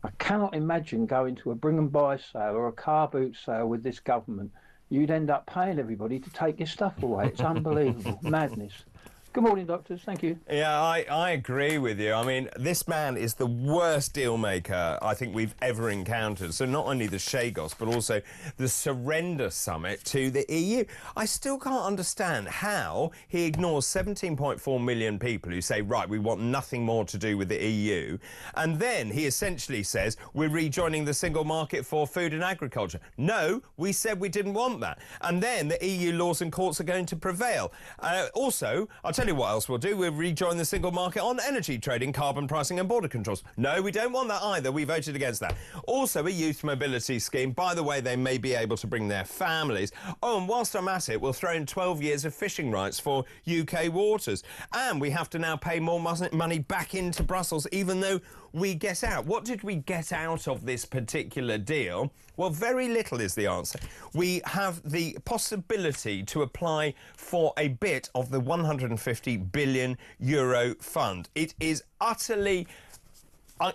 I cannot imagine going to a bring-and-buy sale or a car boot sale with this government. You'd end up paying everybody to take your stuff away. It's unbelievable. Madness. Good morning, doctors. Thank you. Yeah, I agree with you. I mean, this man is the worst deal maker I think we've ever encountered. So not only the Chagos, but also the surrender summit to the EU. I still can't understand how he ignores 17.4 million people who say, right, we want nothing more to do with the EU. And then he essentially says, we're rejoining the single market for food and agriculture. No, we said we didn't want that. And then the EU laws and courts are going to prevail. Also, I'll tell you what else we'll do. We'll rejoin the single market on energy trading, carbon pricing and border controls. No, we don't want that either. We voted against that. Also, a youth mobility scheme. By the way, they may be able to bring their families. Oh, and whilst I'm at it, we'll throw in 12 years of fishing rights for UK waters. And we have to now pay more money back into Brussels, even though we get out. What did we get out of this particular deal? Well, very little is the answer. We have the possibility to apply for a bit of the €150 billion fund. It is utterly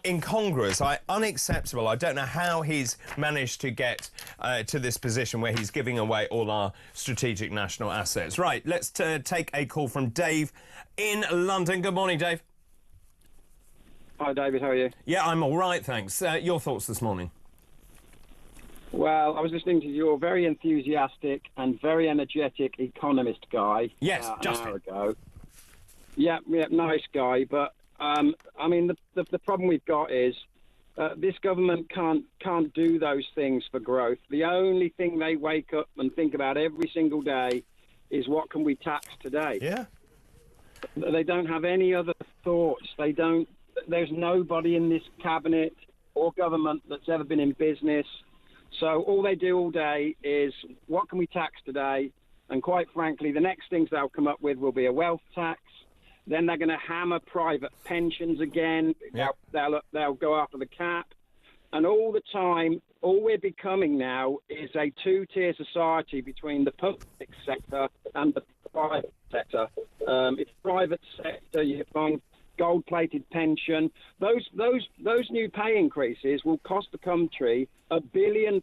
incongruous, unacceptable. I don't know how he's managed to get to this position where he's giving away all our strategic national assets. Right, let's take a call from Dave in London. Good morning, Dave. Hi, David. How are you? Yeah, I'm all right, thanks. Your thoughts this morning? Well, I was listening to your very enthusiastic and very energetic economist guy. Yes, an hour ago. Yeah, nice guy. But I mean, the problem we've got is this government can't do those things for growth. The only thing they wake up and think about every single day is what can we tax today. Yeah. They don't have any other thoughts. They don't. There's nobody in this cabinet or government that's ever been in business. So all they do all day is what can we tax today? And quite frankly, the next things they'll come up with will be a wealth tax. Then they're going to hammer private pensions again. Yep. They'll go after the cap. And all the time, all we're becoming now is a two-tier society between the public sector and the private sector. It's private sector, you find gold-plated pension. Those new pay increases will cost the country £1 billion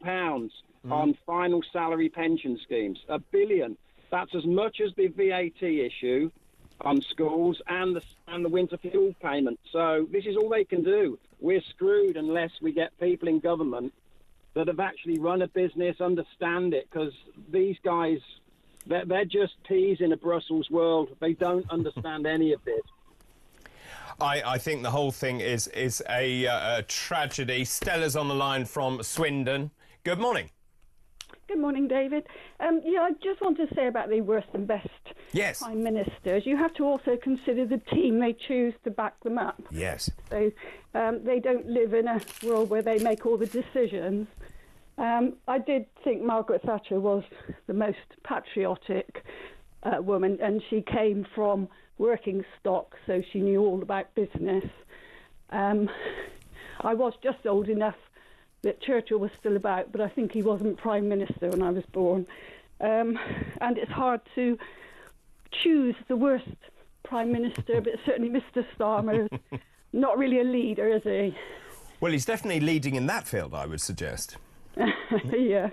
on final salary pension schemes. £1 billion. That's as much as the VAT issue on schools and the winter fuel payment. So this is all they can do. We're screwed unless we get people in government that have actually run a business, understand it, because these guys, they're just peas in a Brussels world. They don't understand any of this. I think the whole thing is a tragedy. Stella's on the line from Swindon. Good morning. Good morning, David. Yeah, I just want to say about the worst and best prime ministers, you have to also consider the team they choose to back them up. Yes. So they don't live in a world where they make all the decisions. I did think Margaret Thatcher was the most patriotic woman, and she came from working stock, so she knew all about business. I was just old enough that Churchill was still about, but I think he wasn't Prime Minister when I was born. And it's hard to choose the worst Prime Minister, but certainly Mr Starmer is not really a leader, is he? Well, he's definitely leading in that field, I would suggest. Yeah,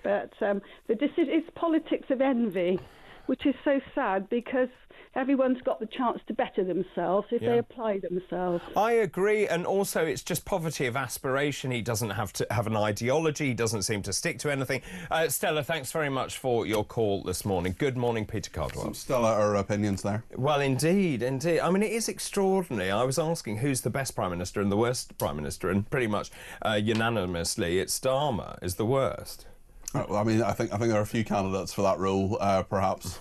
but the decision, it's politics of envy, which is so sad because everyone's got the chance to better themselves if they apply themselves. I agree, and also it's just poverty of aspiration. He doesn't have to have an ideology. He doesn't seem to stick to anything. Stella, thanks very much for your call this morning. Good morning, Peter Cardwell. Some stellar opinions there. Well, indeed. I mean, it is extraordinary. I was asking who's the best Prime Minister and the worst Prime Minister, and pretty much unanimously it's Starmer is the worst. Well, I mean, I think there are a few candidates for that role, perhaps.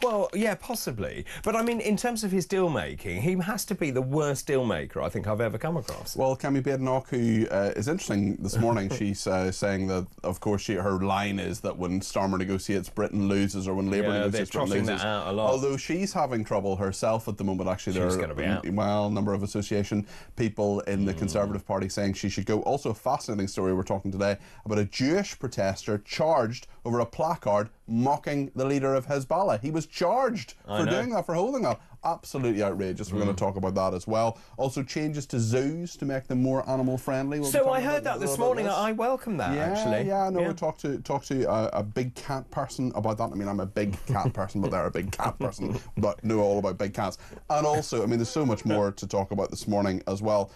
Well, yeah, possibly. But, I mean, in terms of his deal-making, he has to be the worst deal-maker I think I've ever come across. Well, Kemi Badenoch, who is interesting this morning, she's saying that, of course, her line is that when Starmer negotiates, Britain loses, or when Labour negotiates, Britain loses. That out a lot. Although she's having trouble herself at the moment, actually. She's going to be out. Well, a number of association people in the Conservative Party saying she should go. Also, a fascinating story we're talking today about a Jewish protester charged over a placard mocking the leader of Hezbollah. He was charged for doing that, for holding that. Absolutely outrageous. We're going to talk about that as well. Also, changes to zoos to make them more animal friendly. So I heard that this morning. I welcome that, actually. Yeah, no, we'll talk to a big cat person about that. I mean, I'm a big cat person, but they're a big cat person, but know all about big cats. And also, I mean, there's so much more to talk about this morning as well.